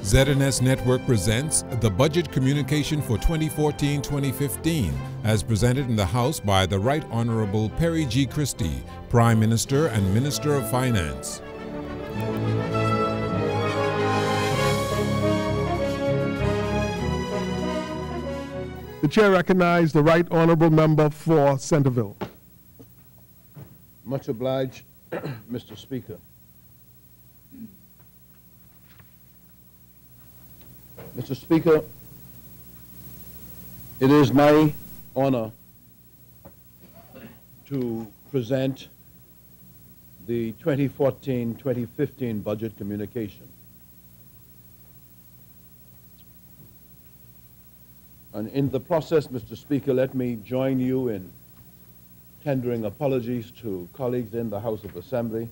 ZNS Network presents the Budget Communication for 2014-2015 as presented in the House by the Right Honorable Perry G. Christie, Prime Minister and Minister of Finance. The Chair recognizes the Right Honorable Member for Centerville. Much obliged, Mr. Speaker. Mr. Speaker, it is my honor to present the 2014-2015 budget communication. And in the process, Mr. Speaker, let me join you in tendering apologies to colleagues in the House of Assembly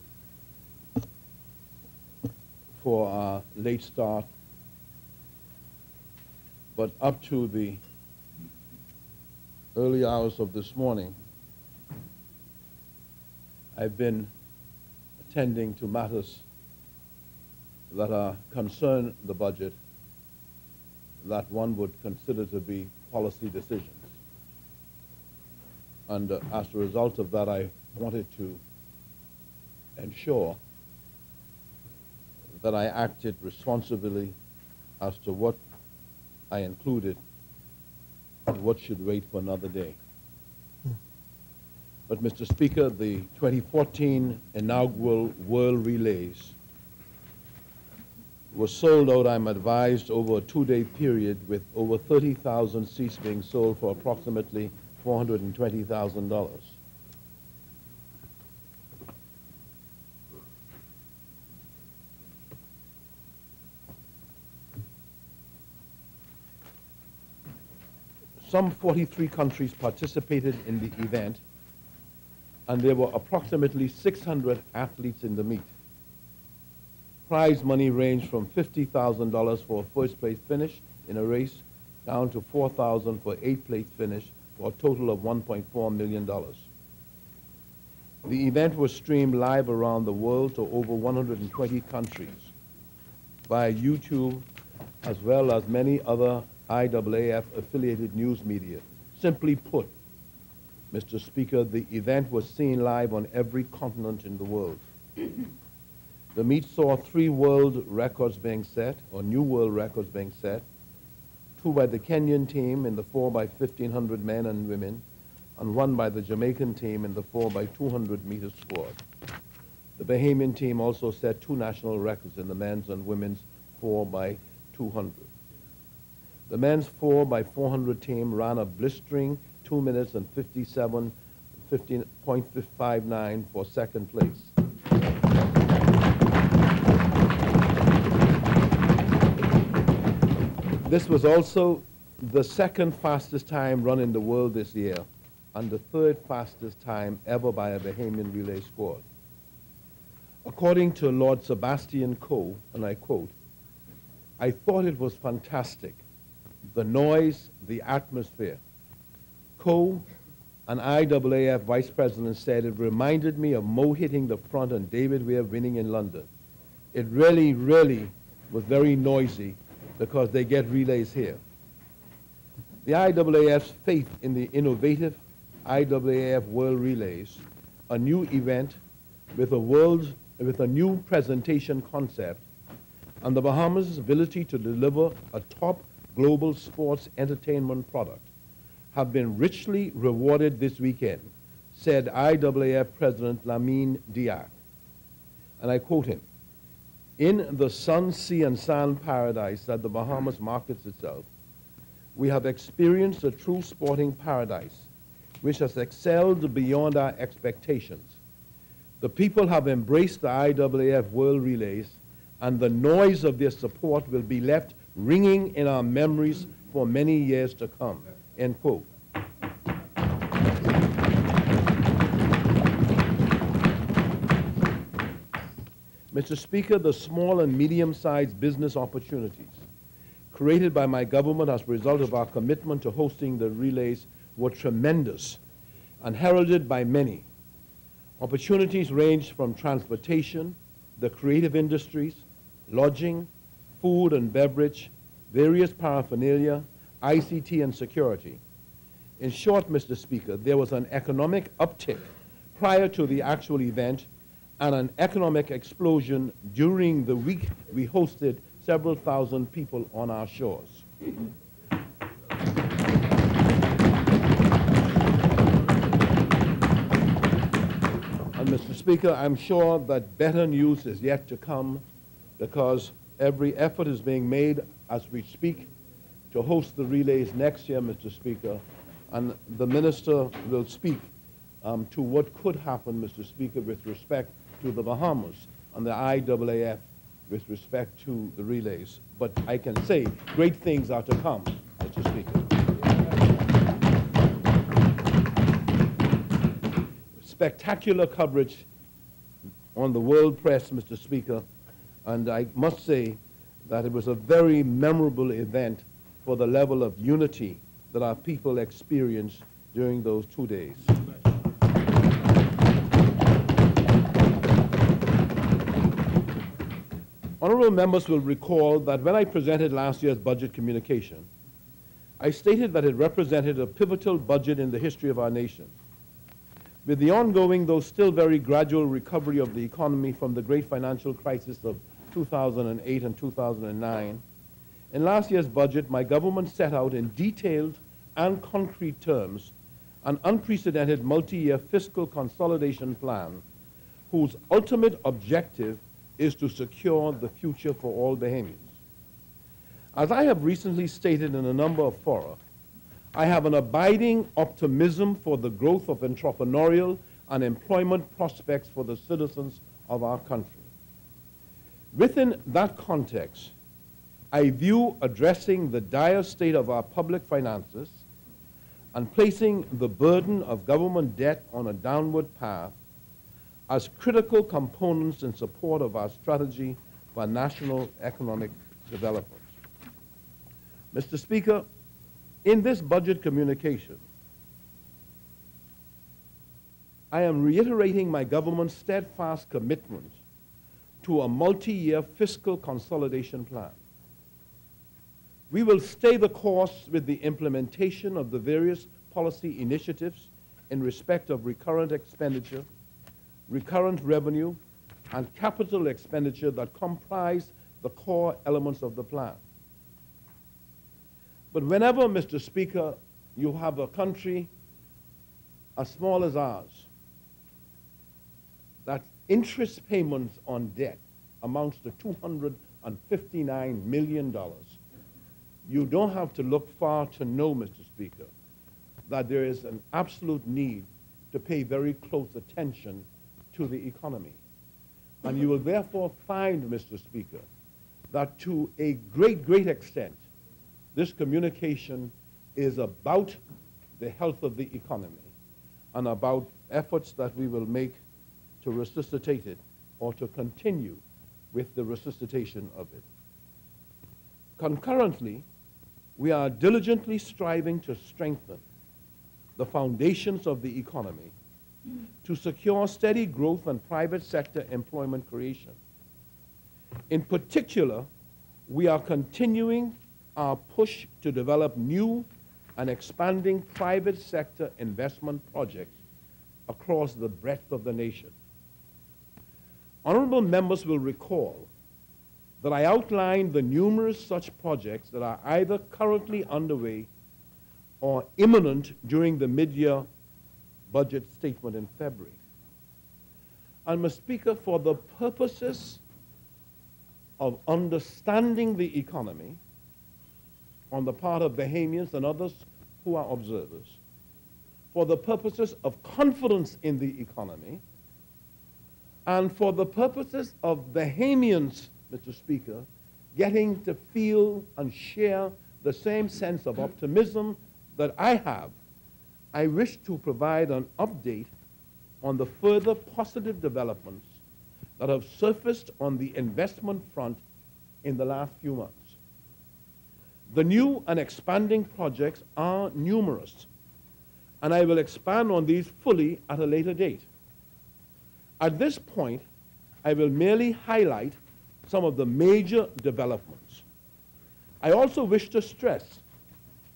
for our late start. But up to the early hours of this morning, I've been attending to matters that concern the budget that one would consider to be policy decisions. And as a result of that, I wanted to ensure that I acted responsibly as to what I included and what should wait for another day. But, Mr. Speaker, the 2014 inaugural World Relays was sold out, I'm advised, over a two-day period with over 30,000 seats being sold for approximately $420,000. Some 43 countries participated in the event, and there were approximately 600 athletes in the meet. Prize money ranged from $50,000 for a first-place finish in a race down to $4,000 for eighth-place finish, for a total of $1.4 million. The event was streamed live around the world to over 120 countries via YouTube, as well as many other IAAF-affiliated news media. Simply put, Mr. Speaker, the event was seen live on every continent in the world. The meet saw 3 world records being set, or new world records being set, 2 by the Kenyan team in the 4 by 1,500 men and women, and 1 by the Jamaican team in the 4 by 200 meter squad. The Bahamian team also set 2 national records in the men's and women's 4 by 200. The men's 4 by 400 team ran a blistering 2 minutes and 15.59 for second place. This was also the second fastest time run in the world this year and the 3rd fastest time ever by a Bahamian relay squad. According to Lord Sebastian Coe, and I quote, "I thought it was fantastic. The noise, the atmosphere." Coe, an IAAF vice president, said, "It reminded me of Mo hitting the front and David Weir winning in London. It really, really was very noisy because they get relays here." The IAAF's faith in the innovative IAAF World Relays, a new event with a new presentation concept, and the Bahamas' ability to deliver a top global sports entertainment product, have been richly rewarded this weekend, said IAAF President Lamine Diak. And I quote him, "In the sun, sea, and sand paradise that the Bahamas markets itself, we have experienced a true sporting paradise, which has excelled beyond our expectations. The people have embraced the IAAF World Relays, and the noise of their support will be left ringing in our memories for many years to come," end quote. Mr. Speaker, the small and medium-sized business opportunities created by my government as a result of our commitment to hosting the relays were tremendous and heralded by many. Opportunities ranged from transportation, the creative industries, lodging, food and beverage, various paraphernalia, ICT, and security. In short, Mr. Speaker, there was an economic uptick prior to the actual event and an economic explosion during the week we hosted several thousand people on our shores. And Mr. Speaker, I'm sure that better news is yet to come because every effort is being made as we speak to host the relays next year, Mr. Speaker, and the Minister will speak to what could happen, Mr. Speaker, with respect to the Bahamas and the IAAF with respect to the relays. But I can say great things are to come, Mr. Speaker. Spectacular coverage on the world press, Mr. Speaker, and I must say that it was a very memorable event for the level of unity that our people experienced during those 2 days. Honorable members will recall that when I presented last year's budget communication, I stated that it represented a pivotal budget in the history of our nation. With the ongoing, though still very gradual, recovery of the economy from the great financial crisis of 2008 and 2009, in last year's budget, my government set out in detailed and concrete terms an unprecedented multi-year fiscal consolidation plan whose ultimate objective is to secure the future for all Bahamians. As I have recently stated in a number of fora, I have an abiding optimism for the growth of entrepreneurial and employment prospects for the citizens of our country. Within that context, I view addressing the dire state of our public finances and placing the burden of government debt on a downward path as critical components in support of our strategy for national economic development. Mr. Speaker, in this budget communication, I am reiterating my government's steadfast commitment to a multi-year fiscal consolidation plan. We will stay the course with the implementation of the various policy initiatives in respect of recurrent expenditure, recurrent revenue, and capital expenditure that comprise the core elements of the plan. But whenever, Mr. Speaker, you have a country as small as ours, that interest payments on debt amounts to $259 million, you don't have to look far to know, Mr. Speaker, that there is an absolute need to pay very close attention to the economy. And you will therefore find, Mr. Speaker, that to a great extent, this communication is about the health of the economy and about efforts that we will make to resuscitate it or to continue with the resuscitation of it. Concurrently, we are diligently striving to strengthen the foundations of the economy to secure steady growth and private sector employment creation. In particular, we are continuing our push to develop new and expanding private sector investment projects across the breadth of the nation. Honorable members will recall that I outlined the numerous such projects that are either currently underway or imminent during the mid-year budget statement in February. And, Mr. Speaker, for the purposes of understanding the economy on the part of Bahamians and others who are observers, for the purposes of confidence in the economy, and for the purposes of Bahamians, Mr. Speaker, getting to feel and share the same sense of optimism that I have, I wish to provide an update on the further positive developments that have surfaced on the investment front in the last few months. The new and expanding projects are numerous, and I will expand on these fully at a later date. At this point, I will merely highlight some of the major developments. I also wish to stress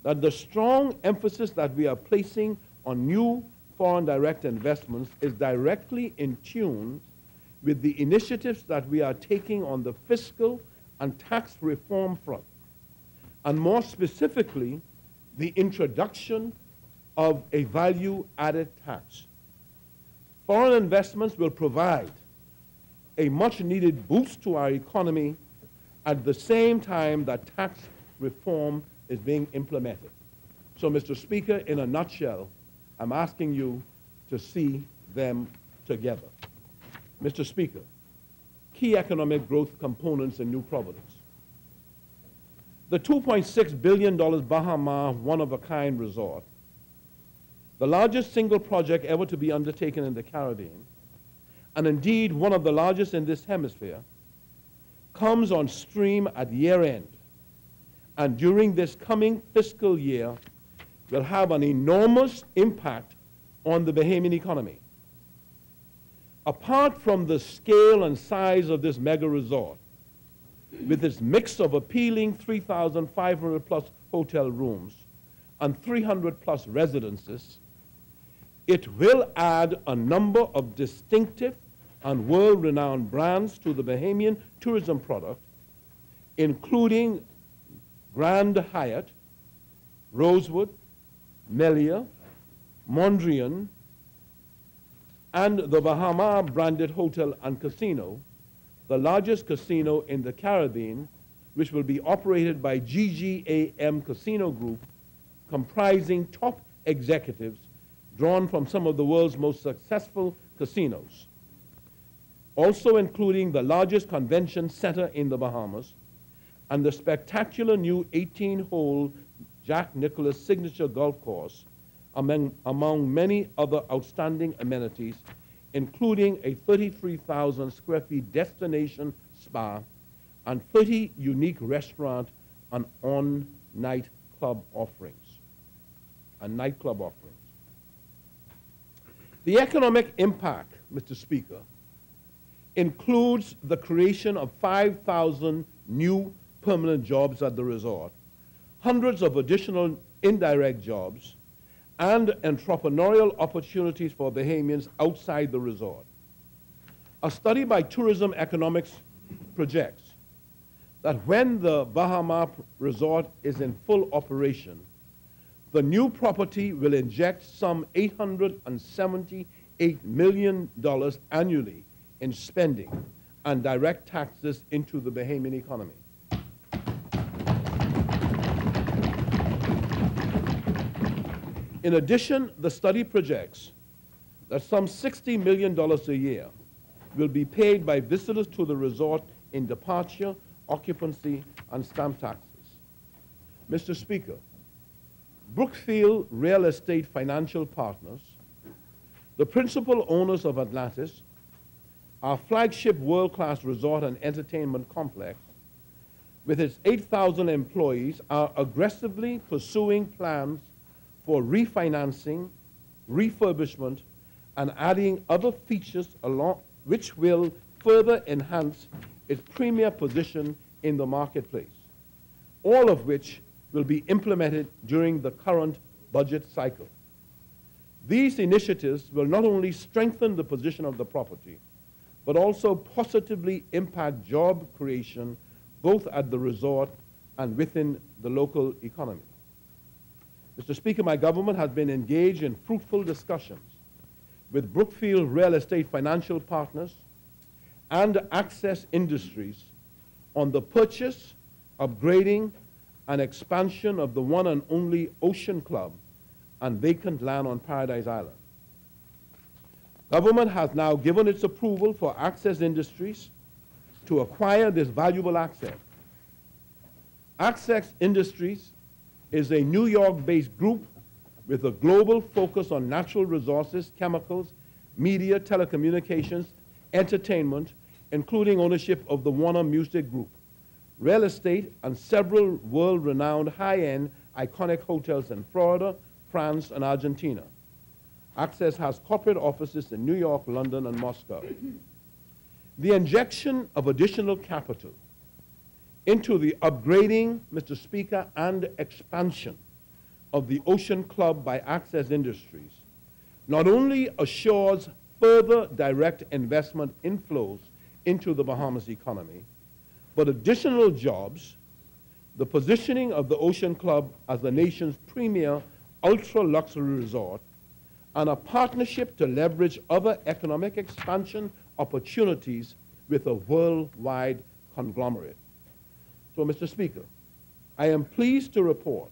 that the strong emphasis that we are placing on new foreign direct investments is directly in tune with the initiatives that we are taking on the fiscal and tax reform front, and more specifically, the introduction of a value-added tax. Foreign investments will provide a much-needed boost to our economy at the same time that tax reform is being implemented. So, Mr. Speaker, in a nutshell, I'm asking you to see them together. Mr. Speaker, key economic growth components in New Providence. The $2.6 billion Baha Ma one-of-a-kind resort, the largest single project ever to be undertaken in the Caribbean, and indeed one of the largest in this hemisphere, comes on stream at year-end, and during this coming fiscal year will have an enormous impact on the Bahamian economy. Apart from the scale and size of this mega resort, with its mix of appealing 3,500 plus hotel rooms and 300 plus residences, it will add a number of distinctive and world-renowned brands to the Bahamian tourism product, including Grand Hyatt, Rosewood, Melia, Mondrian, and the Baha Ma branded hotel and casino, the largest casino in the Caribbean, which will be operated by GGAM Casino Group, comprising top executives drawn from some of the world's most successful casinos, also including the largest convention center in the Bahamas and the spectacular new 18-hole Jack Nicklaus signature golf course, among many other outstanding amenities, including a 33,000 square feet destination spa and 30 unique restaurant and nightclub offerings. The economic impact, Mr. Speaker, includes the creation of 5,000 new permanent jobs at the resort, hundreds of additional indirect jobs, and entrepreneurial opportunities for Bahamians outside the resort. A study by Tourism Economics projects that when the Baha Ma resort is in full operation, the new property will inject some $878 million annually in spending and direct taxes into the Bahamian economy. In addition, the study projects that some $60 million a year will be paid by visitors to the resort in departure, occupancy, and stamp taxes. Mr. Speaker, Brookfield Real Estate Financial Partners, the principal owners of Atlantis, our flagship world-class resort and entertainment complex, with its 8,000 employees, are aggressively pursuing plans for refinancing, refurbishment, and adding other features along which will further enhance its premier position in the marketplace, all of which will be implemented during the current budget cycle. These initiatives will not only strengthen the position of the property, but also positively impact job creation both at the resort and within the local economy. Mr. Speaker, my government has been engaged in fruitful discussions with Brookfield Real Estate Financial Partners and Access Industries on the purchase, upgrading, and expansion of the one and only Ocean Club and vacant land on Paradise Island. Government has now given its approval for Access Industries to acquire this valuable asset. Access Industries is a New York-based group with a global focus on natural resources, chemicals, media, telecommunications, entertainment, including ownership of the Warner Music Group, real estate, and several world-renowned high-end iconic hotels in Florida, France, and Argentina. Access has corporate offices in New York, London, and Moscow. The injection of additional capital into the upgrading, Mr. Speaker, and expansion of the Ocean Club by Access Industries not only assures further direct investment inflows into the Bahamas economy, but additional jobs, the positioning of the Ocean Club as the nation's premier ultra-luxury resort, and a partnership to leverage other economic expansion opportunities with a worldwide conglomerate. So, Mr. Speaker, I am pleased to report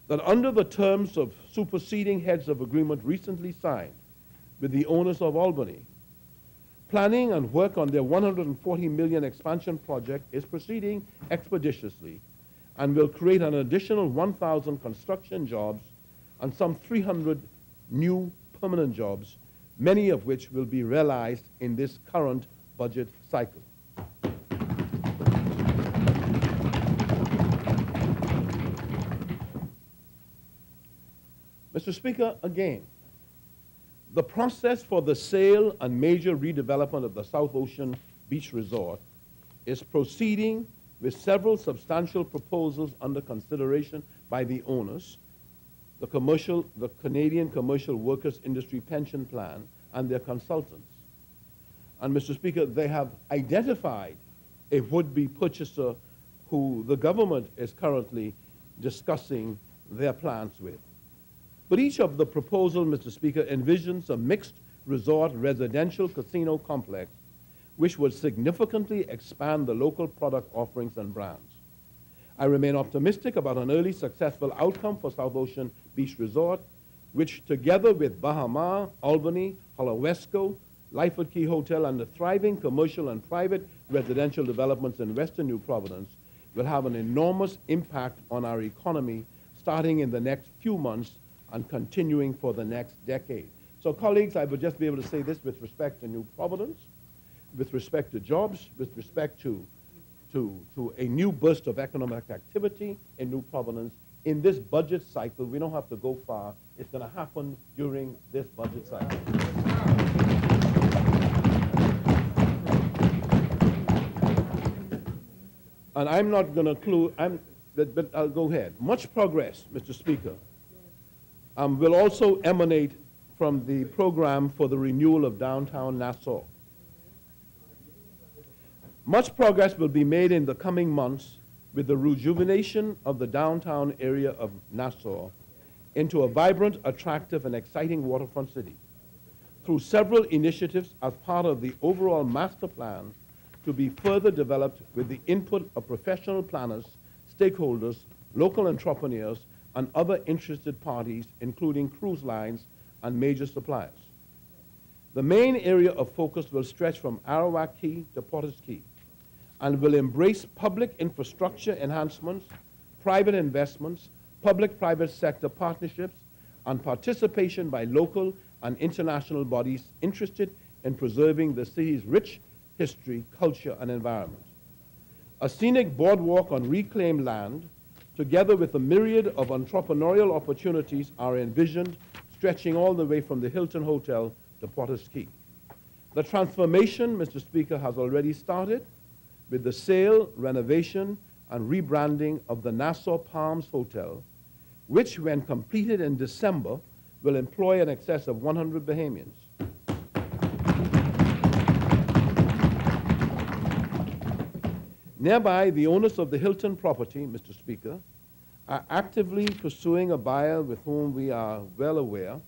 that under the terms of superseding heads of agreement recently signed with the owners of Albany, planning and work on their $140 million expansion project is proceeding expeditiously and will create an additional 1,000 construction jobs and some 300 new permanent jobs, many of which will be realized in this current budget cycle. Mr. Speaker, again, the process for the sale and major redevelopment of the South Ocean Beach Resort is proceeding with several substantial proposals under consideration by the owners, the Canadian Commercial Workers Industry Pension Plan, and their consultants. And Mr. Speaker, they have identified a would-be purchaser who the government is currently discussing their plans with. But each of the proposals, Mr. Speaker, envisions a mixed resort residential casino complex which would significantly expand the local product offerings and brands. I remain optimistic about an early successful outcome for South Ocean Beach Resort, which together with Baha Ma, Albany, Holowesko, Lyford Key Hotel, and the thriving commercial and private residential developments in Western New Providence will have an enormous impact on our economy starting in the next few months and continuing for the next decade. So, colleagues, I would just be able to say this with respect to New Providence, with respect to jobs, with respect to a new burst of economic activity in New Providence. In this budget cycle, we don't have to go far. It's going to happen during this budget cycle. And I'm not going to but I'll go ahead. Much progress, Mr. Speaker, will also emanate from the program for the renewal of downtown Nassau. Much progress will be made in the coming months with the rejuvenation of the downtown area of Nassau into a vibrant, attractive, and exciting waterfront city through several initiatives as part of the overall master plan to be further developed with the input of professional planners, stakeholders, local entrepreneurs, and other interested parties, including cruise lines and major suppliers. The main area of focus will stretch from Arawak Key to Porter's Key and will embrace public infrastructure enhancements, private investments, public-private sector partnerships, and participation by local and international bodies interested in preserving the city's rich history, culture, and environment. A scenic boardwalk on reclaimed land, together with a myriad of entrepreneurial opportunities, are envisioned stretching all the way from the Hilton Hotel to Porter's Key. The transformation, Mr. Speaker, has already started with the sale, renovation, and rebranding of the Nassau Palms Hotel, which, when completed in December, will employ in excess of 100 Bahamians. Nearby, the owners of the Hilton property, Mr. Speaker, are actively pursuing a buyer with whom we are well aware,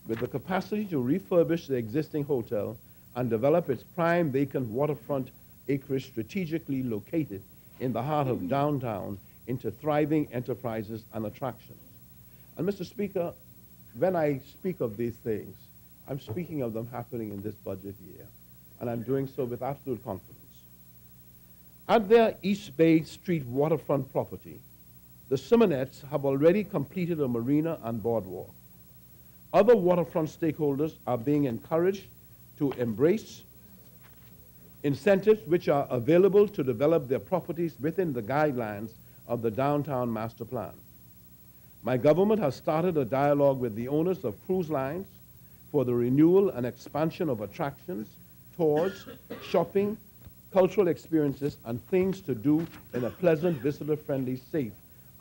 with the capacity to refurbish the existing hotel and develop its prime vacant waterfront acreage strategically located in the heart of downtown into thriving enterprises and attractions. And Mr. Speaker, when I speak of these things, I'm speaking of them happening in this budget year, and I'm doing so with absolute confidence. At their East Bay Street waterfront property, the Simonettes have already completed a marina and boardwalk. Other waterfront stakeholders are being encouraged to embrace incentives which are available to develop their properties within the guidelines of the Downtown Master Plan. My government has started a dialogue with the owners of cruise lines for the renewal and expansion of attractions tours, shopping, cultural experiences, and things to do in a pleasant, visitor-friendly, safe,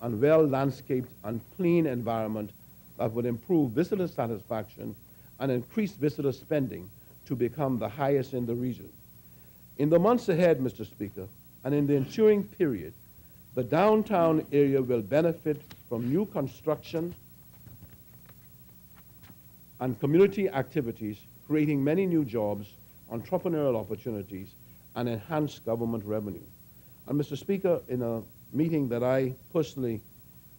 and well-landscaped and clean environment that would improve visitor satisfaction and increase visitor spending to become the highest in the region. In the months ahead, Mr. Speaker, and in the ensuing period, the downtown area will benefit from new construction and community activities, creating many new jobs, entrepreneurial opportunities, and enhanced government revenue. And Mr. Speaker, in a meeting that I personally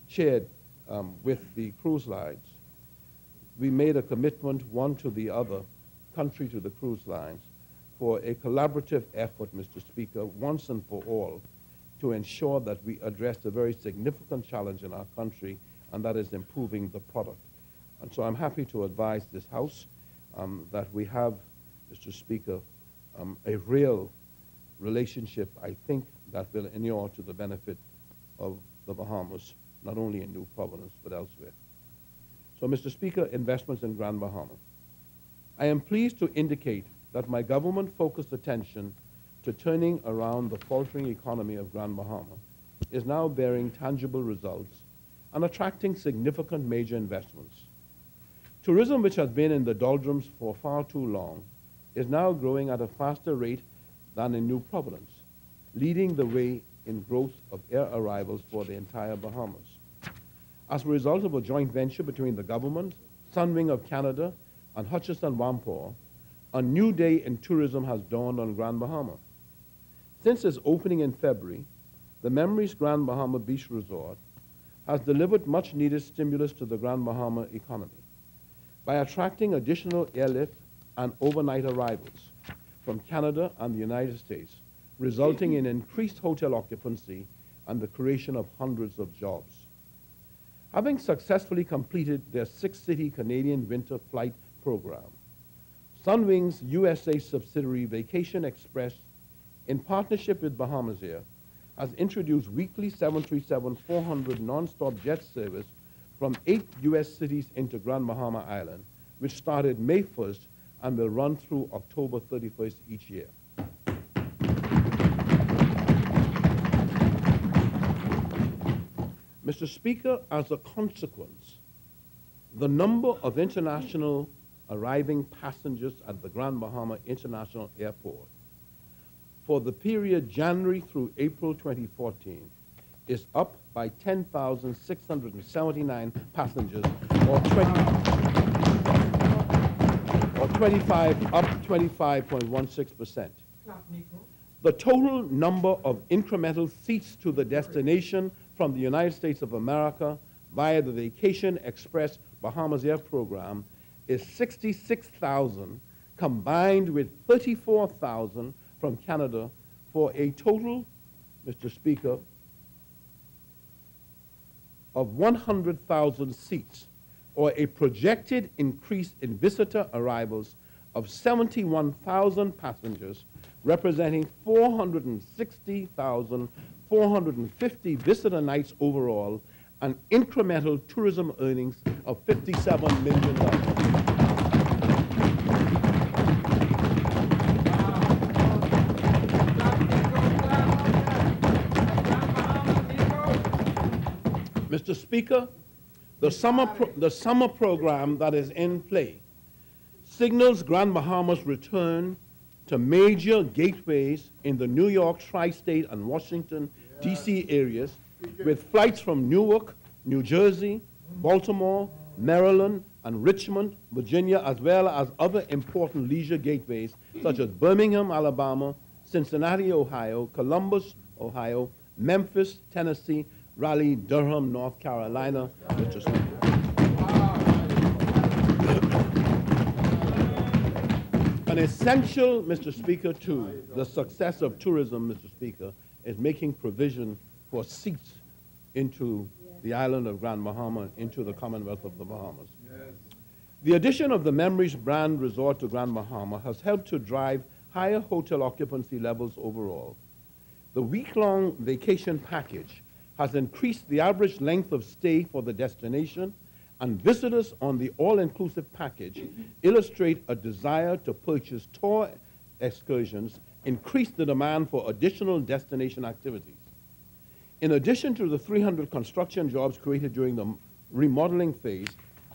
chaired with the cruise lines, we made a commitment, one to the other, country to the cruise lines, for a collaborative effort, Mr. Speaker, once and for all, to ensure that we address a very significant challenge in our country, and that is improving the product. And so I'm happy to advise this House that we have, Mr. Speaker, a real relationship, I think, that will inure to the benefit of the Bahamas, not only in New Providence, but elsewhere. So, Mr. Speaker, investments in Grand Bahama. I am pleased to indicate that my government-focused attention to turning around the faltering economy of Grand Bahama is now bearing tangible results and attracting significant major investments. Tourism, which has been in the doldrums for far too long, is now growing at a faster rate than in New Providence, leading the way in growth of air arrivals for the entire Bahamas. As a result of a joint venture between the government, Sunwing of Canada, and Hutchison Whampoa, a new day in tourism has dawned on Grand Bahama. Since its opening in February, the Memories Grand Bahama Beach Resort has delivered much-needed stimulus to the Grand Bahama economy by attracting additional airlift and overnight arrivals from Canada and the United States, resulting in increased hotel occupancy and the creation of hundreds of jobs. Having successfully completed their six-city Canadian winter flight program, Sunwing's USA subsidiary Vacation Express, in partnership with Bahamas Air, has introduced weekly 737-400 non-stop jet service from 8 U.S. cities into Grand Bahama Island, which started May 1st and will run through October 31st each year. Mr. Speaker, as a consequence, the number of international arriving passengers at the Grand Bahama International Airport for the period January through April 2014 is up by 10,679 passengers, or 25.16%. The total number of incremental seats to the destination from the United States of America via the Vacation Express Bahamas Air program is 66,000, combined with 34,000 from Canada, for a total, Mr. Speaker, of 100,000 seats, or a projected increase in visitor arrivals of 71,000 passengers, representing 460,450 visitor nights overall, and incremental tourism earnings of $57 million. Mr. Speaker, the summer program that is in play signals Grand Bahama's return to major gateways in the New York, tri-state, and Washington, D.C. areas, with flights from Newark, New Jersey, Baltimore, Maryland, and Richmond, Virginia, as well as other important leisure gateways such as Birmingham, Alabama, Cincinnati, Ohio, Columbus, Ohio, Memphis, Tennessee, Raleigh, Durham, North Carolina, Mr. Speaker. An essential, Mr. Speaker, to the success of tourism, Mr. Speaker, is making provision for seats into the island of Grand Bahama, into the Commonwealth of the Bahamas. Yes. The addition of the Memories brand resort to Grand Bahama has helped to drive higher hotel occupancy levels overall. The week-long vacation package has increased the average length of stay for the destination, and visitors on the all-inclusive package illustrate a desire to purchase tour excursions increased the demand for additional destination activities. In addition to the 300 construction jobs created during the remodeling phase,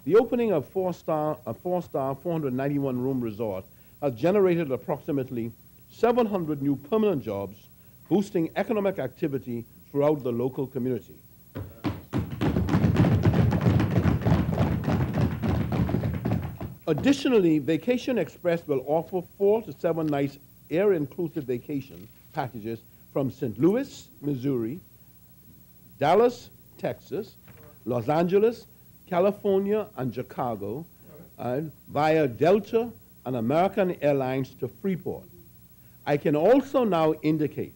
the opening of a four-star 491-room resort has generated approximately 700 new permanent jobs, boosting economic activity throughout the local community. Additionally, Vacation Express will offer 4 to 7 nights air-inclusive vacation packages from St. Louis, Missouri, Dallas, Texas, Los Angeles, California, and Chicago, and via Delta and American Airlines to Freeport. I can also now indicate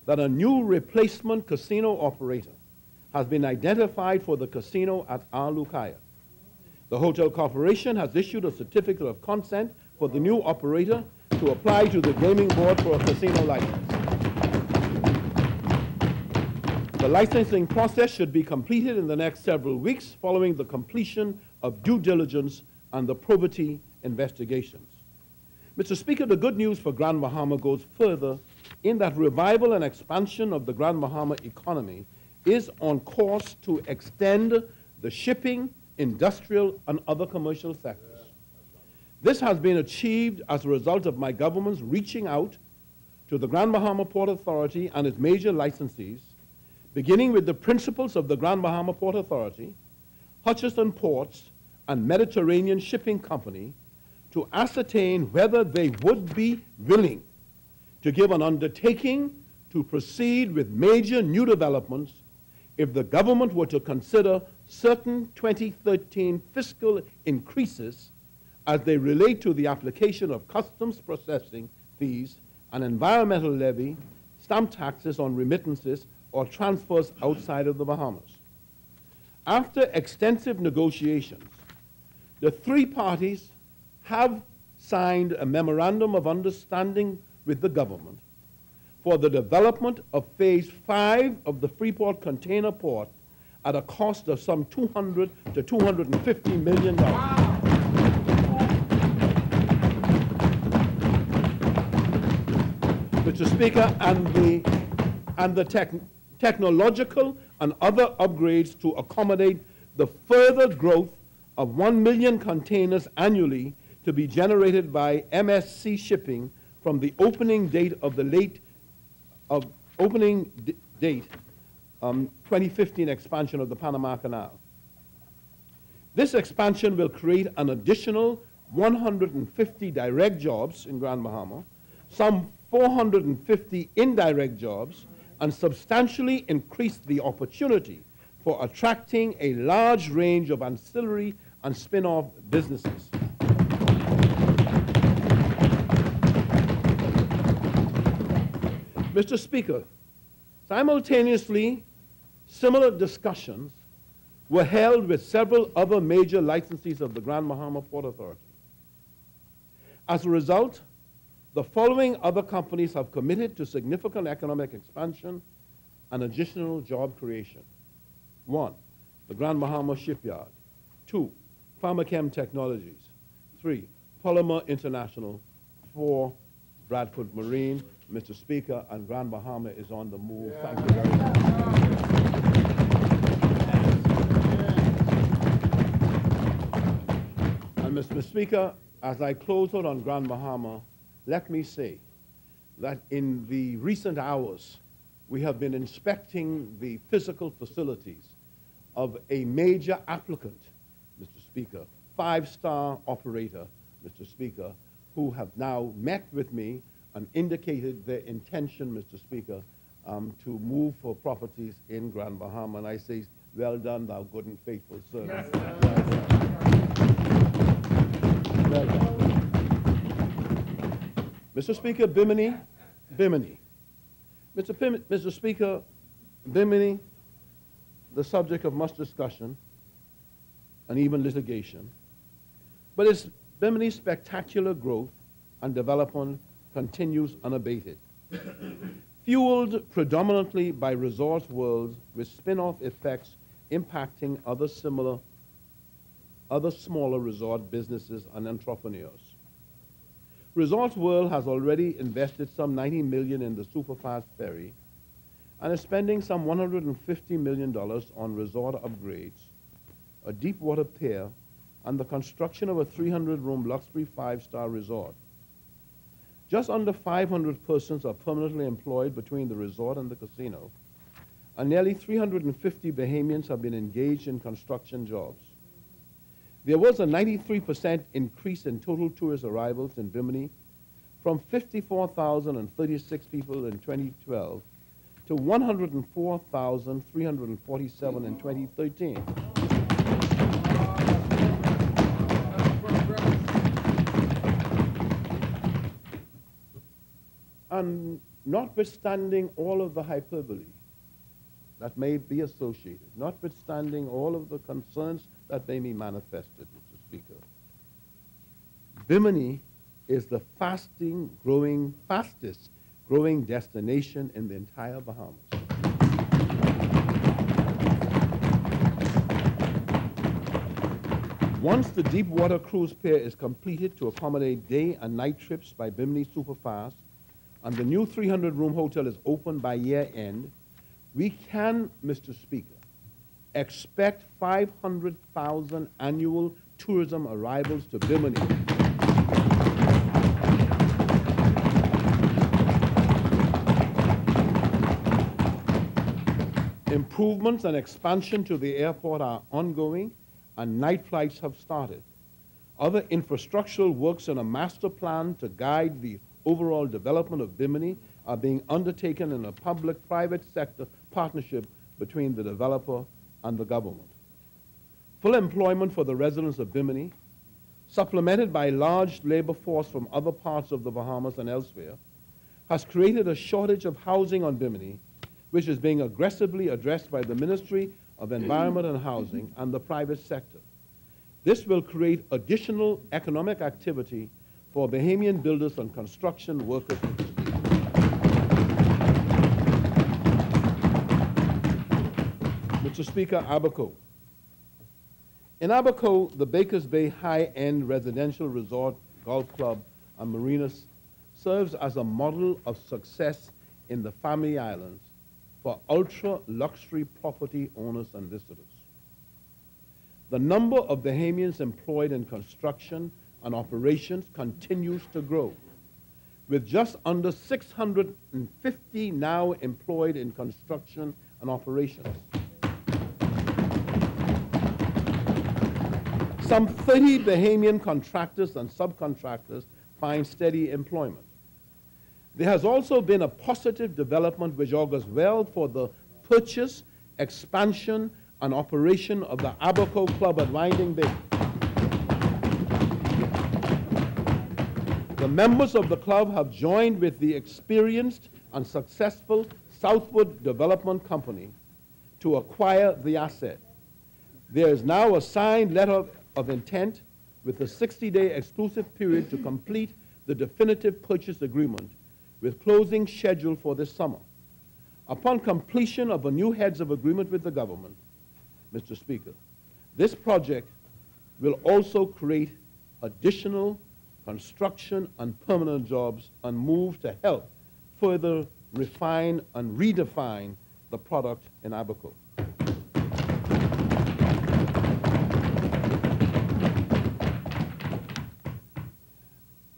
that a new replacement casino operator has been identified for the casino at Al-Luqaya. The Hotel Corporation has issued a certificate of consent for the new operator to apply to the Gaming Board for a casino license. The licensing process should be completed in the next several weeks following the completion of due diligence and the probity investigations. Mr. Speaker, the good news for Grand Bahama goes further in that revival and expansion of the Grand Bahama economy is on course to extend the shipping, industrial, and other commercial sectors. This has been achieved as a result of my government's reaching out to the Grand Bahama Port Authority and its major licensees, beginning with the principals of the Grand Bahama Port Authority, Hutchison Ports, and Mediterranean Shipping Company, to ascertain whether they would be willing to give an undertaking to proceed with major new developments if the government were to consider certain 2013 fiscal increases as they relate to the application of customs processing fees, an environmental levy, stamp taxes on remittances, or transfers outside of the Bahamas. After extensive negotiations, the three parties have signed a memorandum of understanding with the government for the development of Phase 5 of the Freeport Container Port at a cost of some $200 to $250 million. Mr. Speaker, and the technological and other upgrades to accommodate the further growth of 1 million containers annually to be generated by MSC Shipping from the opening date of the 2015 expansion of the Panama Canal. This expansion will create an additional 150 direct jobs in Grand Bahama, some 450 indirect jobs, and substantially increase the opportunity for attracting a large range of ancillary and spin-off businesses. Mr. Speaker, simultaneously, similar discussions were held with several other major licensees of the Grand Bahama Port Authority. As a result, the following other companies have committed to significant economic expansion and additional job creation. 1, the Grand Bahama Shipyard. 2, Pharmachem Technologies. 3, Polymer International. 4, Bradford Marine. Mr. Speaker, and Grand Bahama is on the move. Thank you very much. And Mr. Speaker, as I close out on Grand Bahama, let me say that in the recent hours, we have been inspecting the physical facilities of a major applicant, Mr. Speaker, 5-star operator, Mr. Speaker, who have now met with me and indicated their intention, Mr. Speaker, to move for properties in Grand Bahama. And I say, well done, thou good and faithful servant. Well done. Mr. Speaker, Bimini. Mr. Speaker, Bimini, the subject of much discussion and even litigation, but it's Bimini's spectacular growth and development continues unabated. Fueled predominantly by Resort World with spin-off effects impacting other smaller resort businesses and entrepreneurs. Resorts World has already invested some $90 million in the Superfast ferry and is spending some $150 million on resort upgrades, a deep water pier, and the construction of a 300-room luxury 5-star resort. Just under 500 persons are permanently employed between the resort and the casino, and nearly 350 Bahamians have been engaged in construction jobs. There was a 93% increase in total tourist arrivals in Bimini from 54,036 people in 2012 to 104,347 in 2013. And notwithstanding all of the hyperbole that may be associated, notwithstanding all of the concerns that may be manifested, Mr. Speaker, Bimini is the fastest growing destination in the entire Bahamas. Once the Deepwater Cruise Pier is completed to accommodate day and night trips by Bimini Superfast, and the new 300-room hotel is open by year end, we can, Mr. Speaker, expect 500,000 annual tourism arrivals to Bimini. Improvements and expansion to the airport are ongoing, and night flights have started. Other infrastructural works and a master plan to guide the overall development of Bimini are being undertaken in a public-private sector partnership between the developer and the government. Full employment for the residents of Bimini, supplemented by large labor force from other parts of the Bahamas and elsewhere, has created a shortage of housing on Bimini, which is being aggressively addressed by the Ministry of Environment and Housing and the private sector. This will create additional economic activity for Bahamian builders and construction workers. Mr. Speaker, Abaco. In Abaco, the Bakers Bay high-end residential resort, golf club, and marinas serves as a model of success in the Family Islands for ultra-luxury property owners and visitors. The number of Bahamians employed in construction and operations continues to grow, with just under 650 now employed in construction and operations. Some 30 Bahamian contractors and subcontractors find steady employment. There has also been a positive development which augurs well for the purchase, expansion, and operation of the Abaco Club at Winding Bay. The members of the club have joined with the experienced and successful Southwood Development Company to acquire the asset. There is now a signed letter of intent with a 60-day exclusive period to complete the definitive purchase agreement, with closing scheduled for this summer. Upon completion of a new heads of agreement with the government, Mr. Speaker, this project will also create additional construction and permanent jobs and move to help further refine and redefine the product in Abaco.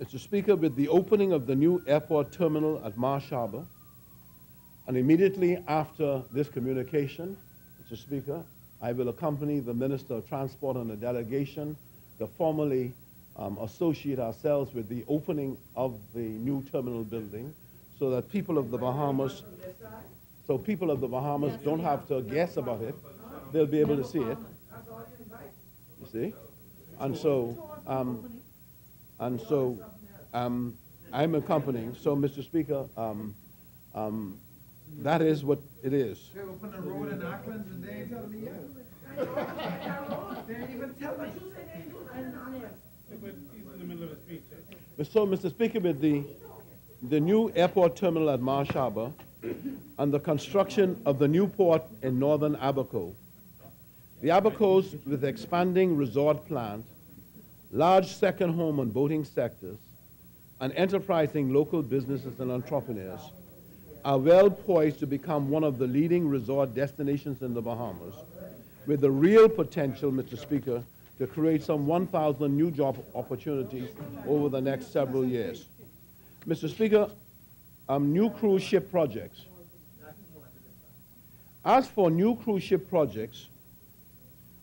Mr. Speaker, with the opening of the new airport terminal at Marsh Harbor, and immediately after this communication, Mr. Speaker, I will accompany the Minister of Transport and a delegation to formally associate ourselves with the opening of the new terminal building so that people of the Bahamas, don't have to guess about it. They'll be able to see it. You see? And so I'm accompanying. So, Mr. Speaker, that is what it is. They opened a road in Auckland and they ain't telling me yet. They ain't even telling me. He's in the middle of a speech. So, Mr. Speaker, with the new airport terminal at Marsh Harbor and the construction of the new port in northern Abaco, the Abacos with expanding resort plant, large second home and boating sectors, and enterprising local businesses and entrepreneurs are well poised to become one of the leading resort destinations in the Bahamas, with the real potential, Mr. Speaker, to create some 1,000 new job opportunities over the next several years. Mr. Speaker, new cruise ship projects. As for new cruise ship projects,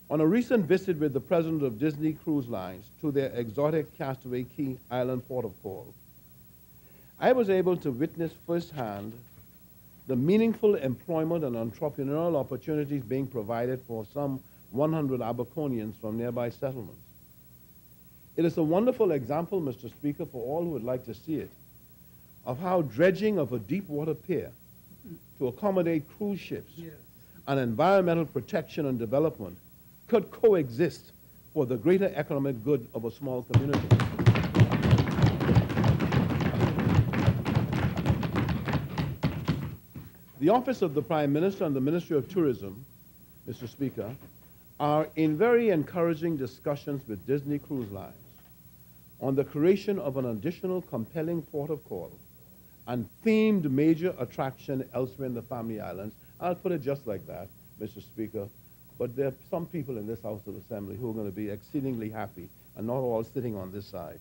on a recent visit with the president of Disney Cruise Lines to their exotic Castaway Cay Island port of call, I was able to witness firsthand the meaningful employment and entrepreneurial opportunities being provided for some 100 Aberconians from nearby settlements. It is a wonderful example, Mr. Speaker, for all who would like to see it, of how dredging of a deep water pier to accommodate cruise ships and environmental protection and development could coexist for the greater economic good of a small community. The Office of the Prime Minister and the Ministry of Tourism, Mr. Speaker, are in very encouraging discussions with Disney Cruise Lines on the creation of an additional compelling port of call and themed major attraction elsewhere in the Family Islands. I'll put it just like that, Mr. Speaker, but there are some people in this House of Assembly who are going to be exceedingly happy and not all sitting on this side.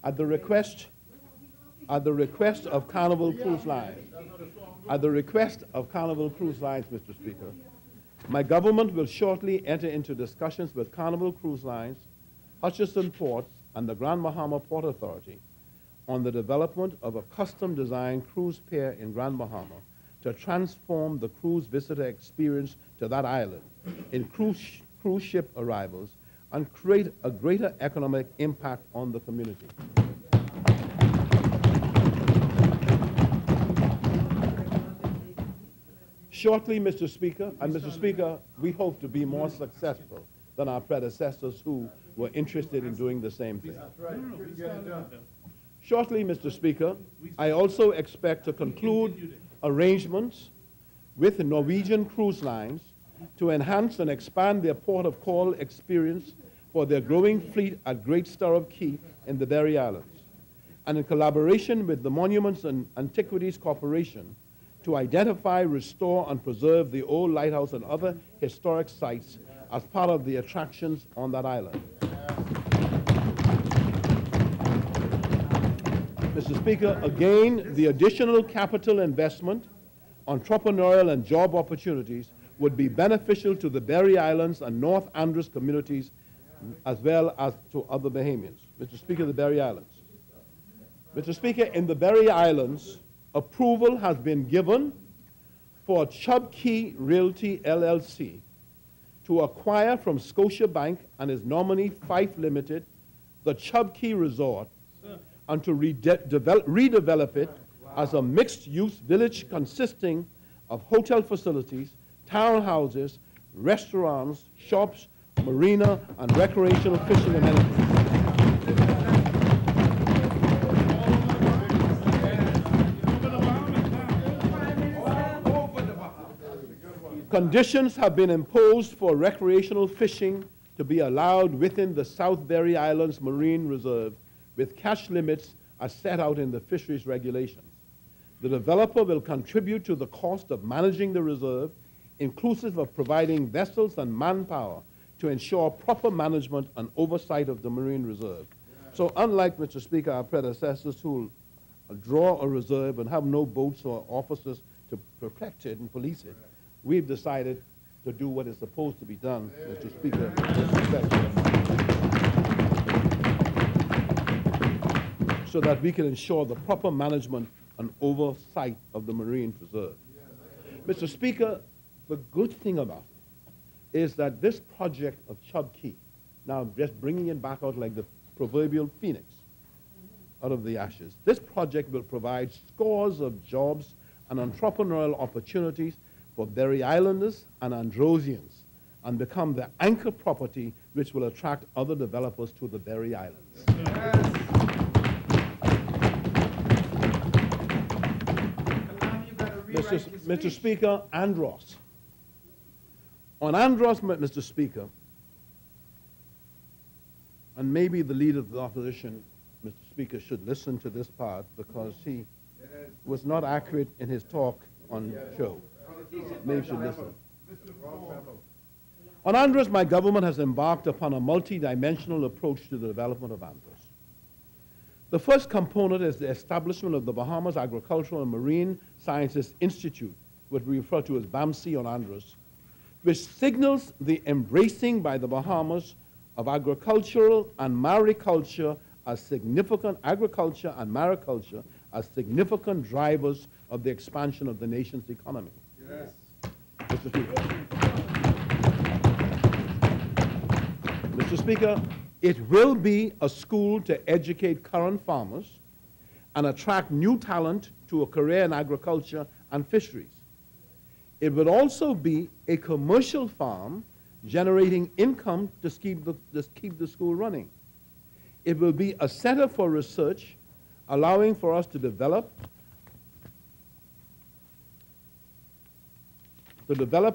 At the request of Carnival Cruise Lines, Mr. Speaker, my government will shortly enter into discussions with Carnival Cruise Lines, Hutchison Ports, and the Grand Bahama Port Authority on the development of a custom-designed cruise pier in Grand Bahama to transform the cruise visitor experience to that island in cruise ship arrivals and create a greater economic impact on the community. Shortly, Mr. Speaker, and Mr. Speaker, we hope to be more successful than our predecessors who were interested in doing the same thing. Shortly, Mr. Speaker, I also expect to conclude arrangements with Norwegian Cruise Lines to enhance and expand their port of call experience for their growing fleet at Great Stirrup Cay in the Berry Islands, and in collaboration with the Monuments and Antiquities Corporation to identify, restore, and preserve the old lighthouse and other historic sites as part of the attractions on that island. Mr. Speaker, again, the additional capital investment, entrepreneurial and job opportunities would be beneficial to the Berry Islands and North Andros communities as well as to other Bahamians. Mr. Speaker, the Berry Islands. Mr. Speaker, in the Berry Islands, approval has been given for Chub Cay Realty LLC to acquire from Scotiabank and its nominee Fife Limited the Chub Cay Resort and to redevelop it as a mixed-use village consisting of hotel facilities, townhouses, restaurants, shops, marina, and recreational fishing amenities. Conditions have been imposed for recreational fishing to be allowed within the South Berry Islands Marine Reserve with catch limits as set out in the fisheries regulations. The developer will contribute to the cost of managing the reserve, inclusive of providing vessels and manpower to ensure proper management and oversight of the Marine Reserve. So unlike, Mr. Speaker, our predecessors who draw a reserve and have no boats or officers to protect it and police it, we've decided to do what is supposed to be done, Mr. Speaker. So that we can ensure the proper management and oversight of the Marine Reserve. Mr. Speaker, the good thing about it is that this project of Chub Cay, now just bringing it back out like the proverbial phoenix out of the ashes, this project will provide scores of jobs and entrepreneurial opportunities for Berry Islanders and Androsians and become the anchor property which will attract other developers to the Berry Islands. Yes. Mr. Speaker, Andros. On Andros, Mr. Speaker, and maybe the leader of the opposition Speaker should listen to this part because he was not accurate in his talk on show. Maybe he should listen. On Andros, my government has embarked upon a multi-dimensional approach to the development of Andros. The first component is the establishment of the Bahamas Agricultural and Marine Sciences Institute, what we refer to as BAMSI on Andros, which signals the embracing by the Bahamas of agricultural and mariculture as significant drivers of the expansion of the nation's economy. Yes. Mr. Speaker. Mr. Speaker, it will be a school to educate current farmers and attract new talent to a career in agriculture and fisheries. It will also be a commercial farm generating income to keep the school running. It will be a center for research, allowing for us to develop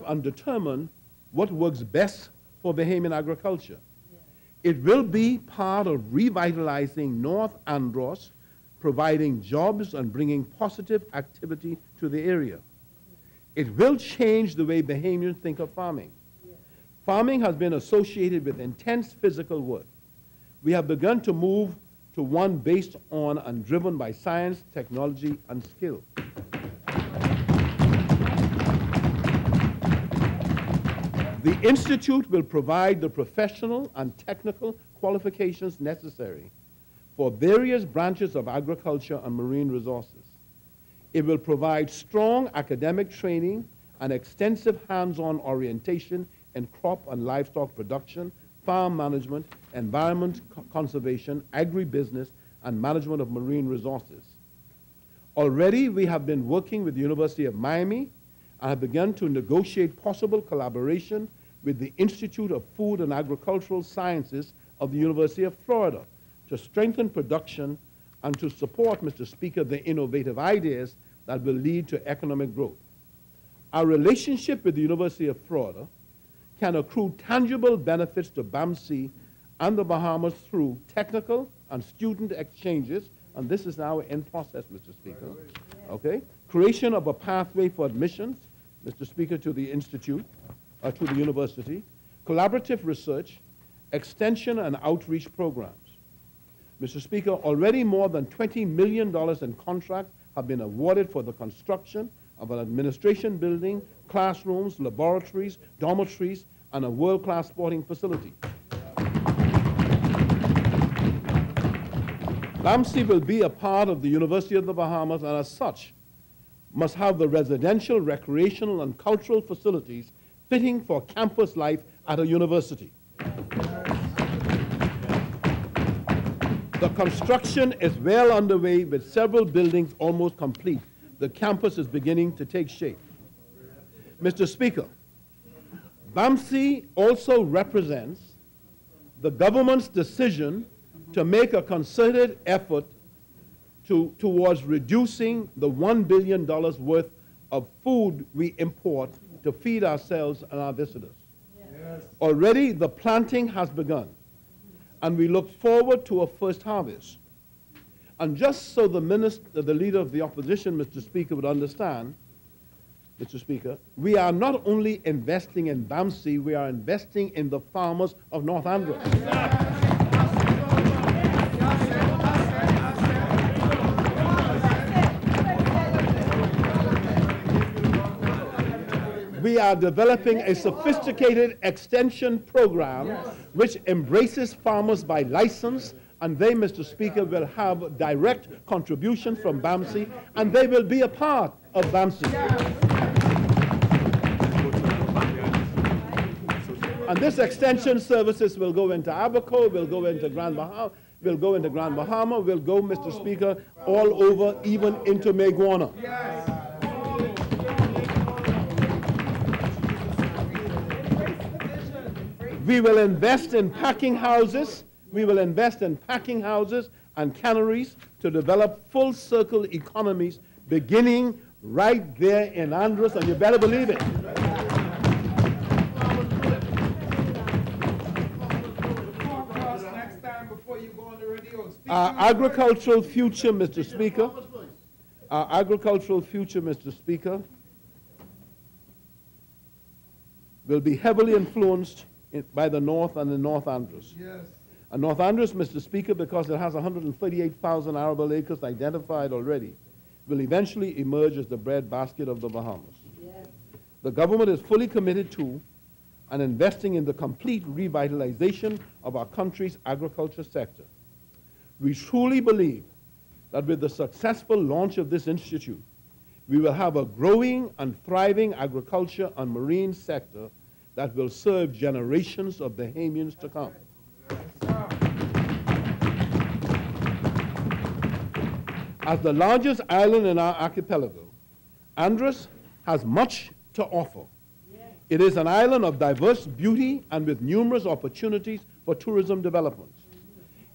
and determine what works best for Bahamian agriculture. It will be part of revitalizing North Andros, providing jobs and bringing positive activity to the area. It will change the way Bahamians think of farming. Farming has been associated with intense physical work. We have begun to move to one based on and driven by science, technology, and skill. The Institute will provide the professional and technical qualifications necessary for various branches of agriculture and marine resources. It will provide strong academic training and extensive hands-on orientation in crop and livestock production, farm management, environment conservation, agribusiness, and management of marine resources. Already, we have been working with the University of Miami and have begun to negotiate possible collaboration with the Institute of Food and Agricultural Sciences of the University of Florida to strengthen production and to support, Mr. Speaker, the innovative ideas that will lead to economic growth. Our relationship with the University of Florida can accrue tangible benefits to BAMSI and the Bahamas through technical and student exchanges, and this is now in process, Mr. Speaker. Okay? Creation of a pathway for admissions, Mr. Speaker, to the institute, to the university, collaborative research, extension and outreach programs. Mr. Speaker, already more than $20 million in contracts have been awarded for the construction of an administration building, classrooms, laboratories, dormitories, and a world-class sporting facility. BAMSI will be a part of the University of the Bahamas and as such must have the residential, recreational, and cultural facilities fitting for campus life at a university. The construction is well underway with several buildings almost complete. The campus is beginning to take shape. Mr. Speaker, BAMSI also represents the government's decision to make a concerted effort towards reducing the $1 billion worth of food we import to feed ourselves and our visitors. Yes. Already the planting has begun, and we look forward to a first harvest. And just so the leader of the opposition, Mr. Speaker, would understand, Mr. Speaker, we are not only investing in BAMSI, we are investing in the farmers of North Andros. We are developing a sophisticated extension program which embraces farmers by license, and they, Mr. Speaker, will have direct contributions from BAMSI, and they will be a part of BAMSI. And this extension services will go into Abaco, will go into Grand Bahama, will go, Mr. Speaker, all over, even into Maguana. We will invest in packing houses. We will invest in packing houses and canneries to develop full circle economies beginning right there in Andros, and you better believe it. Next time before you go on the radio and speak. Our agricultural future, Mr. Speaker, our agricultural future, Mr. Speaker, will be heavily influenced by the North and the North Andros. Yes. And North Andros, Mr. Speaker, because it has 138,000 arable acres identified already, will eventually emerge as the breadbasket of the Bahamas. Yes. The government is fully committed to and investing in the complete revitalization of our country's agriculture sector. We truly believe that with the successful launch of this institute, we will have a growing and thriving agriculture and marine sector that will serve generations of Bahamians to come. As the largest island in our archipelago, Andros has much to offer. It is an island of diverse beauty and with numerous opportunities for tourism development.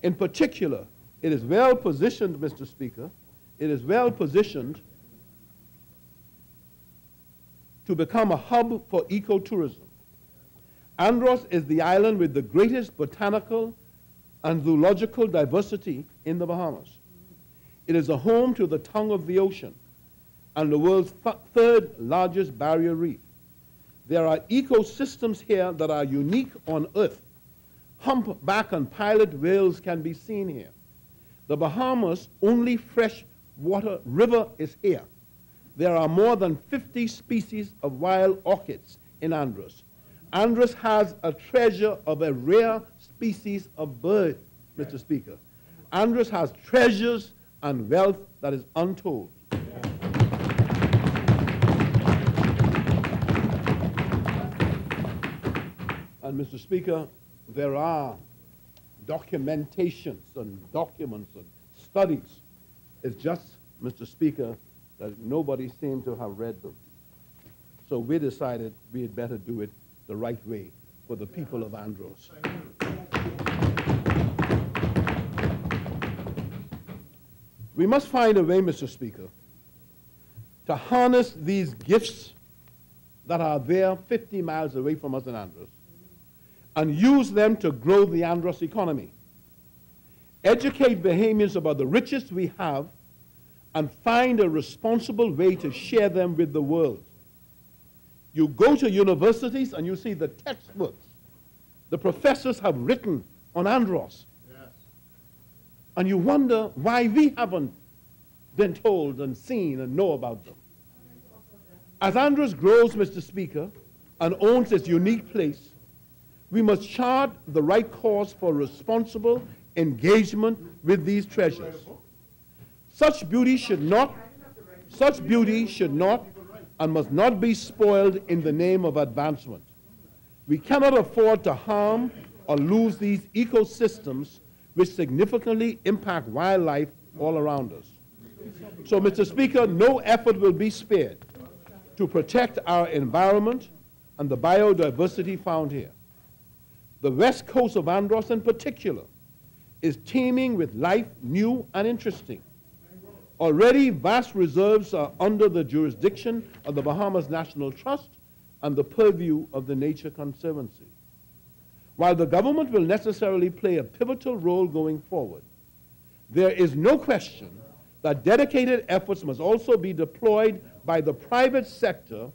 In particular, it is well positioned, Mr. Speaker, it is well positioned to become a hub for ecotourism. Andros is the island with the greatest botanical and zoological diversity in the Bahamas. It is a home to the tongue of the ocean and the world's third largest barrier reef. There are ecosystems here that are unique on Earth. Humpback and pilot whales can be seen here. The Bahamas' only freshwater river is here. There are more than 50 species of wild orchids in Andros. Andros has a treasure of a rare species of bird, Mr. Speaker. Andros has treasures and wealth that is untold. And Mr. Speaker, there are documentations and documents and studies. It's just, Mr. Speaker, that nobody seemed to have read them. So we decided we had better do it the right way for the people of Andros. We must find a way, Mr. Speaker, to harness these gifts that are there 50 miles away from us in Andros and use them to grow the Andros economy. Educate Bahamians about the riches we have and find a responsible way to share them with the world. You go to universities and you see the textbooks the professors have written on Andros. Yes. And you wonder why we haven't been told and seen and know about them. As Andros grows, Mr. Speaker, and owns its unique place, we must chart the right course for responsible engagement with these treasures. Such beauty should not and must not be spoiled in the name of advancement. We cannot afford to harm or lose these ecosystems which significantly impact wildlife all around us. So, Mr. Speaker, no effort will be spared to protect our environment and the biodiversity found here. The west coast of Andros in particular is teeming with life new and interesting. Already vast reserves are under the jurisdiction of the Bahamas National Trust and the purview of the Nature Conservancy. While the government will necessarily play a pivotal role going forward, there is no question that dedicated efforts must also be deployed by the private sector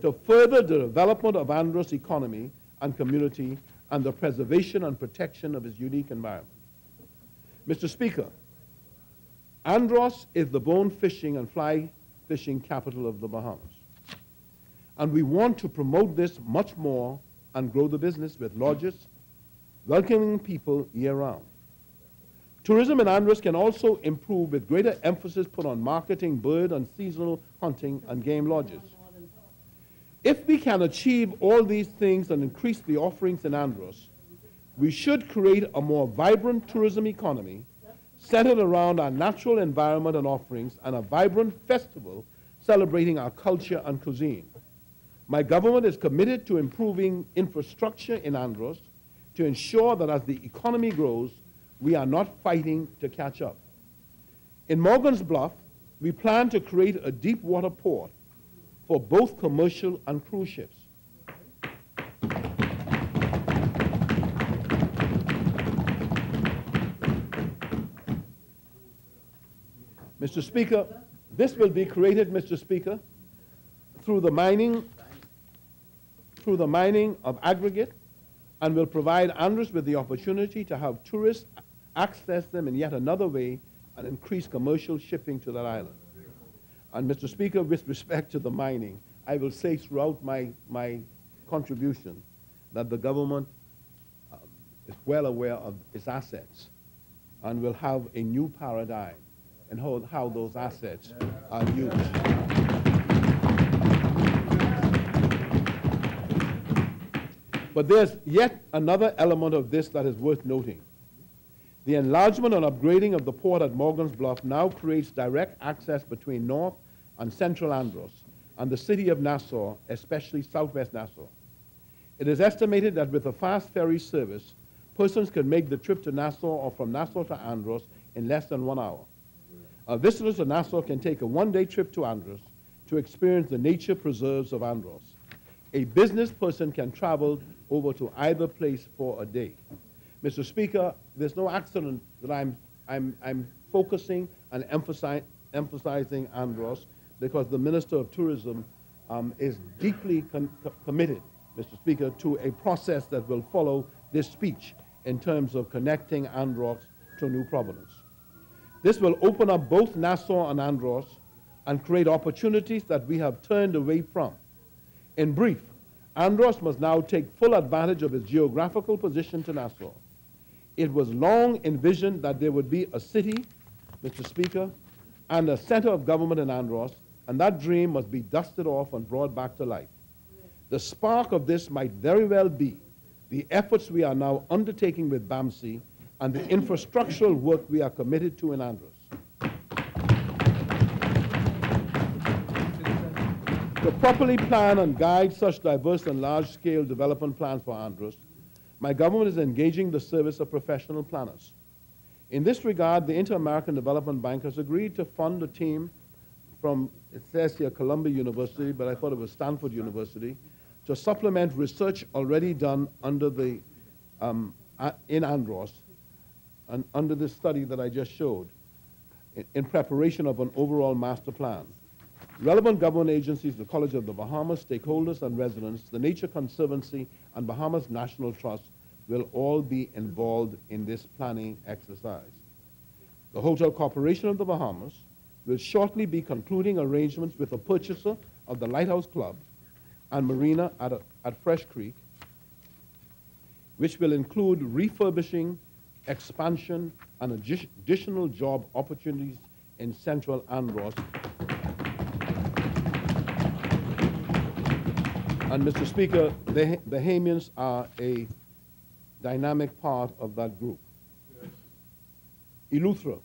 to further the development of Andros' economy and community and the preservation and protection of its unique environment. Mr. Speaker, Andros is the bone fishing and fly fishing capital of the Bahamas. And we want to promote this much more and grow the business with lodges, welcoming people year-round. Tourism in Andros can also improve with greater emphasis put on marketing bird and seasonal hunting and game lodges. If we can achieve all these things and increase the offerings in Andros, we should create a more vibrant tourism economy centered around our natural environment and offerings and a vibrant festival celebrating our culture and cuisine. My government is committed to improving infrastructure in Andros to ensure that as the economy grows, we are not fighting to catch up. In Morgan's Bluff, we plan to create a deep water port for both commercial and cruise ships. Mr. Speaker, this will be created, Mr. Speaker, through the mining of aggregate, and will provide Andros with the opportunity to have tourists access them in yet another way and increase commercial shipping to that island. And Mr. Speaker, with respect to the mining, I will say throughout my contribution that the government is well aware of its assets and will have a new paradigm in how those assets are used. But there's yet another element of this that is worth noting. The enlargement and upgrading of the port at Morgan's Bluff now creates direct access between North and Central Andros and the city of Nassau, especially Southwest Nassau. It is estimated that with a fast ferry service, persons can make the trip to Nassau or from Nassau to Andros in less than 1 hour. Visitors to Nassau can take a one-day trip to Andros to experience the nature preserves of Andros. A business person can travel over to either place for a day. Mr. Speaker, there's no accident that I'm focusing and emphasizing Andros, because the Minister of Tourism is deeply committed, Mr. Speaker, to a process that will follow this speech in terms of connecting Andros to New Providence. This will open up both Nassau and Andros and create opportunities that we have turned away from. In brief, Andros must now take full advantage of its geographical position to Nassau. It was long envisioned that there would be a city, Mr. Speaker, and a center of government in Andros, and that dream must be dusted off and brought back to life. The spark of this might very well be the efforts we are now undertaking with BAMC and the infrastructural work we are committed to in Andros. To properly plan and guide such diverse and large-scale development plans for Andros, my government is engaging the service of professional planners. In this regard, the Inter-American Development Bank has agreed to fund a team from, it says here, Columbia University, but I thought it was Stanford University, to supplement research already done under the, in Andros, and under this study that I just showed, in preparation of an overall master plan. Relevant government agencies, the College of the Bahamas, stakeholders and residents, the Nature Conservancy, and Bahamas National Trust will all be involved in this planning exercise. The Hotel Corporation of the Bahamas will shortly be concluding arrangements with a purchaser of the Lighthouse Club and Marina at Fresh Creek, which will include refurbishing, expansion, and additional job opportunities in Central Andros. And Mr. Speaker, the Bahamians are a dynamic part of that group. Eleuthera.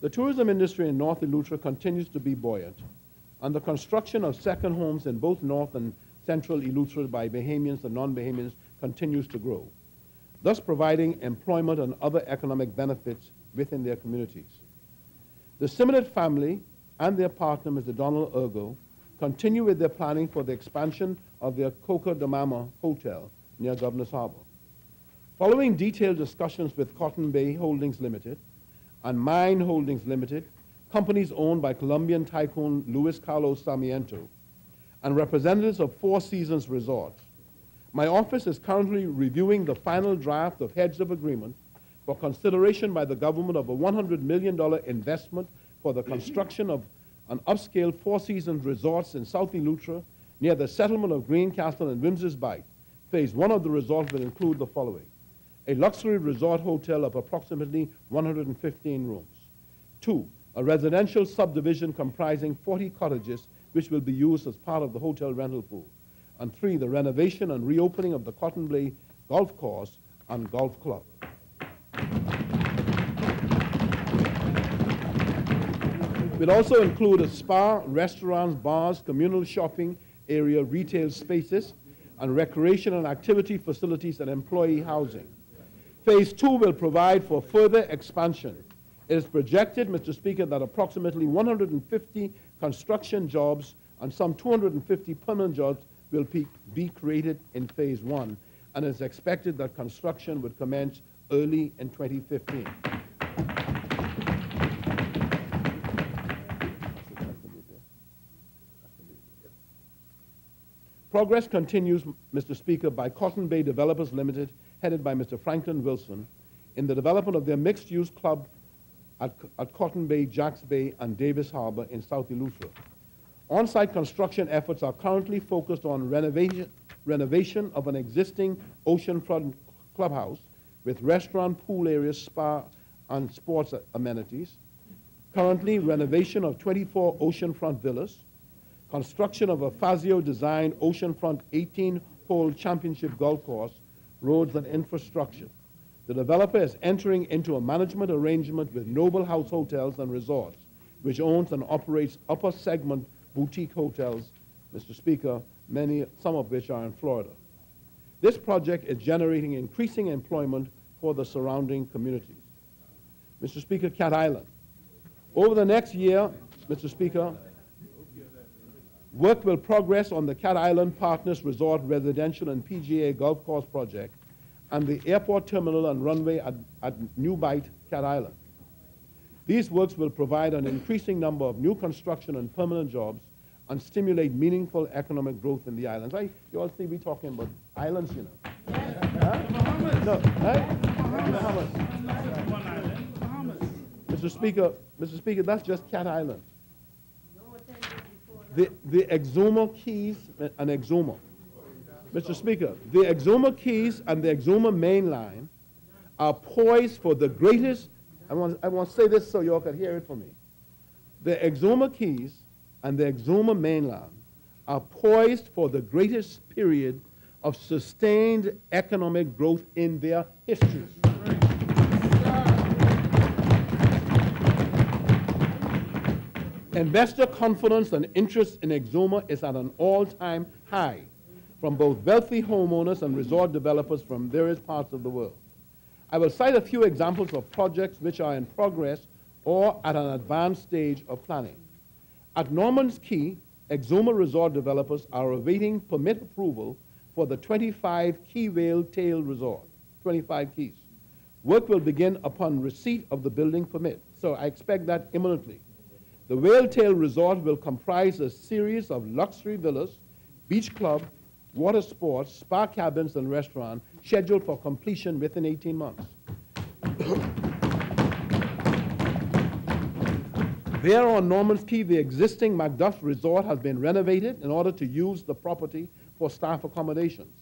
The tourism industry in North Eleuthera continues to be buoyant, and the construction of second homes in both North and Central Eleuthera by Bahamians and non-Bahamians continues to grow, thus providing employment and other economic benefits within their communities. The Simonet family and their partner, Mr. Donald Ergo, continue with their planning for the expansion of their Coca de Mama Hotel near Governor's Harbor. Following detailed discussions with Cotton Bay Holdings Limited and Mine Holdings Limited, companies owned by Colombian tycoon Luis Carlos Sarmiento, and representatives of Four Seasons Resorts, my office is currently reviewing the final draft of heads of agreement for consideration by the government of a $100 million investment for the construction of an upscale Four Seasons resorts in South Eleuthera near the settlement of Greencastle and Wimsey's Bight. Phase 1 of the resort will include the following: a luxury resort hotel of approximately 115 rooms. 2, a residential subdivision comprising 40 cottages which will be used as part of the hotel rental pool. And 3, the renovation and reopening of the Cotton Bay Golf Course and Golf Club. It will also include a spa, restaurants, bars, communal shopping area, retail spaces, and recreation and activity facilities and employee housing. Phase 2 will provide for further expansion. It is projected, Mr. Speaker, that approximately 150 construction jobs and some 250 permanent jobs will be created in Phase 1, and it is expected that construction would commence early in 2015. Progress continues, Mr. Speaker, by Cotton Bay Developers Limited, headed by Mr. Franklin Wilson, in the development of their mixed-use club at Cotton Bay, Jacks Bay, and Davis Harbor in South Eleuthera. On-site construction efforts are currently focused on renovation of an existing oceanfront clubhouse with restaurant, pool areas, spa, and sports amenities. Currently, renovation of 24 oceanfront villas, construction of a Fazio-designed oceanfront 18-hole championship golf course, roads, and infrastructure. The developer is entering into a management arrangement with Noble House Hotels and Resorts, which owns and operates upper segment boutique hotels, Mr. Speaker, some of which are in Florida. This project is generating increasing employment for the surrounding communities. Mr. Speaker, Cat Island. Over the next year, Mr. Speaker, work will progress on the Cat Island Partners Resort Residential and PGA Golf Course project and the airport terminal and runway at New Bight, Cat Island. These works will provide an increasing number of new construction and permanent jobs and stimulate meaningful economic growth in the islands. You all see we talking about islands, you know. Huh? No, right? Bahamas. Mr. Speaker, that's just Cat Island. The Exuma Keys and Exuma. Mr. Speaker, the Exuma Keys and the Exuma Main Line are poised for the greatest, I want to say this so you all can hear it from me. The Exuma Keys and the Exuma Main Line are poised for the greatest period of sustained economic growth in their histories. Investor confidence and interest in Exuma is at an all-time high from both wealthy homeowners and resort developers from various parts of the world. I will cite a few examples of projects which are in progress or at an advanced stage of planning. At Norman's Key, Exuma resort developers are awaiting permit approval for the 25 Key Whale Tail Resort, 25 keys. Work will begin upon receipt of the building permit, so I expect that imminently. The Whale Tail Resort will comprise a series of luxury villas, beach club, water sports, spa cabins, and restaurant scheduled for completion within 18 months. There on Norman's Key, the existing Macduff Resort has been renovated in order to use the property for staff accommodations.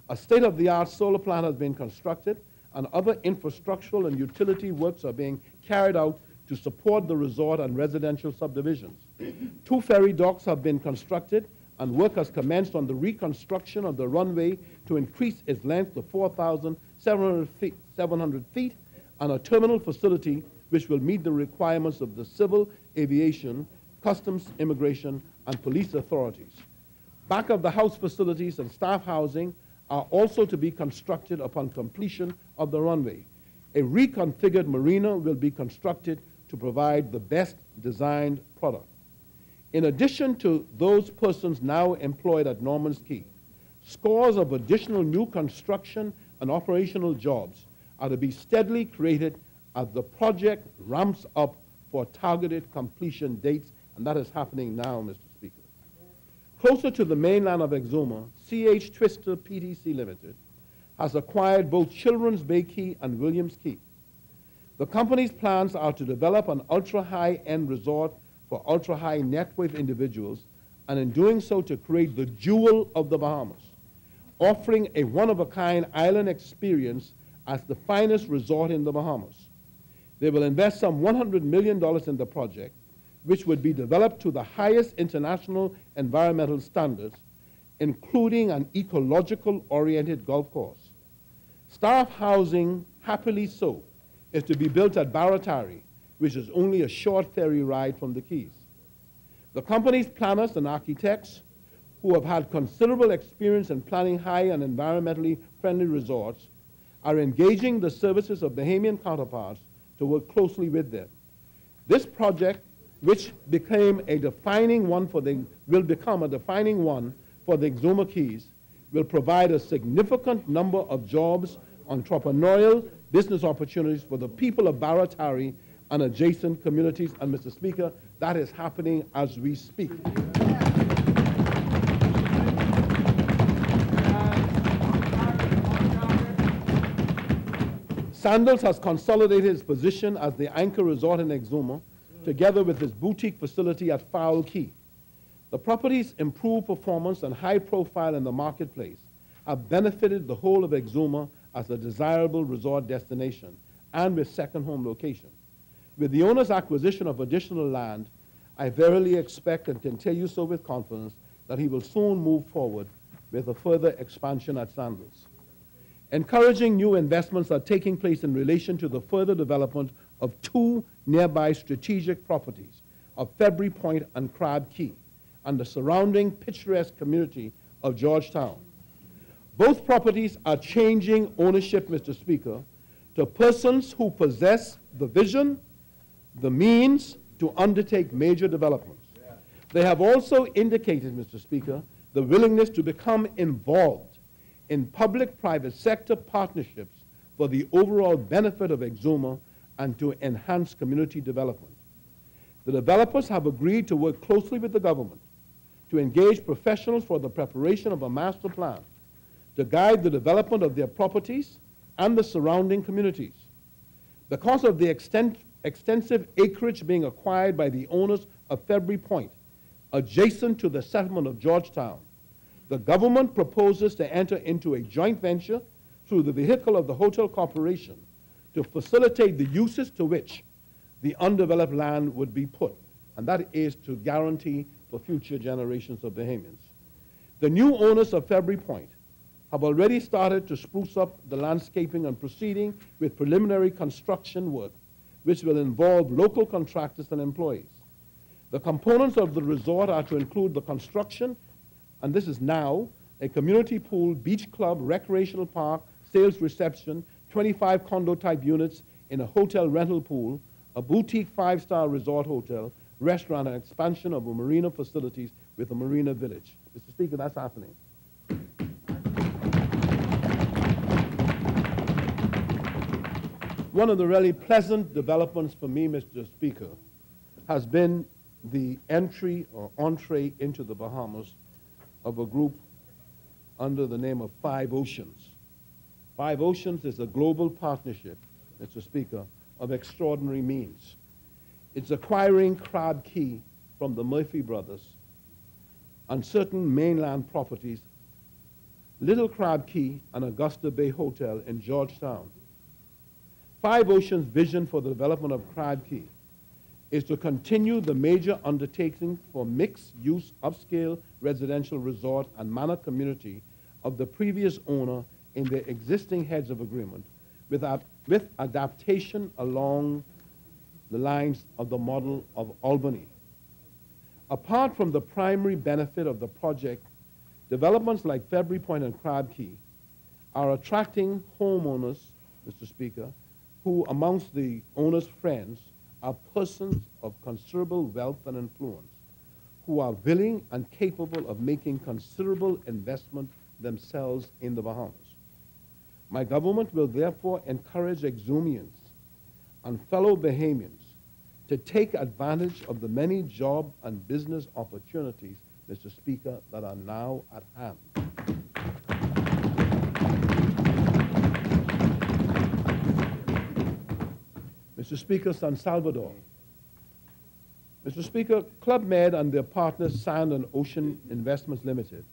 A state-of-the-art solar plant has been constructed, and other infrastructural and utility works are being carried out to support the resort and residential subdivisions. 2 ferry docks have been constructed, and work has commenced on the reconstruction of the runway to increase its length to 4,700 feet, and a terminal facility which will meet the requirements of the civil aviation, customs, immigration, and police authorities. Back of the house facilities and staff housing are also to be constructed upon completion of the runway. A reconfigured marina will be constructed to provide the best designed product. In addition to those persons now employed at Norman's Key, scores of additional new construction and operational jobs are to be steadily created as the project ramps up for targeted completion dates, and that is happening now, Mr. Speaker. Closer to the mainland of Exuma, C.H. Twister PTC Limited has acquired both Children's Bay Key and Williams Key. The company's plans are to develop an ultra-high-end resort for ultra-high net worth individuals, and in doing so to create the jewel of the Bahamas, offering a one-of-a-kind island experience as the finest resort in the Bahamas. They will invest some $100 million in the project, which would be developed to the highest international environmental standards, including an ecological-oriented golf course. Staff housing, happily so, is to be built at Barataria, which is only a short ferry ride from the Keys. The company's planners and architects, who have had considerable experience in planning high and environmentally friendly resorts, are engaging the services of Bahamian counterparts to work closely with them. This project, which became a defining one will become a defining one for the Exuma Keys, will provide a significant number of jobs, entrepreneurial business opportunities for the people of Barataria and adjacent communities. And Mr. Speaker, that is happening as we speak. Sandals has consolidated its position as the anchor resort in Exuma, together with its boutique facility at Fowl Key. The property's improved performance and high profile in the marketplace have benefited the whole of Exuma as a desirable resort destination and with second home location. With the owner's acquisition of additional land, I verily expect and can tell you so with confidence that he will soon move forward with a further expansion at Sandals. Encouraging new investments are taking place in relation to the further development of two nearby strategic properties of February Point and Crab Key and the surrounding picturesque community of Georgetown. Both properties are changing ownership, Mr. Speaker, to persons who possess the vision, the means to undertake major developments. They have also indicated, Mr. Speaker, the willingness to become involved in public-private sector partnerships for the overall benefit of Exuma and to enhance community development. The developers have agreed to work closely with the government to engage professionals for the preparation of a master plan to guide the development of their properties and the surrounding communities. Because of the extensive acreage being acquired by the owners of February Point, adjacent to the settlement of Georgetown, the government proposes to enter into a joint venture through the vehicle of the Hotel Corporation to facilitate the uses to which the undeveloped land would be put, and that is to guarantee for future generations of Bahamians. The new owners of February Point have already started to spruce up the landscaping and proceeding with preliminary construction work, which will involve local contractors and employees. The components of the resort are to include the construction, and this is now, a community pool, beach club, recreational park, sales reception, 25 condo-type units in a hotel rental pool, a boutique five-star resort hotel, restaurant, and expansion of a marina facilities with a marina village. Mr. Speaker, that's happening. One of the really pleasant developments for me, Mr. Speaker, has been the entry or entree into the Bahamas of a group under the name of Five Oceans. Five Oceans is a global partnership, Mr. Speaker, of extraordinary means. It's acquiring Crab Key from the Murphy brothers and certain mainland properties, Little Crab Key and Augusta Bay Hotel in Georgetown. Five Oceans' vision for the development of Crab Key is to continue the major undertaking for mixed-use upscale residential resort and manor community of the previous owner in their existing heads of agreement with adaptation along the lines of the model of Albany. Apart from the primary benefit of the project, developments like February Point and Crab Key are attracting homeowners, Mr. Speaker, who amongst the owner's friends are persons of considerable wealth and influence who are willing and capable of making considerable investment themselves in the Bahamas. My government will therefore encourage Exumians and fellow Bahamians to take advantage of the many job and business opportunities, Mr. Speaker, that are now at hand. Mr. Speaker, San Salvador. Mr. Speaker, Club Med and their partners, Sand and Ocean Investments Limited,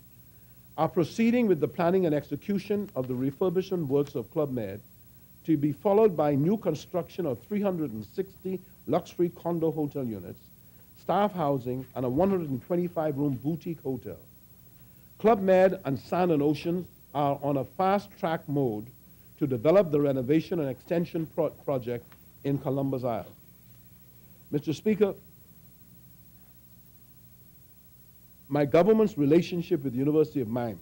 are proceeding with the planning and execution of the refurbishment works of Club Med to be followed by new construction of 360 luxury condo hotel units, staff housing, and a 125-room boutique hotel. Club Med and Sand and Oceans are on a fast-track mode to develop the renovation and extension project in Columbus Isle. Mr. Speaker, my government's relationship with the University of Miami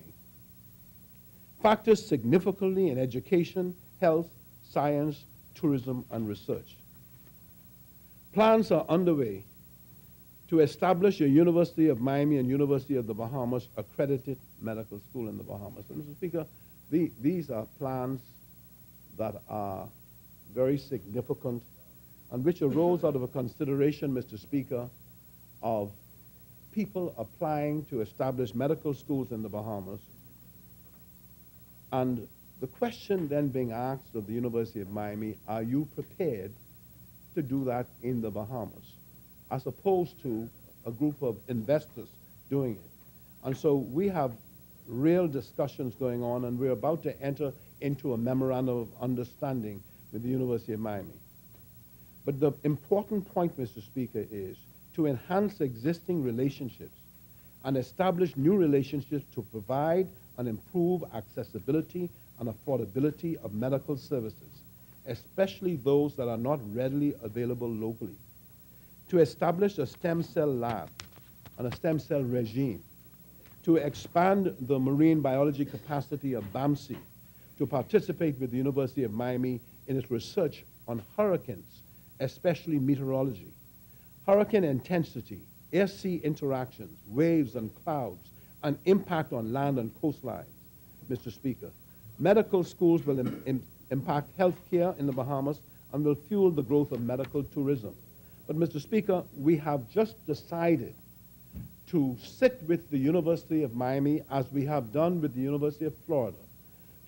factors significantly in education, health, science, tourism, and research. Plans are underway to establish a University of Miami and University of the Bahamas accredited medical school in the Bahamas. And Mr. Speaker, these are plans that are very significant and which arose out of a consideration, Mr. Speaker, of people applying to establish medical schools in the Bahamas and The question then being asked of the University of Miami, are you prepared to do that in the Bahamas, as opposed to a group of investors doing it? And so we have real discussions going on, and we're about to enter into a memorandum of understanding with the University of Miami. But the important point, Mr. Speaker, is to enhance existing relationships and establish new relationships to provide and improve accessibility and affordability of medical services, especially those that are not readily available locally. To establish a stem cell lab and a stem cell regime. To expand the marine biology capacity of BAMC, to participate with the University of Miami in its research on hurricanes, especially meteorology, hurricane intensity, air-sea interactions, waves and clouds, and impact on land and coastlines, Mr. Speaker. Medical schools will impact healthcare in the Bahamas and will fuel the growth of medical tourism. But, Mr. Speaker, we have just decided to sit with the University of Miami, as we have done with the University of Florida,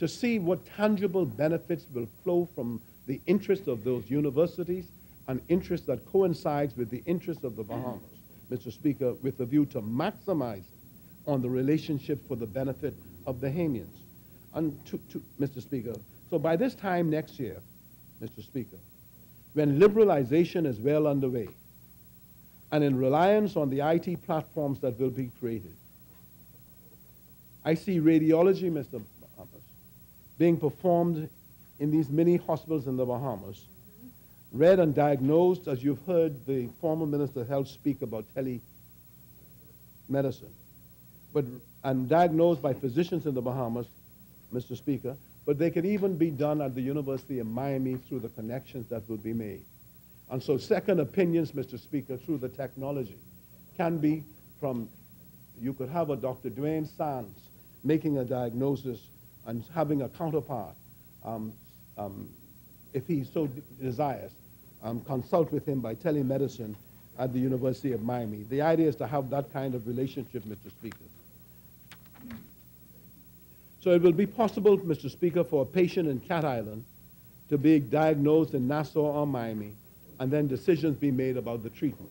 to see what tangible benefits will flow from the interest of those universities, an interest that coincides with the interest of the Bahamas, Mr. Speaker, with a view to maximize on the relationship for the benefit of Bahamians. And Mr. Speaker, so by this time next year, Mr. Speaker, when liberalization is well underway, and in reliance on the IT platforms that will be created, I see radiology, Mr. Bahamas, being performed in these mini hospitals in the Bahamas, read and diagnosed, as you've heard the former Minister of Health speak about telemedicine, and diagnosed by physicians in the Bahamas, Mr. Speaker, but they can even be done at the University of Miami through the connections that will be made. And so second opinions, Mr. Speaker, through the technology can be from, you could have a Dr. Dwayne Sands making a diagnosis and having a counterpart, if he so desires, consult with him by telemedicine at the University of Miami. The idea is to have that kind of relationship, Mr. Speaker. So it will be possible, Mr. Speaker, for a patient in Cat Island to be diagnosed in Nassau or Miami, and then decisions be made about the treatment.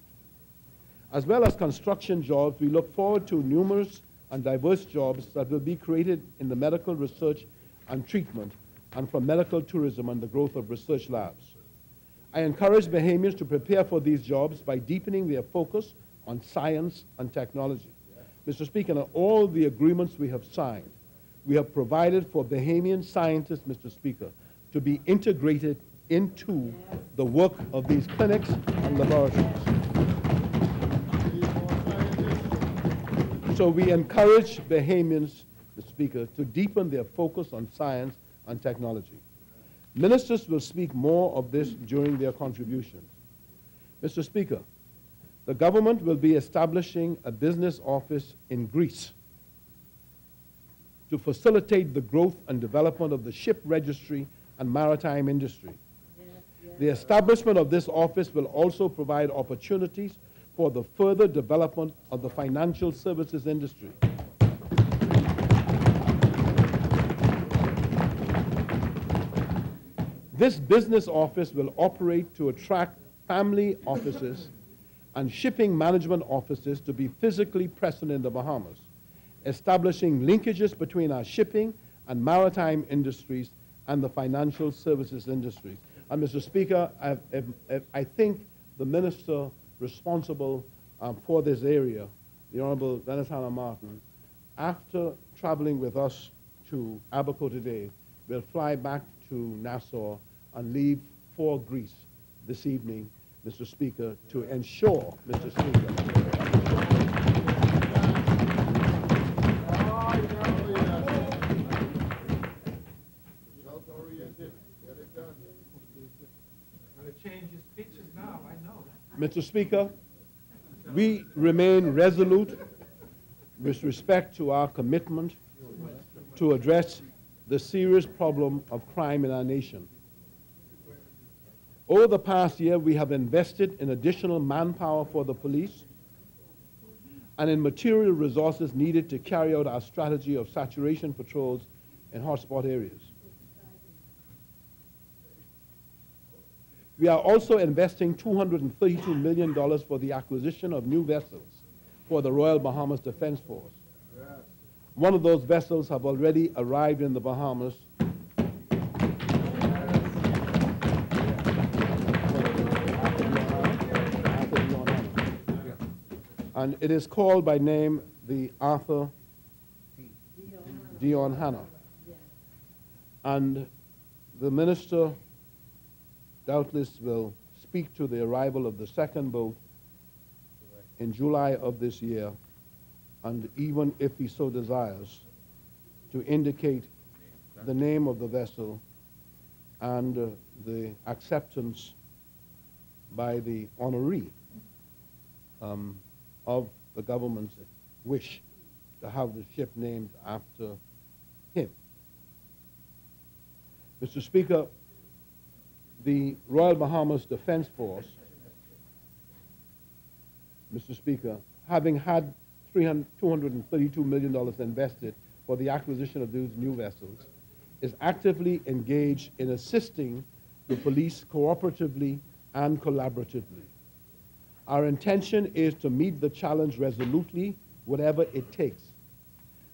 As well as construction jobs, we look forward to numerous and diverse jobs that will be created in the medical research and treatment, and from medical tourism and the growth of research labs. I encourage Bahamians to prepare for these jobs by deepening their focus on science and technology. Mr. Speaker, in all the agreements we have signed, we have provided for Bahamian scientists, Mr. Speaker, to be integrated into the work of these clinics and laboratories. So we encourage Bahamians, Mr. Speaker, to deepen their focus on science and technology. Ministers will speak more of this during their contributions. Mr. Speaker, the government will be establishing a business office in Greece to facilitate the growth and development of the ship registry and maritime industry. The establishment of this office will also provide opportunities for the further development of the financial services industry. This business office will operate to attract family offices and shipping management offices to be physically present in the Bahamas, establishing linkages between our shipping and maritime industries and the financial services industries. And Mr. Speaker, I think the minister responsible for this area, the Honorable Venezuela Martin, after traveling with us to Abaco today, will fly back to Nassau and leave for Greece this evening, Mr. Speaker, to ensure, Mr. Speaker, change his speeches now, I know. Mr. Speaker, we remain resolute with respect to our commitment to address the serious problem of crime in our nation. Over the past year, we have invested in additional manpower for the police and in material resources needed to carry out our strategy of saturation patrols in hotspot areas. We are also investing $232 million for the acquisition of new vessels for the Royal Bahamas Defense Force. Yes. One of those vessels have already arrived in the Bahamas. And it is called by name the Arthur Dion Hanna. And the minister doubtless will speak to the arrival of the second boat in July of this year, and even if he so desires, to indicate the name of the vessel and the acceptance by the honoree of the government's wish to have the ship named after him. Mr. Speaker, the Royal Bahamas Defense Force, Mr. Speaker, having had $232 million invested for the acquisition of those new vessels, is actively engaged in assisting the police cooperatively and collaboratively. Our intention is to meet the challenge resolutely, whatever it takes.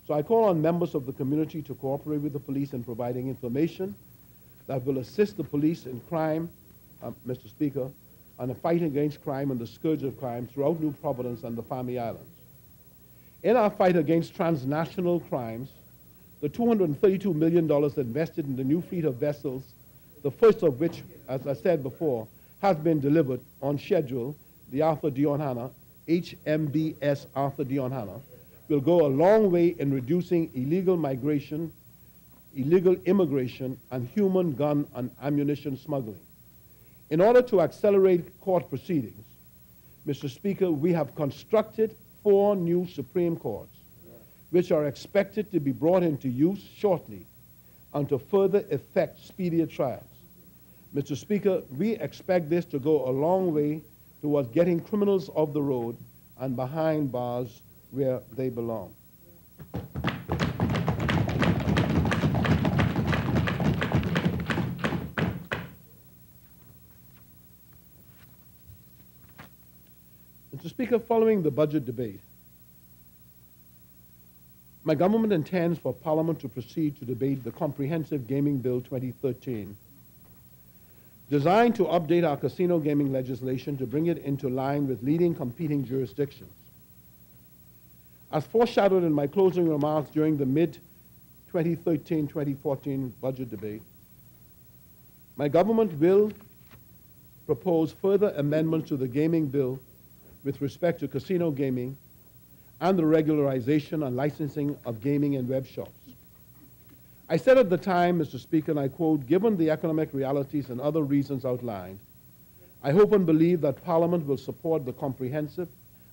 So I call on members of the community to cooperate with the police in providing information that will assist the police in crime, Mr. Speaker, and a fight against crime and the scourge of crime throughout New Providence and the Family Islands. In our fight against transnational crimes, the $232 million invested in the new fleet of vessels, the first of which, as I said before, has been delivered on schedule, the Arthur Dion Hanna, HMBS Arthur Dion Hanna, will go a long way in reducing illegal migration, illegal immigration, and human gun and ammunition smuggling. In order to accelerate court proceedings, Mr. Speaker, we have constructed 4 new Supreme Courts, which are expected to be brought into use shortly and to further effect speedier trials. Mr. Speaker, we expect this to go a long way towards getting criminals off the road and behind bars where they belong. Mr. Speaker, following the budget debate, my government intends for Parliament to proceed to debate the Comprehensive Gaming Bill 2013, designed to update our casino gaming legislation to bring it into line with leading competing jurisdictions. As foreshadowed in my closing remarks during the mid-2013-2014 budget debate, my government will propose further amendments to the gaming bill with respect to casino gaming and the regularization and licensing of gaming and web shops. I said at the time, Mr. Speaker, and I quote, "Given the economic realities and other reasons outlined, I hope and believe that Parliament will support the comprehensive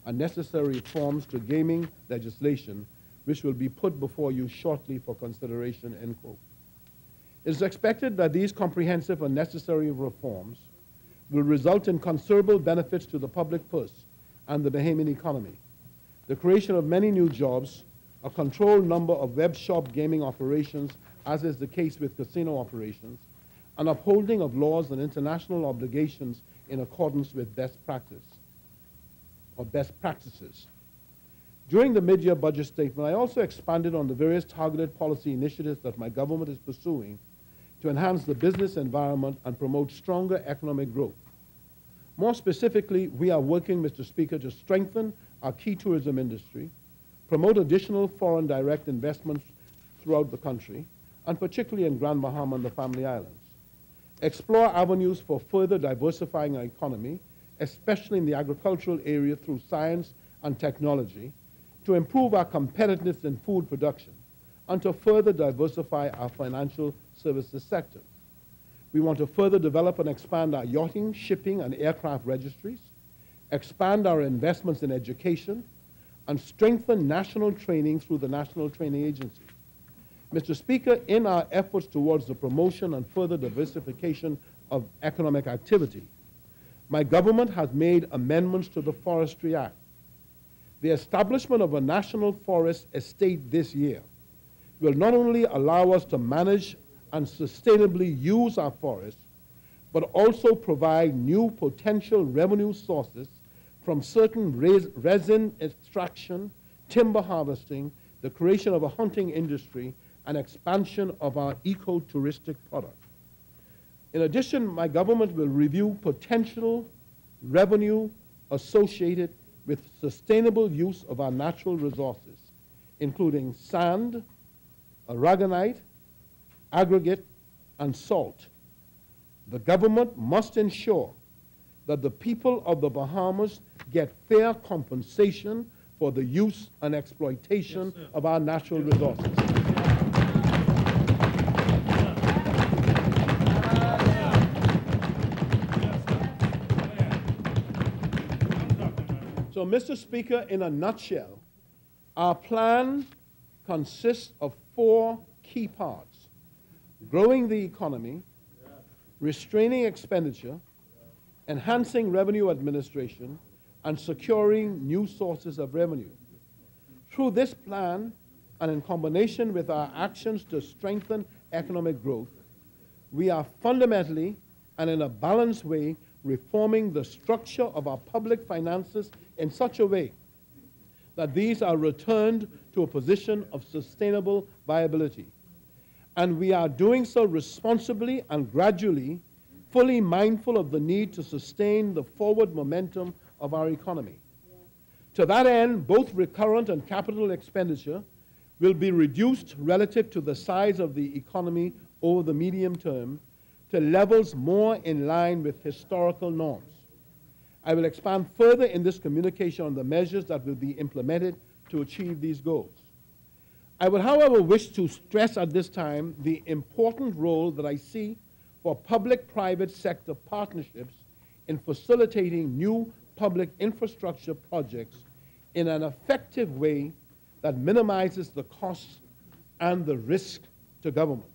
and necessary reforms to gaming legislation, which will be put before you shortly for consideration," end quote. It is expected that these comprehensive and necessary reforms will result in considerable benefits to the public purse and the Bahamian economy, the creation of many new jobs, a controlled number of web shop gaming operations, as is the case with casino operations, and upholding of laws and international obligations in accordance with best practice or best practices. During the mid-year budget statement, I also expanded on the various targeted policy initiatives that my government is pursuing to enhance the business environment and promote stronger economic growth. More specifically, we are working, Mr. Speaker, to strengthen our key tourism industry, promote additional foreign direct investments throughout the country, and particularly in Grand Bahama and the Family Islands. Explore avenues for further diversifying our economy, especially in the agricultural area through science and technology, to improve our competitiveness in food production, and to further diversify our financial services sector. We want to further develop and expand our yachting, shipping, and aircraft registries, expand our investments in education, and strengthen national training through the National Training Agency. Mr. Speaker, in our efforts towards the promotion and further diversification of economic activity, my government has made amendments to the Forestry Act. The establishment of a national forest estate this year will not only allow us to manage and sustainably use our forests, but also provide new potential revenue sources from certain resin extraction, timber harvesting, the creation of a hunting industry, and expansion of our eco-touristic product. In addition, my government will review potential revenue associated with sustainable use of our natural resources, including sand, aragonite, aggregate, and salt. The government must ensure that the people of the Bahamas get fair compensation for the use and exploitation of our natural resources. So, Mr. Speaker, in a nutshell, our plan consists of 4 key parts: growing the economy, restraining expenditure, enhancing revenue administration, and securing new sources of revenue. Through this plan, and in combination with our actions to strengthen economic growth, we are fundamentally and in a balanced way reforming the structure of our public finances in such a way that these are returned to a position of sustainable viability. And we are doing so responsibly and gradually, fully mindful of the need to sustain the forward momentum of our economy. To that end, both recurrent and capital expenditure will be reduced relative to the size of the economy over the medium term to levels more in line with historical norms. I will expand further in this communication on the measures that will be implemented to achieve these goals. I would, however, wish to stress at this time the important role that I see for public-private sector partnerships in facilitating new public infrastructure projects in an effective way that minimizes the costs and the risk to government.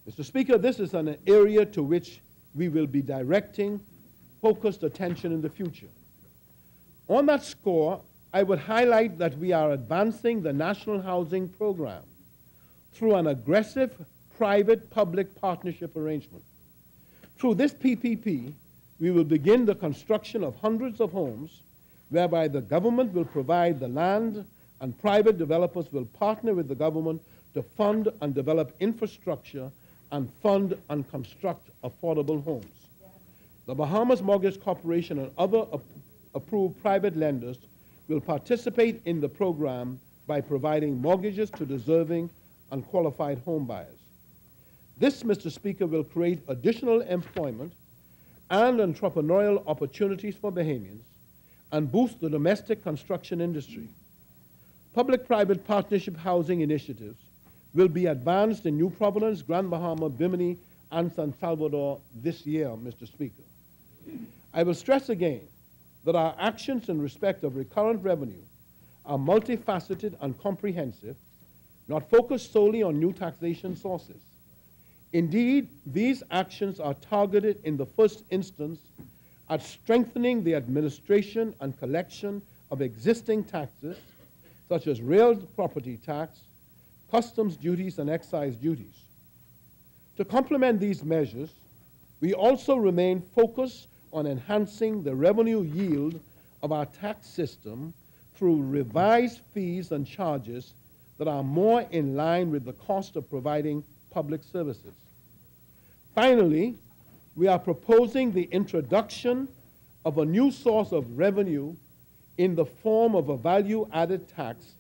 Mr. Speaker, this is an area to which we will be directing focused attention in the future. On that score, I would highlight that we are advancing the National Housing Program through an aggressive private-public partnership arrangement. Through this PPP, we will begin the construction of hundreds of homes whereby the government will provide the land and private developers will partner with the government to fund and develop infrastructure and fund and construct affordable homes. The Bahamas Mortgage Corporation and other approved private lenders will participate in the program by providing mortgages to deserving and qualified home buyers. This, Mr. Speaker, will create additional employment and entrepreneurial opportunities for Bahamians and boost the domestic construction industry. Public-private partnership housing initiatives will be advanced in New Providence, Grand Bahama, Bimini, and San Salvador this year, Mr. Speaker. I will stress again that our actions in respect of recurrent revenue are multifaceted and comprehensive, not focused solely on new taxation sources. Indeed, these actions are targeted in the first instance at strengthening the administration and collection of existing taxes, such as real property tax, customs duties, and excise duties. To complement these measures, we also remain focused on enhancing the revenue yield of our tax system through revised fees and charges that are more in line with the cost of providing public services. Finally, we are proposing the introduction of a new source of revenue in the form of a value-added tax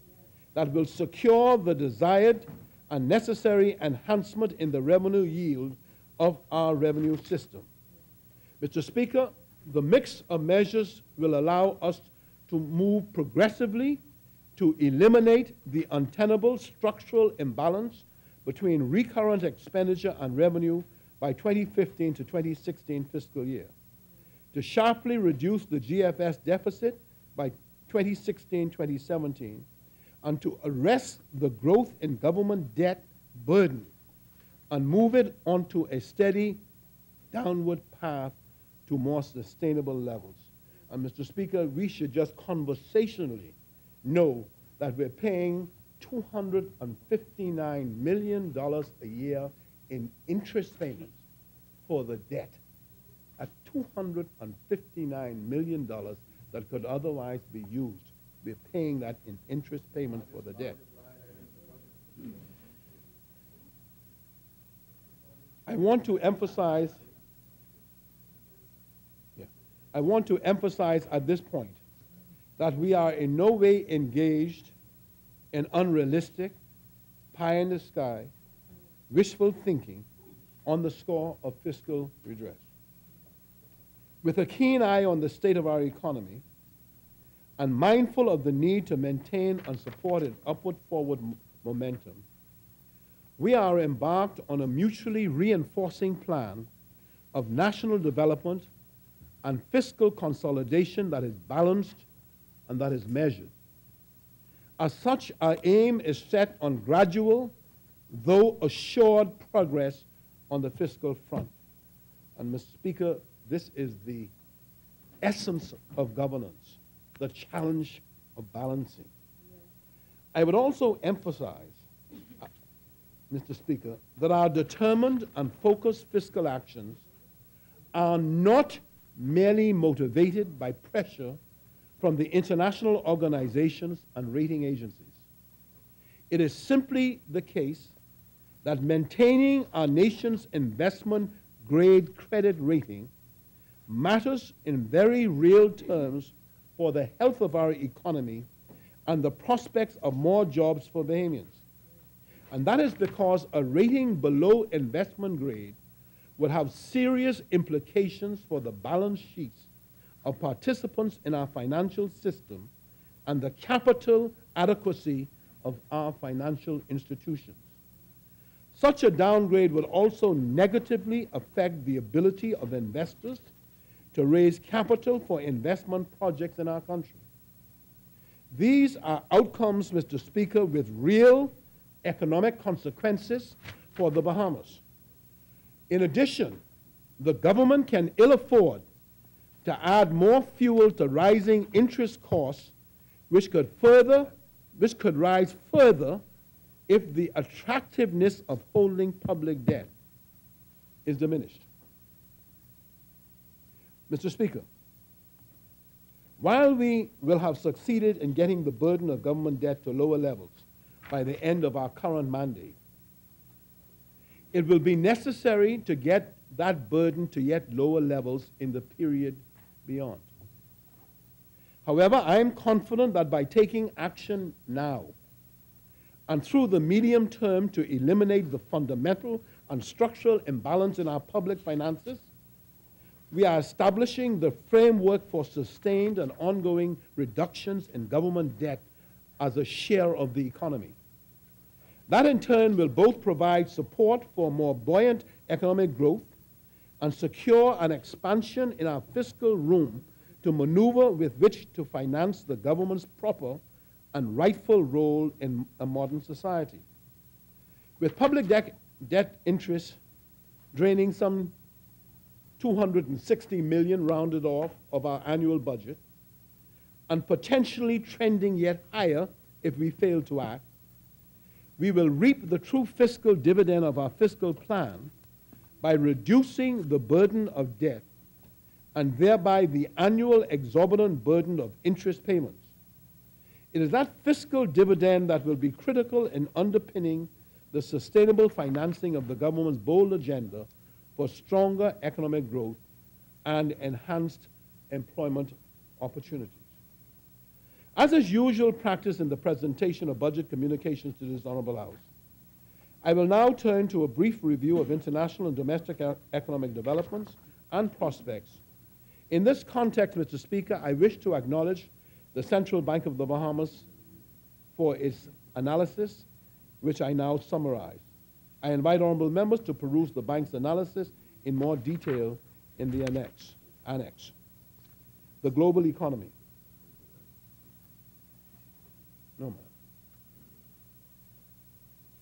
that will secure the desired and necessary enhancement in the revenue yield of our revenue system. Mr. Speaker, the mix of measures will allow us to move progressively to eliminate the untenable structural imbalance between recurrent expenditure and revenue by 2015 to 2016 fiscal year, to sharply reduce the GFS deficit by 2016-2017, and to arrest the growth in government debt burden and move it onto a steady downward path to more sustainable levels. And Mr. Speaker, we should just conversationally know that we're paying $259 million a year in interest payments for the debt $259 million that could otherwise be used. We're paying that in interest payment for the debt. I want to emphasize at this point that we are in no way engaged in unrealistic, pie-in-the-sky, wishful thinking on the score of fiscal redress. With a keen eye on the state of our economy and mindful of the need to maintain and support its upward forward momentum, we are embarked on a mutually reinforcing plan of national development and fiscal consolidation that is balanced and that is measured. As such, our aim is set on gradual, though assured progress on the fiscal front. And, Mr. Speaker, this is the essence of governance, the challenge of balancing. I would also emphasize, Mr. Speaker, that our determined and focused fiscal actions are not merely motivated by pressure from the international organizations and rating agencies. It is simply the case that maintaining our nation's investment-grade credit rating matters in very real terms for the health of our economy and the prospects of more jobs for Bahamians. And that is because a rating below investment grade would have serious implications for the balance sheets of participants in our financial system and the capital adequacy of our financial institutions. Such a downgrade would also negatively affect the ability of investors to raise capital for investment projects in our country. These are outcomes, Mr. Speaker, with real economic consequences for the Bahamas. In addition, the government can ill afford to add more fuel to rising interest costs, which could rise further if the attractiveness of holding public debt is diminished. Mr. Speaker, while we will have succeeded in getting the burden of government debt to lower levels by the end of our current mandate, it will be necessary to get that burden to yet lower levels in the period beyond. However, I am confident that by taking action now and through the medium term to eliminate the fundamental and structural imbalance in our public finances, we are establishing the framework for sustained and ongoing reductions in government debt as a share of the economy. That in turn will both provide support for more buoyant economic growth and secure an expansion in our fiscal room to maneuver with which to finance the government's proper and rightful role in a modern society. With public debt interest draining some $260 million rounded off of our annual budget and potentially trending yet higher if we fail to act, we will reap the true fiscal dividend of our fiscal plan by reducing the burden of debt and thereby the annual exorbitant burden of interest payments. It is that fiscal dividend that will be critical in underpinning the sustainable financing of the government's bold agenda for stronger economic growth and enhanced employment opportunities. As is usual practice in the presentation of budget communications to this Honorable House, I will now turn to a brief review of international and domestic economic developments and prospects. In this context, Mr. Speaker, I wish to acknowledge the Central Bank of the Bahamas for its analysis, which I now summarize. I invite honorable members to peruse the bank's analysis in more detail in the annex. The global economy. No, ma'am.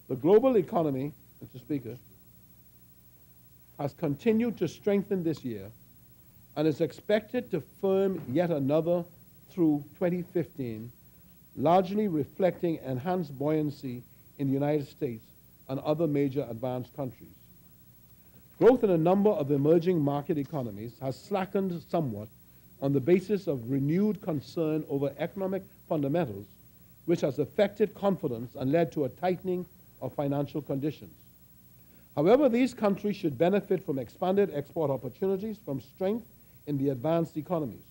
The global economy, Mr. Speaker, has continued to strengthen this year and is expected to firm yet another through 2015, largely reflecting enhanced buoyancy in the United States and other major advanced countries. Growth in a number of emerging market economies has slackened somewhat on the basis of renewed concern over economic fundamentals, which has affected confidence and led to a tightening of financial conditions. However, these countries should benefit from expanded export opportunities from strength in the advanced economies.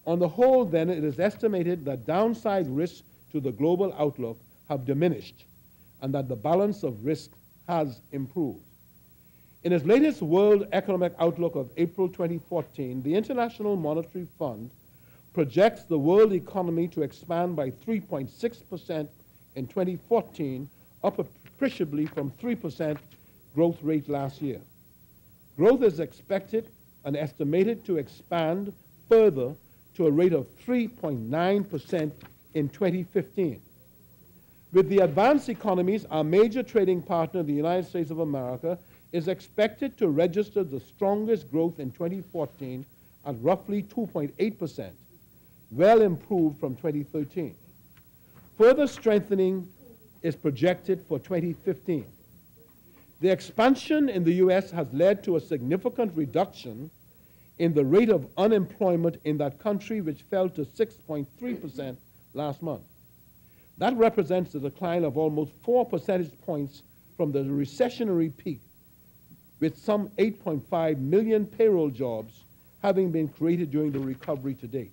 On the whole, then, it is estimated that downside risks to the global outlook have diminished and that the balance of risk has improved. In its latest World Economic Outlook of April 2014, the International Monetary Fund projects the world economy to expand by 3.6% in 2014, up appreciably from 3% growth rate last year. Growth is expected and estimated to expand further to a rate of 3.9% in 2015. With the advanced economies, our major trading partner, the United States of America, is expected to register the strongest growth in 2014 at roughly 2.8%, well improved from 2013. Further strengthening is projected for 2015. The expansion in the U.S. has led to a significant reduction in the rate of unemployment in that country, which fell to 6.3% last month. That represents a decline of almost 4 percentage points from the recessionary peak, with some 8.5 million payroll jobs having been created during the recovery to date.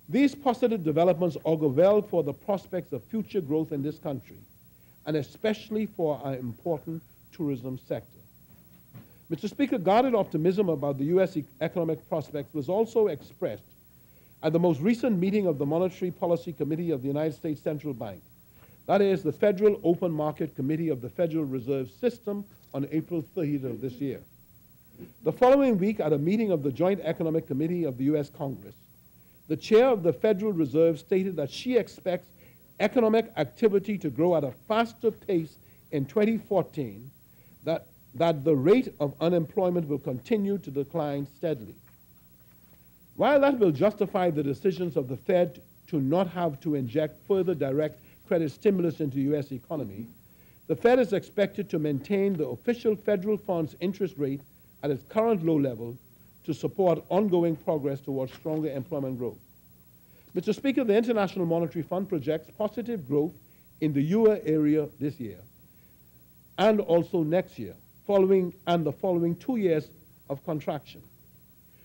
These positive developments augur well for the prospects of future growth in this country, and especially for our important tourism sector. Mr. Speaker, guarded optimism about the U.S. economic prospects was also expressed at the most recent meeting of the Monetary Policy Committee of the United States Central Bank, that is, the Federal Open Market Committee of the Federal Reserve System, on April 30th of this year. The following week, at a meeting of the Joint Economic Committee of the U.S. Congress, the chair of the Federal Reserve stated that she expects economic activity to grow at a faster pace in 2014, that the rate of unemployment will continue to decline steadily. While that will justify the decisions of the Fed to not have to inject further direct credit stimulus into the U.S. economy, the Fed is expected to maintain the official federal funds interest rate at its current low level to support ongoing progress towards stronger employment growth. Mr. Speaker, the International Monetary Fund projects positive growth in the euro area this year and also next year, following the following 2 years of contraction.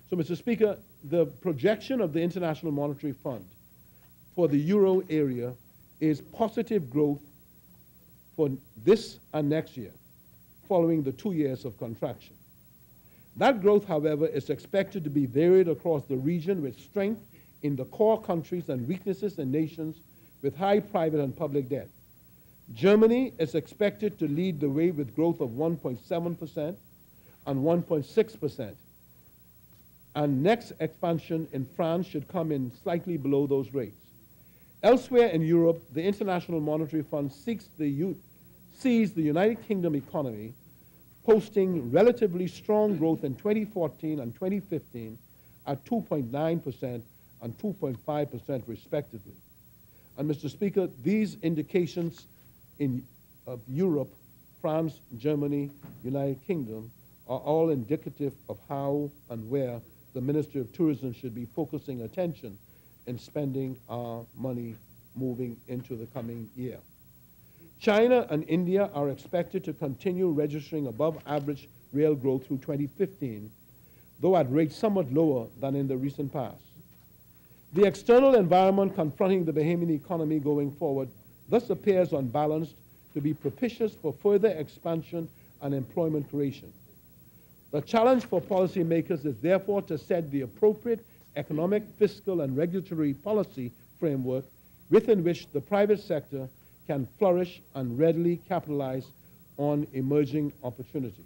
So, Mr. Speaker, the projection of the International Monetary Fund for the euro area is positive growth for this and next year, following the 2 years of contraction. That growth, however, is expected to be varied across the region, with strength in the core countries and weaknesses in nations with high private and public debt. Germany is expected to lead the way with growth of 1.7% and 1.6%. And next expansion in France should come in slightly below those rates. Elsewhere in Europe, the International Monetary Fund sees the United Kingdom economy posting relatively strong growth in 2014 and 2015 at 2.9% and 2.5% respectively. And Mr. Speaker, these indications in Europe, France, Germany, United Kingdom, are all indicative of how and where the Ministry of Tourism should be focusing attention in spending our money moving into the coming year. China and India are expected to continue registering above average real growth through 2015, though at rates somewhat lower than in the recent past. The external environment confronting the Bahamian economy going forward thus appears unbalanced to be propitious for further expansion and employment creation. The challenge for policymakers is therefore to set the appropriate economic, fiscal, and regulatory policy framework within which the private sector can flourish and readily capitalize on emerging opportunities.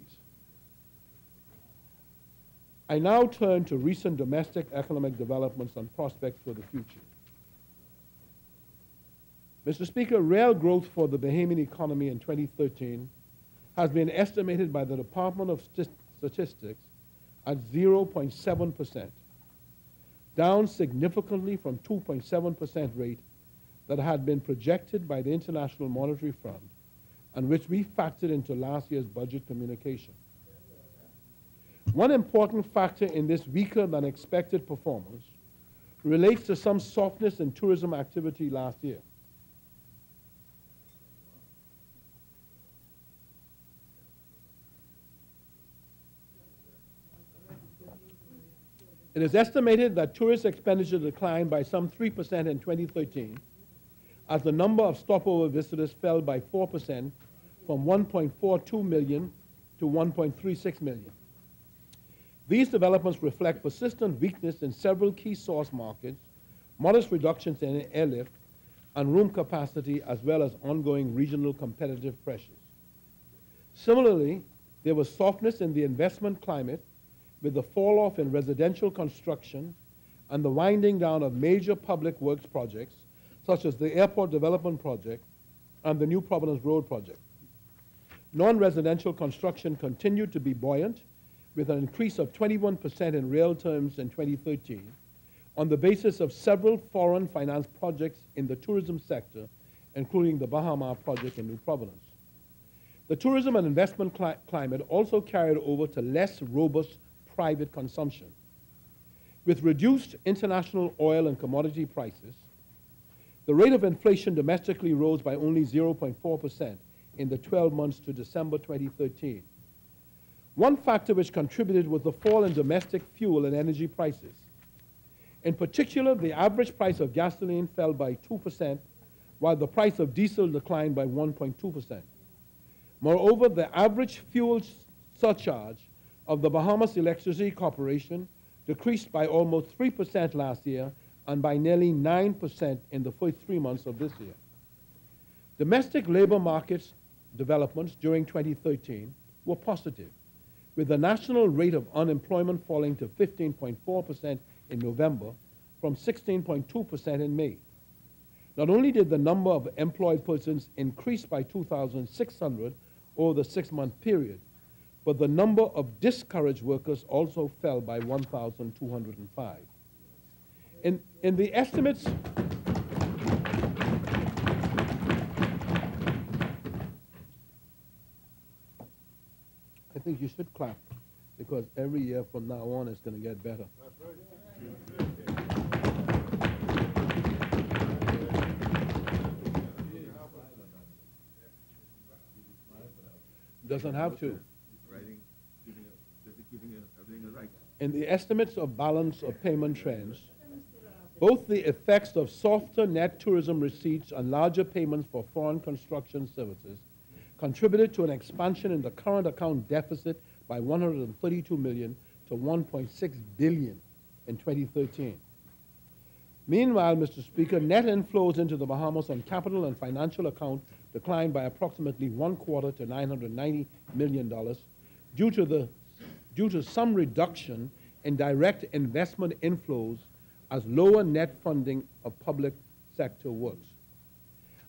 I now turn to recent domestic economic developments and prospects for the future. Mr. Speaker, real growth for the Bahamian economy in 2013 has been estimated by the Department of Statistics at 0.7%, down significantly from 2.7% rate that had been projected by the International Monetary Fund and which we factored into last year's budget communication. One important factor in this weaker than expected performance relates to some softness in tourism activity last year. It is estimated that tourist expenditure declined by some 3% in 2013, as the number of stopover visitors fell by 4% from 1.42 million to 1.36 million. These developments reflect persistent weakness in several key source markets, modest reductions in airlift and room capacity, as well as ongoing regional competitive pressures. Similarly, there was softness in the investment climate, with the fall-off in residential construction and the winding down of major public works projects, such as the Airport Development Project and the New Providence Road Project. Non-residential construction continued to be buoyant, with an increase of 21% in real terms in 2013, on the basis of several foreign finance projects in the tourism sector, including the Bahama project in New Providence. The tourism and investment climate also carried over to less robust private consumption. With reduced international oil and commodity prices, the rate of inflation domestically rose by only 0.4% in the 12 months to December 2013. One factor which contributed was the fall in domestic fuel and energy prices. In particular, the average price of gasoline fell by 2%, while the price of diesel declined by 1.2%. Moreover, the average fuel surcharge of the Bahamas Electricity Corporation decreased by almost 3% last year and by nearly 9% in the first 3 months of this year. Domestic labor markets developments during 2013 were positive, with the national rate of unemployment falling to 15.4% in November from 16.2% in May. Not only did the number of employed persons increase by 2,600 over the 6-month period, but the number of discouraged workers also fell by 1,205. In the estimates, I think you should clap, because every year from now on it's going to get better. Doesn't have to. In the estimates of balance of payment trends, both the effects of softer net tourism receipts and larger payments for foreign construction services contributed to an expansion in the current account deficit by $132 million to $1.6 billion in 2013. Meanwhile, Mr. Speaker, net inflows into the Bahamas on capital and financial account declined by approximately $1/4 to $990 million due to some reduction in direct investment inflows as lower net funding of public sector works.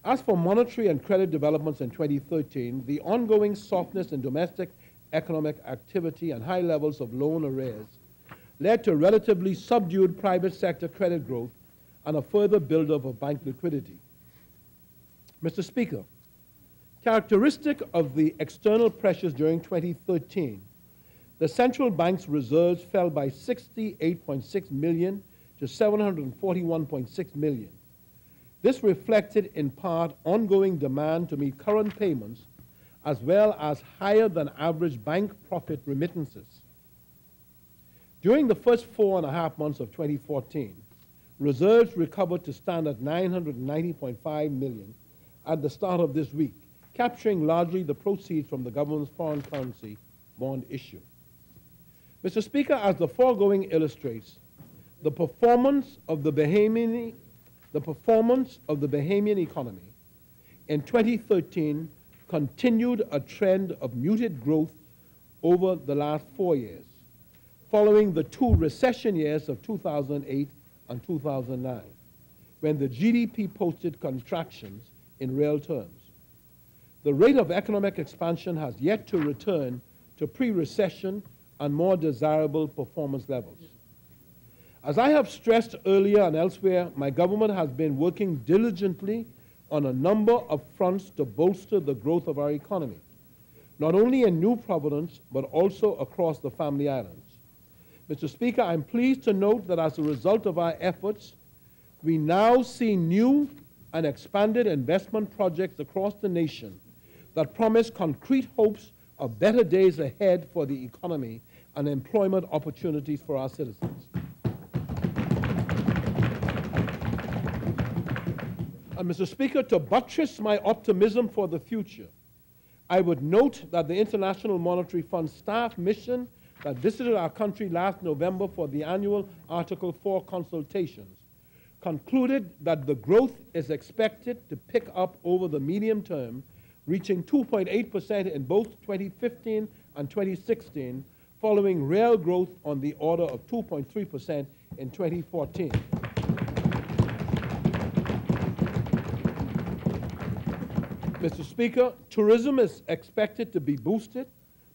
As for monetary and credit developments in 2013, the ongoing softness in domestic economic activity and high levels of loan arrears led to relatively subdued private sector credit growth and a further buildup of bank liquidity. Mr. Speaker, characteristic of the external pressures during 2013, the central bank's reserves fell by $68.6 million to $741.6 million. This reflected in part ongoing demand to meet current payments, as well as higher than average bank profit remittances. During the first 4.5 months of 2014, reserves recovered to stand at $990.5 million at the start of this week, capturing largely the proceeds from the government's foreign currency bond issue. Mr. Speaker, as the foregoing illustrates, the performance of the Bahamian economy in 2013 continued a trend of muted growth over the last 4 years, following the 2 recession years of 2008 and 2009, when the GDP posted contractions in real terms. The rate of economic expansion has yet to return to pre-recession and more desirable performance levels. As I have stressed earlier and elsewhere, my government has been working diligently on a number of fronts to bolster the growth of our economy. not only in New Providence, but also across the Family Islands. Mr. Speaker, I'm pleased to note that as a result of our efforts, we now see new and expanded investment projects across the nation that promise concrete hopes of better days ahead for the economy and employment opportunities for our citizens. And Mr. Speaker, to buttress my optimism for the future, I would note that the International Monetary Fund staff mission that visited our country last November for the annual Article 4 consultations concluded that the growth is expected to pick up over the medium term, reaching 2.8% in both 2015 and 2016, following real growth on the order of 2.3% in 2014. Mr. Speaker, tourism is expected to be boosted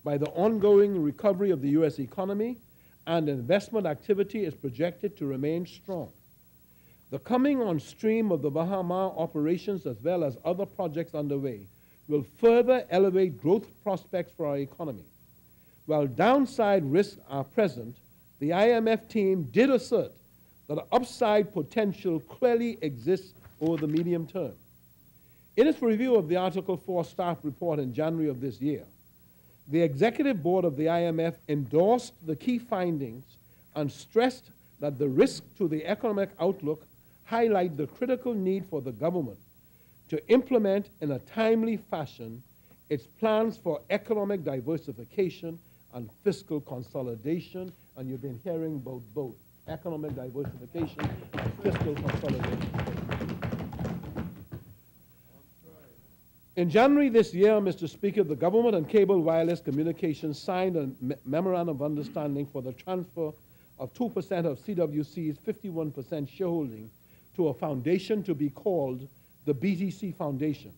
by the ongoing recovery of the U.S. economy, and investment activity is projected to remain strong. The coming on stream of the Baha Mar operations, as well as other projects underway, will further elevate growth prospects for our economy. While downside risks are present, the IMF team did assert that upside potential clearly exists over the medium term. In its review of the Article 4 staff report in January of this year, the Executive Board of the IMF endorsed the key findings and stressed that the risks to the economic outlook highlight the critical need for the government to implement in a timely fashion its plans for economic diversification and fiscal consolidation, and you've been hearing about both economic diversification and fiscal consolidation. In January this year, Mr. Speaker, the government and Cable Wireless Communications signed a memorandum of understanding for the transfer of 2% of CWC's 51% shareholding to a foundation to be called the BTC Foundation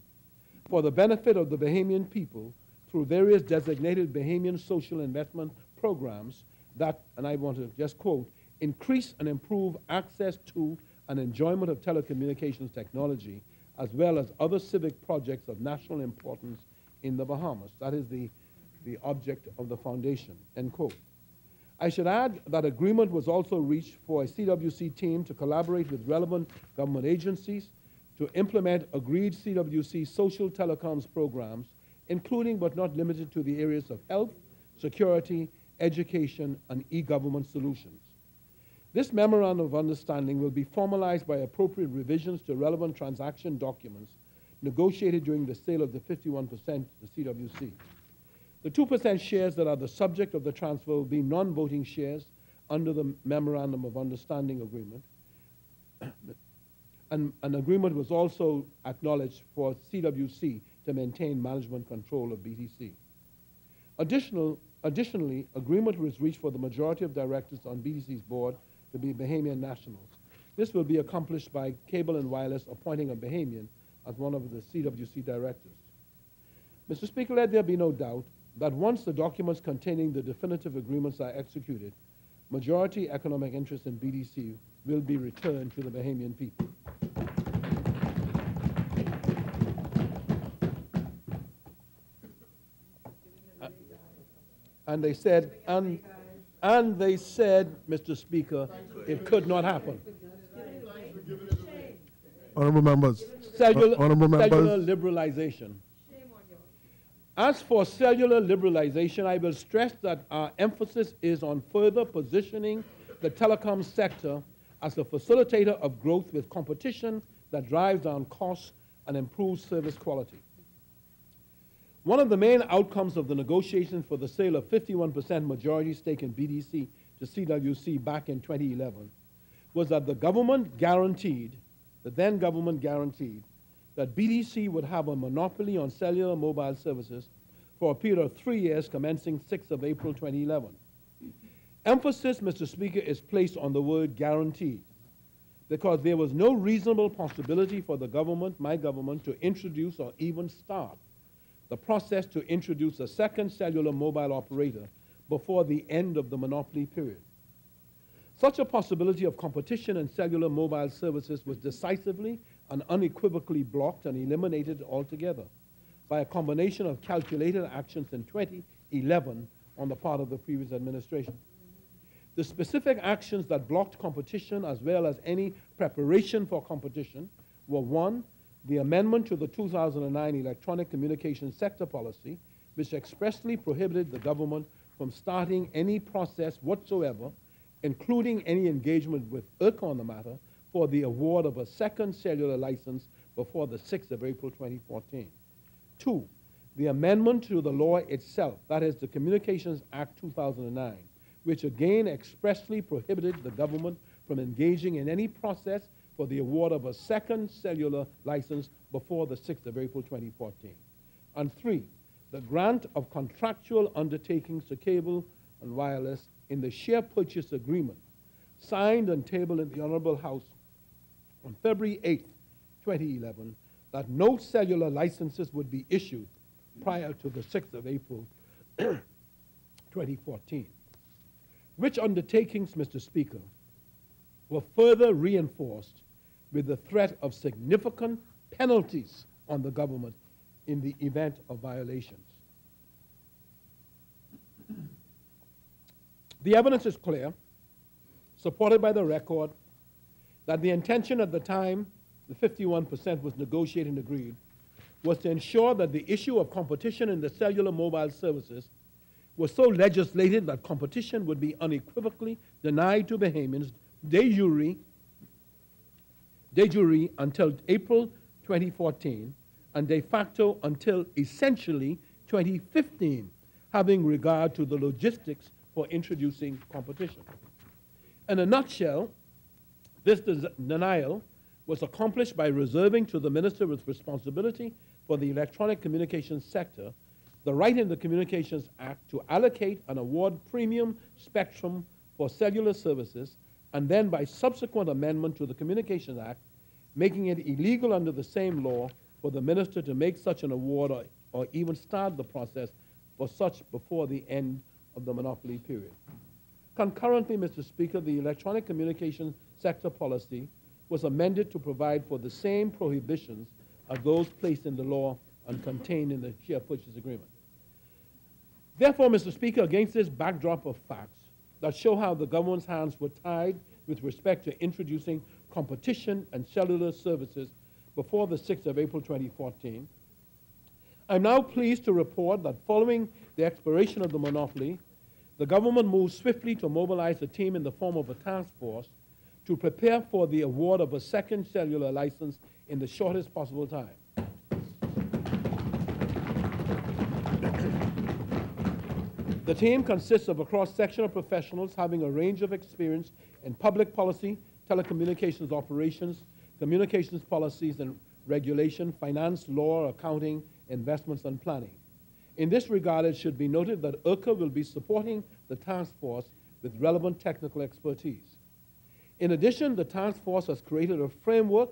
for the benefit of the Bahamian people through various designated Bahamian social investment programs that, and I want to just quote, increase and improve access to and enjoyment of telecommunications technology, as well as other civic projects of national importance in the Bahamas. That is the object of the foundation, end quote. I should add that agreement was also reached for a CWC team to collaborate with relevant government agencies to implement agreed CWC social telecoms programs, including but not limited to the areas of health, security, education, and e-government solutions. This memorandum of understanding will be formalized by appropriate revisions to relevant transaction documents negotiated during the sale of the 51% to CWC. The 2% shares that are the subject of the transfer will be non-voting shares under the Memorandum of Understanding agreement. And an agreement was also acknowledged for CWC to maintain management control of BTC. Additionally, agreement was reached for the majority of directors on BTC's board to be Bahamian nationals. This will be accomplished by Cable and Wireless appointing a Bahamian as one of the CWC directors. Mr. Speaker, let there be no doubt that once the documents containing the definitive agreements are executed, majority economic interest in BTC will be returned to the Bahamian people. And they said, Mr. Speaker, it could not happen. Honorable members. Cellular members. liberalization. As for cellular liberalization, I will stress that our emphasis is on further positioning the telecom sector as a facilitator of growth with competition that drives down costs and improves service quality. One of the main outcomes of the negotiations for the sale of 51% majority stake in BDC to CWC back in 2011 was that the then government guaranteed that BDC would have a monopoly on cellular mobile services for a period of 3 years commencing 6th of April 2011. Emphasis, Mr. Speaker, is placed on the word guaranteed because there was no reasonable possibility for the government, my government, to introduce or even start the process to introduce a second cellular mobile operator before the end of the monopoly period. Such a possibility of competition in cellular mobile services was decisively and unequivocally blocked and eliminated altogether by a combination of calculated actions in 2011 on the part of the previous administration. The specific actions that blocked competition as well as any preparation for competition were: 1, the amendment to the 2009 Electronic Communications Sector Policy, which expressly prohibited the government from starting any process whatsoever, including any engagement with IRCA on the matter, for the award of a second cellular license before the 6th of April 2014. 2, the amendment to the law itself, that is the Communications Act 2009, which again expressly prohibited the government from engaging in any process for the award of a second cellular license before the 6th of April 2014. And 3, the grant of contractual undertakings to cable and wireless in the share purchase agreement signed and tabled in the Honorable House on February 8, 2011, that no cellular licenses would be issued prior to the 6th of April 2014. Which undertakings, Mr. Speaker, were further reinforced with the threat of significant penalties on the government in the event of violations. The evidence is clear, supported by the record, that the intention at the time the 51% was negotiated and agreed was to ensure that the issue of competition in the cellular mobile services was so legislated that competition would be unequivocally denied to Bahamians de jure until April 2014 and de facto until essentially 2015, having regard to the logistics for introducing competition. In a nutshell, this denial was accomplished by reserving to the minister with responsibility for the electronic communications sector the right in the Communications Act to allocate and award premium spectrum for cellular services, and then by subsequent amendment to the Communications Act, making it illegal under the same law for the minister to make such an award or even start the process for such before the end of the monopoly period. Concurrently, Mr. Speaker, the Electronic Communications Sector Policy was amended to provide for the same prohibitions as those placed in the law and contained in the share purchase agreement. Therefore, Mr. Speaker, against this backdrop of facts that show how the government's hands were tied with respect to introducing competition and cellular services before the 6th of April 2014, I'm now pleased to report that following the expiration of the monopoly, the government moved swiftly to mobilize a team in the form of a task force to prepare for the award of a second cellular license in the shortest possible time. The team consists of a cross-section of professionals having a range of experience in public policy, telecommunications operations, communications policies and regulation, finance, law, accounting, investments, and planning. In this regard, it should be noted that IRCA will be supporting the task force with relevant technical expertise. In addition, the task force has created a framework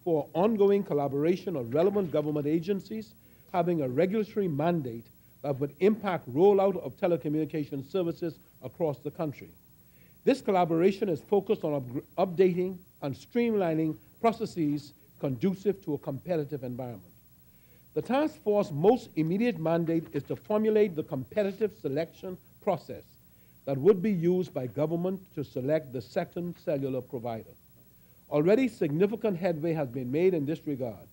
for ongoing collaboration of relevant government agencies having a regulatory mandate that would impact rollout of telecommunications services across the country. This collaboration is focused on updating and streamlining processes conducive to a competitive environment. The task force's most immediate mandate is to formulate the competitive selection process that would be used by government to select the second cellular provider. Already significant headway has been made in this regard.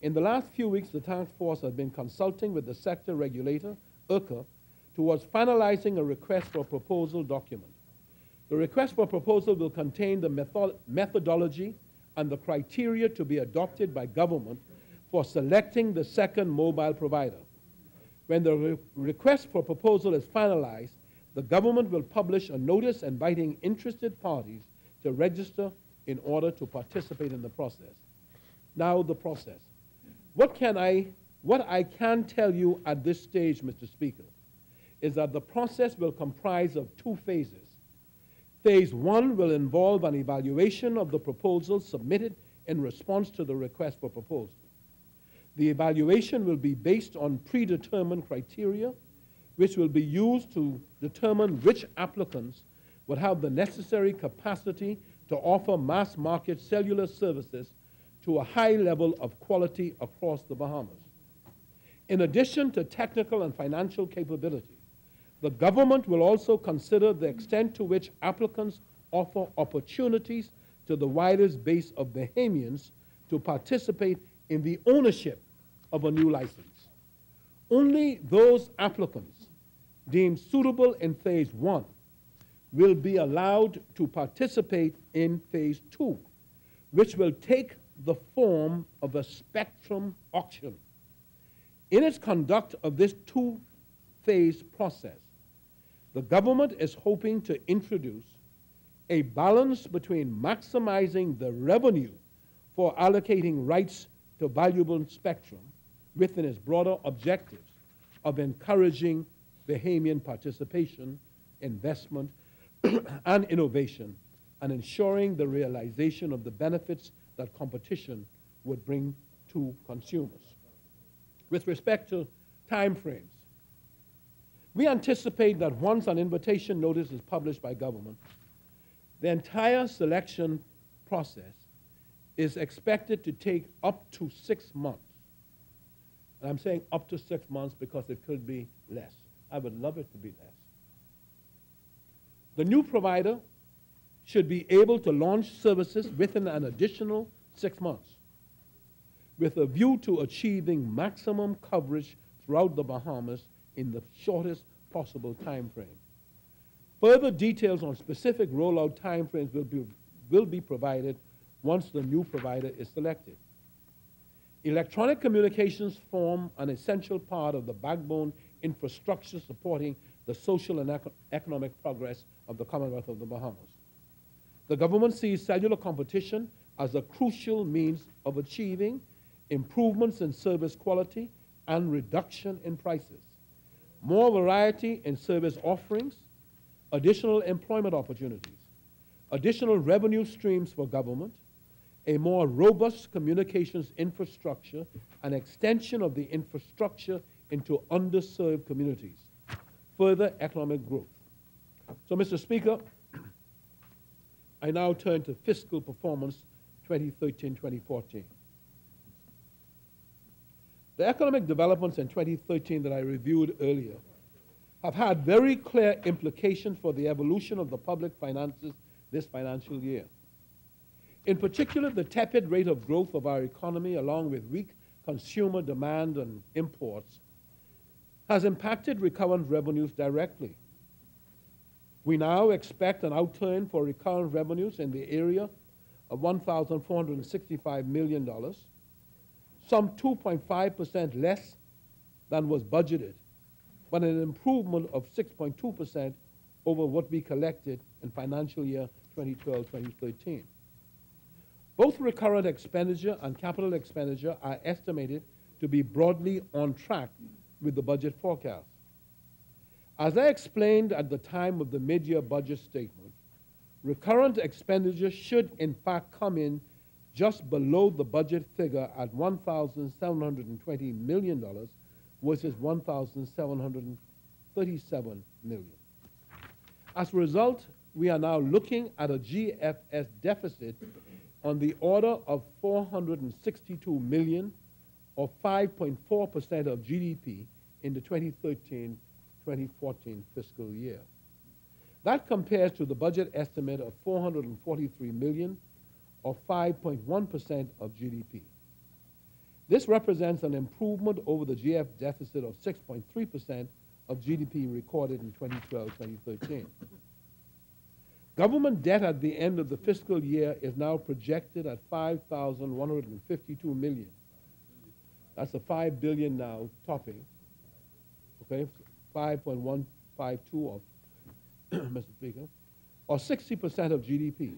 In the last few weeks, the task force has been consulting with the sector regulator, IRCA, towards finalizing a request for proposal document. The request for proposal will contain the methodology and the criteria to be adopted by government for selecting the second mobile provider. When the request for proposal is finalized, the government will publish a notice inviting interested parties to register in order to participate in the process. Now the process. What I can tell you at this stage, Mr. Speaker, is that the process will comprise of 2 phases. Phase 1 will involve an evaluation of the proposal submitted in response to the request for proposal. The evaluation will be based on predetermined criteria, which will be used to determine which applicants would have the necessary capacity to offer mass market cellular services to a high level of quality across the Bahamas. In addition to technical and financial capability, the government will also consider the extent to which applicants offer opportunities to the widest base of Bahamians to participate in the ownership of a new license. Only those applicants deemed suitable in Phase 1 will be allowed to participate in Phase 2, which will take the form of a spectrum auction. In its conduct of this two-phase process, the government is hoping to introduce a balance between maximizing the revenue for allocating rights to valuable spectrum within its broader objectives of encouraging Bahamian participation, investment, and innovation, and ensuring the realization of the benefits that competition would bring to consumers. With respect to timeframes, we anticipate that once an invitation notice is published by government, the entire selection process is expected to take up to 6 months. And I'm saying up to 6 months because it could be less. I would love it to be less. The new provider should be able to launch services within an additional 6 months with a view to achieving maximum coverage throughout the Bahamas in the shortest possible time frame. Further details on specific rollout timeframes will be provided once the new provider is selected. Electronic communications form an essential part of the backbone infrastructure supporting the social and economic progress of the Commonwealth of the Bahamas. The government sees cellular competition as a crucial means of achieving improvements in service quality and reduction in prices, more variety in service offerings, additional employment opportunities, additional revenue streams for government, a more robust communications infrastructure, and extension of the infrastructure into underserved communities, further economic growth. So, Mr. Speaker, I now turn to fiscal performance 2013-2014. The economic developments in 2013 that I reviewed earlier have had very clear implications for the evolution of the public finances this financial year. In particular, the tepid rate of growth of our economy, along with weak consumer demand and imports, has impacted recurrent revenues directly. We now expect an outturn for recurrent revenues in the area of $1,465 million, some 2.5% less than was budgeted, but an improvement of 6.2% over what we collected in financial year 2012-2013. Both recurrent expenditure and capital expenditure are estimated to be broadly on track with the budget forecast. As I explained at the time of the mid-year budget statement, recurrent expenditure should in fact come in just below the budget figure at $1,720 million versus $1,737 million. As a result, we are now looking at a GFS deficit on the order of $462 million, or 5.4% of GDP in the 2013-2014 fiscal year. That compares to the budget estimate of $443 million, or 5.1% of GDP. This represents an improvement over the GF deficit of 6.3% of GDP recorded in 2012-2013. Government debt at the end of the fiscal year is now projected at $5,152 million. That's a $5 billion now topping, okay, 5.152 of, Mr. Speaker, or 60% of GDP.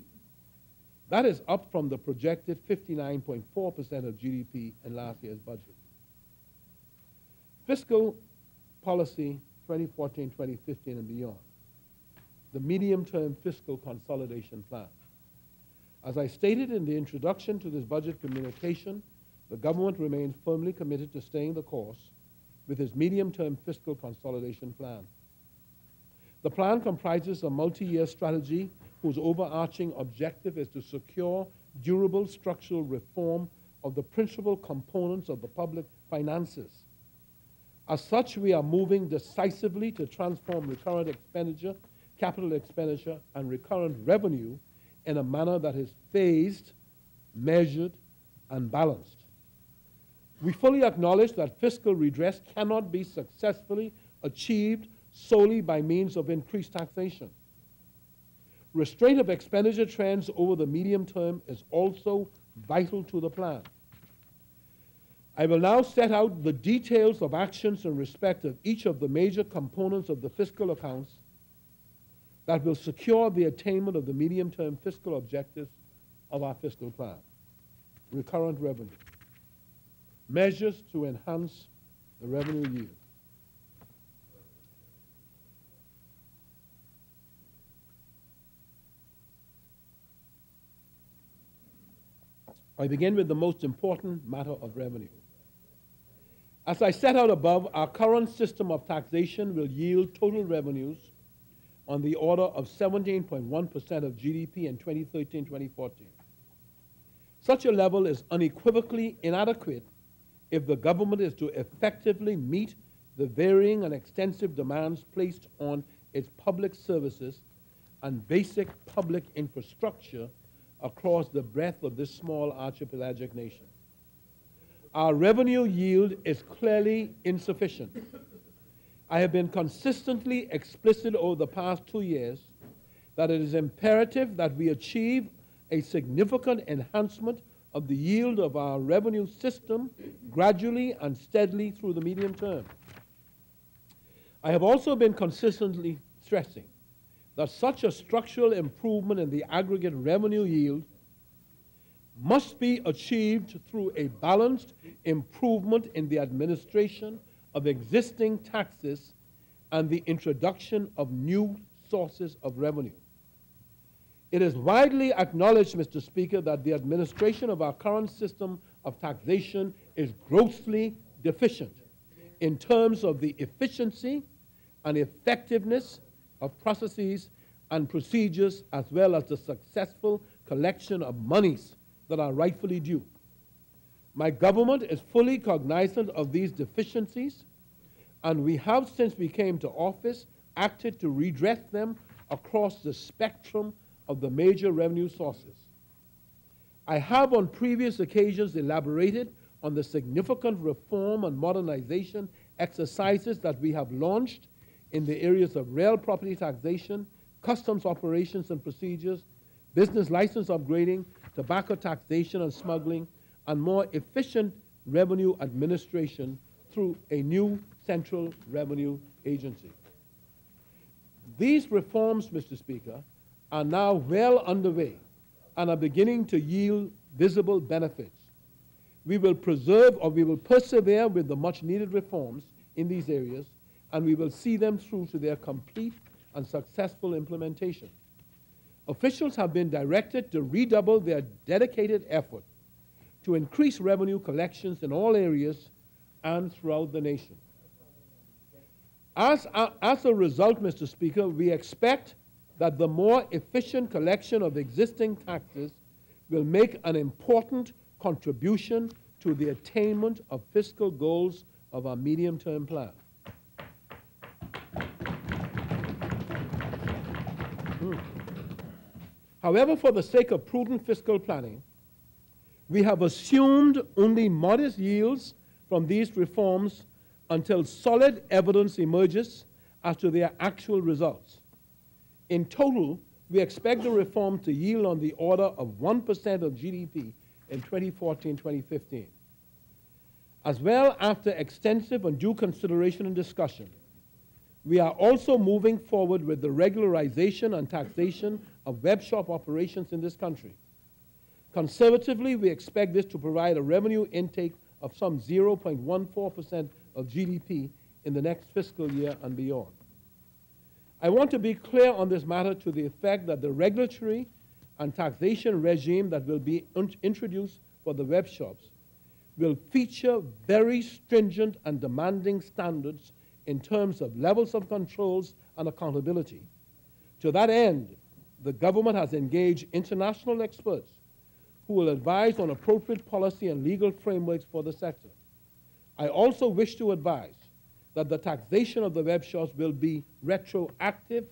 That is up from the projected 59.4% of GDP in last year's budget. Fiscal policy 2014-2015 and beyond. The medium-term fiscal consolidation plan. As I stated in the introduction to this budget communication, the government remains firmly committed to staying the course with its medium-term fiscal consolidation plan. The plan comprises a multi-year strategy whose overarching objective is to secure durable structural reform of the principal components of the public finances As such, we are moving decisively to transform recurrent expenditure, capital expenditure, and recurrent revenue in a manner that is phased, measured, and balanced. We fully acknowledge that fiscal redress cannot be successfully achieved solely by means of increased taxation. Restraint of expenditure trends over the medium term is also vital to the plan. I will now set out the details of actions in respect of each of the major components of the fiscal accounts that will secure the attainment of the medium-term fiscal objectives of our fiscal plan. Recurrent revenue. Measures to enhance the revenue yield. I begin with the most important matter of revenue. As I set out above, our current system of taxation will yield total revenues on the order of 17.1% of GDP in 2013-2014. Such a level is unequivocally inadequate if the government is to effectively meet the varying and extensive demands placed on its public services and basic public infrastructure across the breadth of this small archipelagic nation. Our revenue yield is clearly insufficient. I have been consistently explicit over the past 2 years that it is imperative that we achieve a significant enhancement of the yield of our revenue system gradually and steadily through the medium term. I have also been consistently stressing that such a structural improvement in the aggregate revenue yield must be achieved through a balanced improvement in the administration of existing taxes and the introduction of new sources of revenue. It is widely acknowledged, Mr. Speaker, that the administration of our current system of taxation is grossly deficient in terms of the efficiency and effectiveness of processes and procedures, as well as the successful collection of monies that are rightfully due. My government is fully cognizant of these deficiencies, and we have, since we came to office, acted to redress them across the spectrum of the major revenue sources. I have on previous occasions elaborated on the significant reform and modernization exercises that we have launched in the areas of real property taxation, customs operations and procedures, business license upgrading, tobacco taxation and smuggling, and more efficient revenue administration through a new central revenue agency. These reforms, Mr. Speaker, are now well underway and are beginning to yield visible benefits. We will persevere with the much needed reforms in these areas, and we will see them through to their complete and successful implementation. Officials have been directed to redouble their dedicated effort to increase revenue collections in all areas and throughout the nation. As a result, Mr. Speaker, we expect that the more efficient collection of existing taxes will make an important contribution to the attainment of fiscal goals of our medium-term plan. However, for the sake of prudent fiscal planning, we have assumed only modest yields from these reforms until solid evidence emerges as to their actual results. In total, we expect the reform to yield on the order of 1% of GDP in 2014-2015. As well, after extensive and due consideration and discussion, we are also moving forward with the regularization and taxation of web shop operations in this country. Conservatively, we expect this to provide a revenue intake of some 0.14% of GDP in the next fiscal year and beyond. I want to be clear on this matter to the effect that the regulatory and taxation regime that will be introduced for the web shops will feature very stringent and demanding standards in terms of levels of controls and accountability. To that end, the government has engaged international experts who will advise on appropriate policy and legal frameworks for the sector. I also wish to advise that the taxation of the web shops will be retroactive,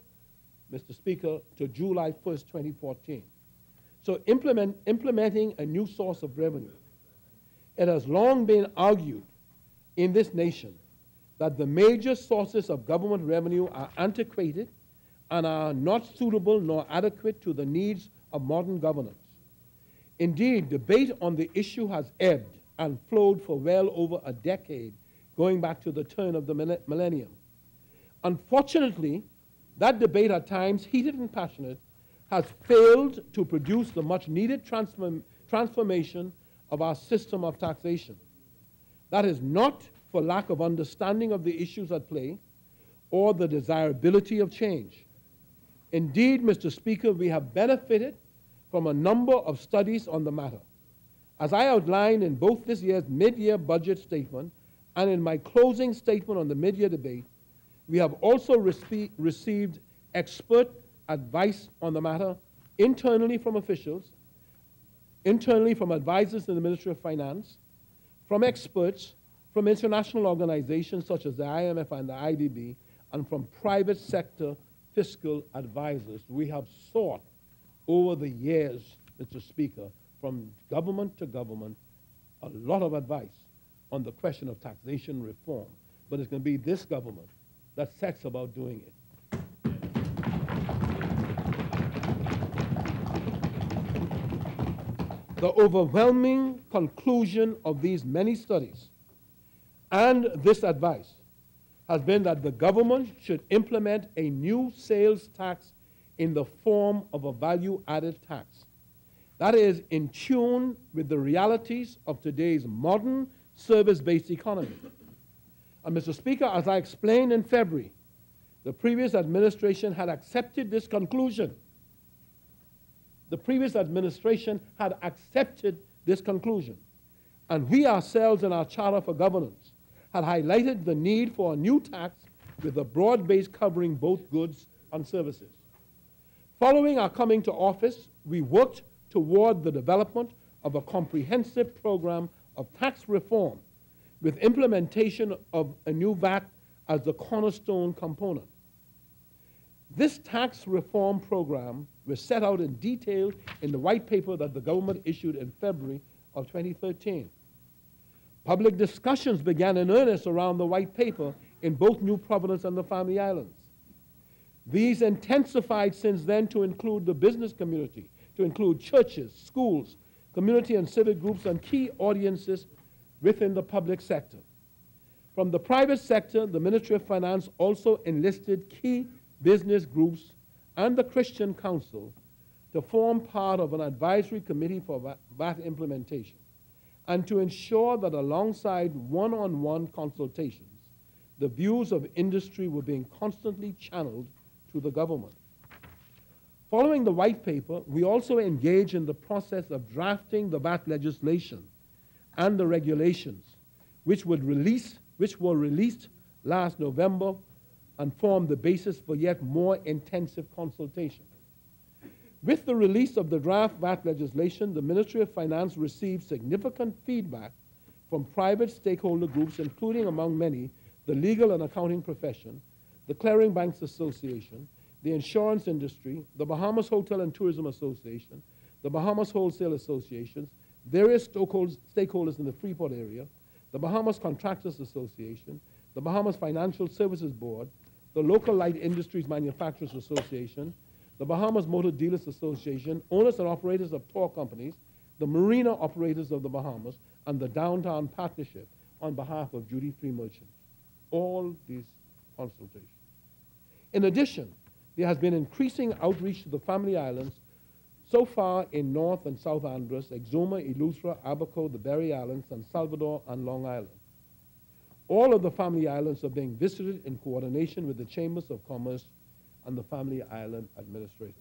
Mr. Speaker, to July 1st, 2014. So implementing a new source of revenue. It has long been argued in this nation that the major sources of government revenue are antiquated and are not suitable nor adequate to the needs of modern governance. Indeed, debate on the issue has ebbed and flowed for well over a decade, going back to the turn of the millennium. Unfortunately, that debate, at times heated and passionate, has failed to produce the much-needed transformation of our system of taxation. That is not for lack of understanding of the issues at play or the desirability of change. Indeed, Mr. Speaker, we have benefited from a number of studies on the matter. As I outlined in both this year's mid-year budget statement and in my closing statement on the mid-year debate, we have also received expert advice on the matter internally from officials, internally from advisors in the Ministry of Finance, from experts, from international organizations such as the IMF and the IDB, and from private sector fiscal advisors. We have sought over the years, Mr. Speaker, from government to government, a lot of advice on the question of taxation reform. But it's going to be this government that sets about doing it. The overwhelming conclusion of these many studies and this advice has been that the government should implement a new sales tax in the form of a value-added tax. That is in tune with the realities of today's modern service-based economy. And Mr. Speaker, as I explained in February, the previous administration had accepted this conclusion. The previous administration had accepted this conclusion. And we ourselves in our Charter for Governance had highlighted the need for a new tax with a broad base covering both goods and services. Following our coming to office, we worked toward the development of a comprehensive program of tax reform with implementation of a new VAT as the cornerstone component. This tax reform program was set out in detail in the white paper that the government issued in February of 2013. Public discussions began in earnest around the white paper in both New Providence and the Family Islands. These intensified since then to include the business community, to include churches, schools, community and civic groups, and key audiences within the public sector. From the private sector, the Ministry of Finance also enlisted key business groups and the Christian Council to form part of an advisory committee for VAT implementation and to ensure that alongside one-on-one consultations, the views of industry were being constantly channeled to the government. Following the white paper, we also engaged in the process of drafting the VAT legislation and the regulations, which were released last November and formed the basis for yet more intensive consultation. With the release of the draft VAT legislation, the Ministry of Finance received significant feedback from private stakeholder groups, including among many, the legal and accounting profession, the Clearing Banks Association, the insurance industry, the Bahamas Hotel and Tourism Association, the Bahamas Wholesale Associations, various stakeholders in the Freeport area, the Bahamas Contractors Association, the Bahamas Financial Services Board, the Local Light Industries Manufacturers Association, the Bahamas Motor Dealers Association, owners and operators of tour companies, the Marina Operators of the Bahamas, and the Downtown Partnership on behalf of duty-free merchants. All these consultations. In addition, there has been increasing outreach to the Family Islands so far in North and South Andros, Exuma, Eleuthera, Abaco, the Berry Islands, San Salvador, and Long Island. All of the Family Islands are being visited in coordination with the Chambers of Commerce and the Family Island administrators.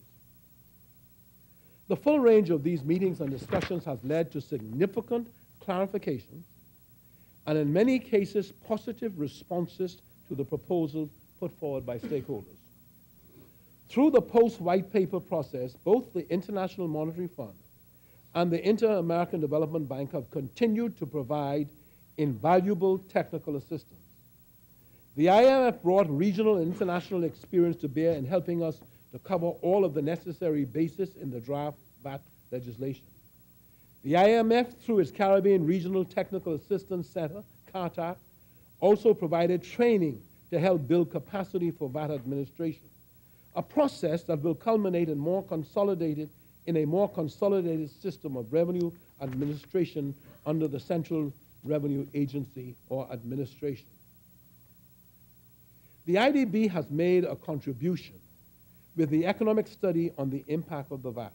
The full range of these meetings and discussions has led to significant clarifications and in many cases positive responses to the proposals put forward by stakeholders. Through the post-white paper process, both the International Monetary Fund and the Inter-American Development Bank have continued to provide invaluable technical assistance. The IMF brought regional and international experience to bear in helping us to cover all of the necessary bases in the draft VAT legislation. The IMF, through its Caribbean Regional Technical Assistance Center, CARTAC, also provided training to help build capacity for VAT administration, a process that will culminate in a more consolidated system of revenue administration under the Central Revenue Agency or administration. The IDB has made a contribution with the economic study on the impact of the VAT.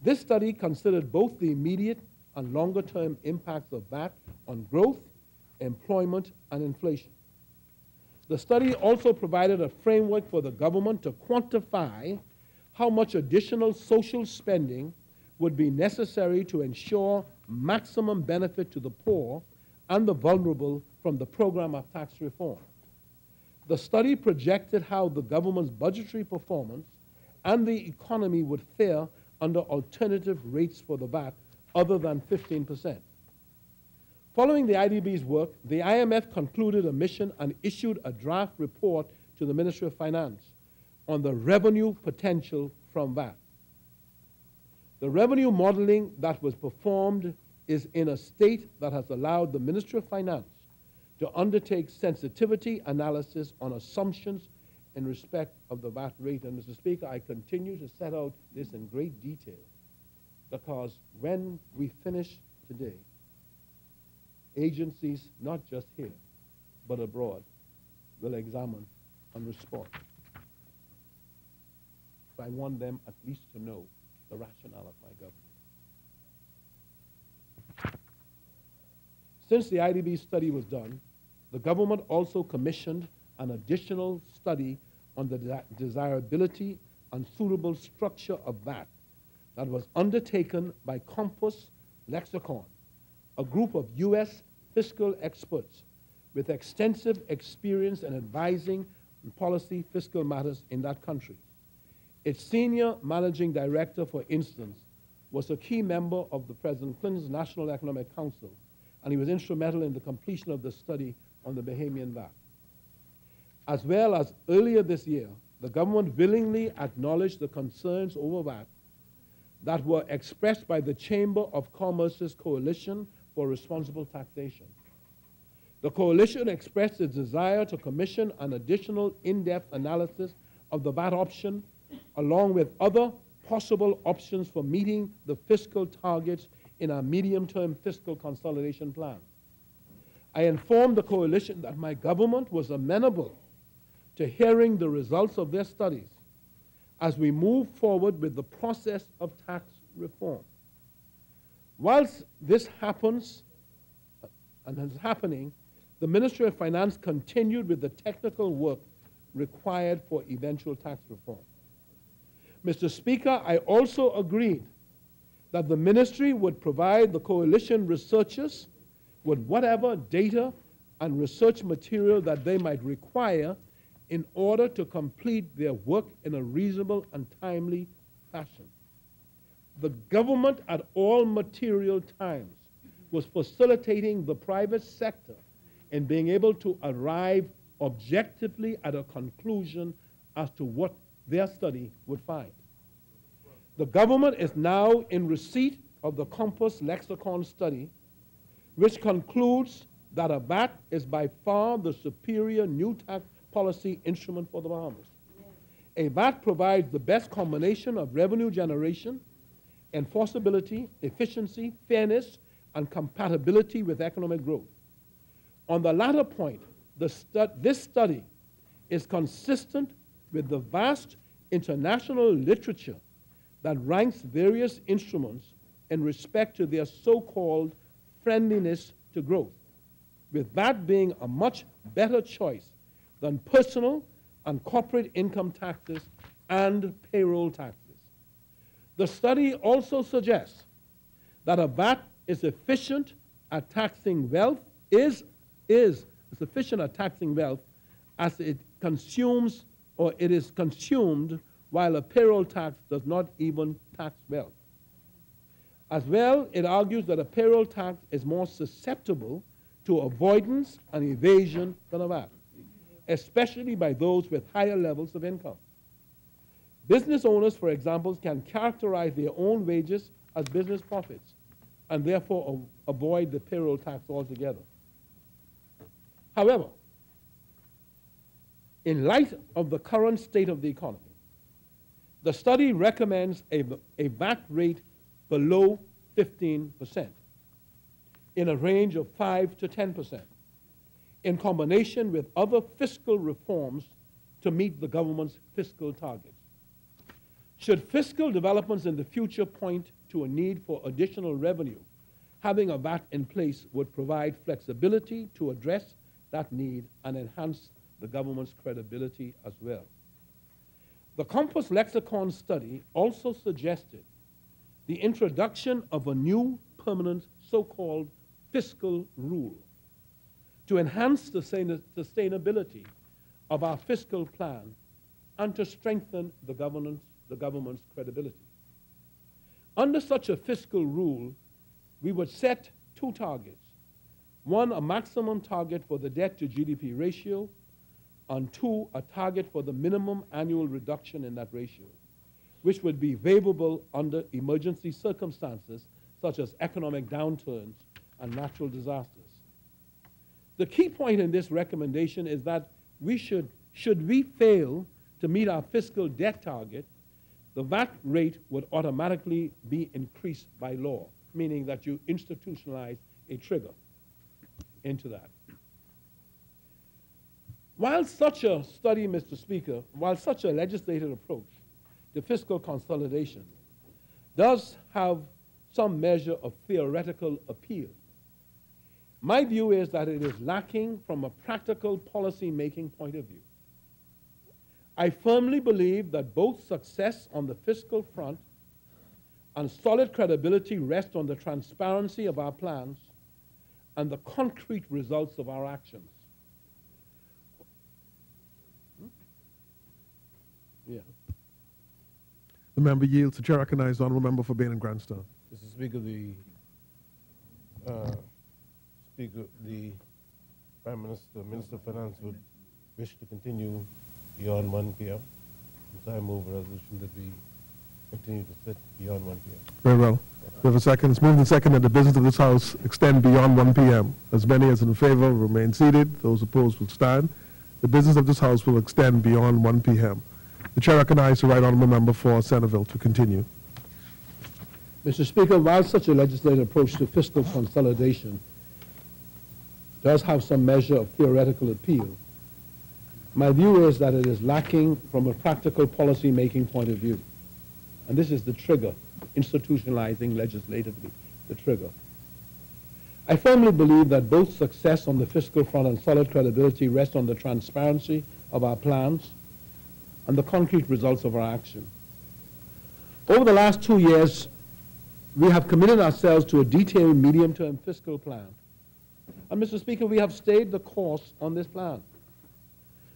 This study considered both the immediate and longer-term impacts of VAT on growth, employment, and inflation. The study also provided a framework for the government to quantify how much additional social spending would be necessary to ensure maximum benefit to the poor and the vulnerable from the program of tax reform. The study projected how the government's budgetary performance and the economy would fare under alternative rates for the VAT other than 15%. Following the IDB's work, the IMF concluded a mission and issued a draft report to the Ministry of Finance on the revenue potential from VAT. The revenue modeling that was performed is in a state that has allowed the Ministry of Finance to undertake sensitivity analysis on assumptions in respect of the VAT rate. And Mr. Speaker, I continue to set out this in great detail because when we finish today, agencies, not just here, but abroad, will examine and respond. So I want them at least to know the rationale of my government. Since the IDB study was done, the government also commissioned an additional study on the desirability and suitable structure of VAT that was undertaken by Compass Lexicon, a group of U.S. fiscal experts with extensive experience in advising on policy fiscal matters in that country. Its senior managing director, for instance, was a key member of the President Clinton's National Economic Council, and he was instrumental in the completion of the study on the Bahamian VAT. As well as earlier this year, the government willingly acknowledged the concerns over VAT that were expressed by the Chamber of Commerce's Coalition for Responsible Taxation. The coalition expressed its desire to commission an additional in-depth analysis of the VAT option, along with other possible options for meeting the fiscal targets in our medium-term fiscal consolidation plan. I informed the coalition that my government was amenable to hearing the results of their studies as we move forward with the process of tax reform. Whilst this happens and is happening, the Ministry of Finance continued with the technical work required for eventual tax reform. Mr. Speaker, I also agreed that the ministry would provide the coalition researchers with whatever data and research material that they might require in order to complete their work in a reasonable and timely fashion. The government at all material times was facilitating the private sector in being able to arrive objectively at a conclusion as to what their study would find. The government is now in receipt of the Compass Lexicon study, which concludes that a VAT is by far the superior new tax policy instrument for the Bahamas. A VAT provides the best combination of revenue generation, enforceability, efficiency, fairness, and compatibility with economic growth. On the latter point, this study is consistent with the vast international literature that ranks various instruments in respect to their so-called friendliness to growth, with VAT being a much better choice than personal and corporate income taxes and payroll taxes. The study also suggests that a VAT is efficient at taxing wealth, is sufficient at taxing wealth as it consumes or it is consumed, while a payroll tax does not even tax wealth. As well, it argues that a payroll tax is more susceptible to avoidance and evasion than a VAT. especially by those with higher levels of income. Business owners, for example, can characterize their own wages as business profits and therefore avoid the payroll tax altogether. However, in light of the current state of the economy, the study recommends a VAT rate below 15% in a range of 5 to 10% in combination with other fiscal reforms to meet the government's fiscal targets. Should fiscal developments in the future point to a need for additional revenue, having a VAT in place would provide flexibility to address that need and enhance the government's credibility as well. The Compass Lexicon study also suggested the introduction of a new permanent so-called fiscal rule to enhance the sustainability of our fiscal plan and to strengthen the government's credibility. Under such a fiscal rule, we would set two targets. One, a maximum target for the debt to GDP ratio, and two, a target for the minimum annual reduction in that ratio, which would be waivable under emergency circumstances such as economic downturns and natural disasters. The key point in this recommendation is that should we fail to meet our fiscal debt target, the VAT rate would automatically be increased by law, meaning that you institutionalize a trigger into that. While such a study, Mr. Speaker, while such a legislative approach to fiscal consolidation does have some measure of theoretical appeal, my view is that it is lacking from a practical policy-making point of view. I firmly believe that both success on the fiscal front and solid credibility rest on the transparency of our plans and the concrete results of our actions. Yeah. The member yields. The chair recognizes the honourable member for Bain and Grandstone. Mr. Speaker, the Prime Minister, Minister of Finance would wish to continue beyond 1 p.m. So I move a resolution that we continue to sit beyond 1 p.m. Very well. We have a second. It's moved and second that the business of this House extend beyond 1 p.m. As many as in favor remain seated. Those opposed will stand. The business of this House will extend beyond 1 p.m. The chair recognizes the right honourable member for Centerville to continue. Mr. Speaker, while such a legislative approach to fiscal consolidation does have some measure of theoretical appeal, my view is that it is lacking from a practical policy-making point of view. And this is the trigger, institutionalizing legislatively the trigger. I firmly believe that both success on the fiscal front and solid credibility rest on the transparency of our plans and the concrete results of our action. Over the last 2 years, we have committed ourselves to a detailed medium-term fiscal plan. And Mr. Speaker, we have stayed the course on this plan.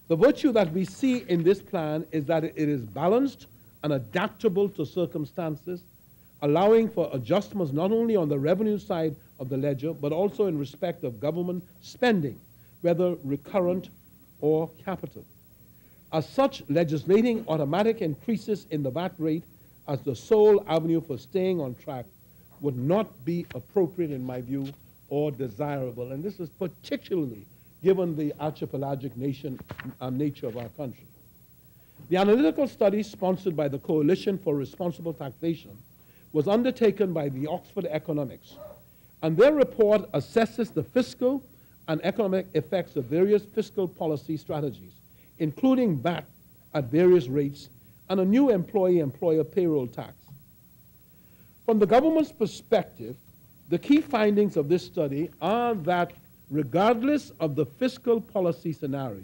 The virtue that we see in this plan is that it is balanced and adaptable to circumstances, allowing for adjustments not only on the revenue side of the ledger, but also in respect of government spending, whether recurrent or capital. As such, legislating automatic increases in the VAT rate as the sole avenue for staying on track would not be appropriate in my view or desirable. And this is particularly given the archipelagic nature of our country. The analytical study sponsored by the Coalition for Responsible Taxation was undertaken by the Oxford Economics, and their report assesses the fiscal and economic effects of various fiscal policy strategies, including VAT at various rates and a new employee-employer payroll tax. From the government's perspective, the key findings of this study are that regardless of the fiscal policy scenario,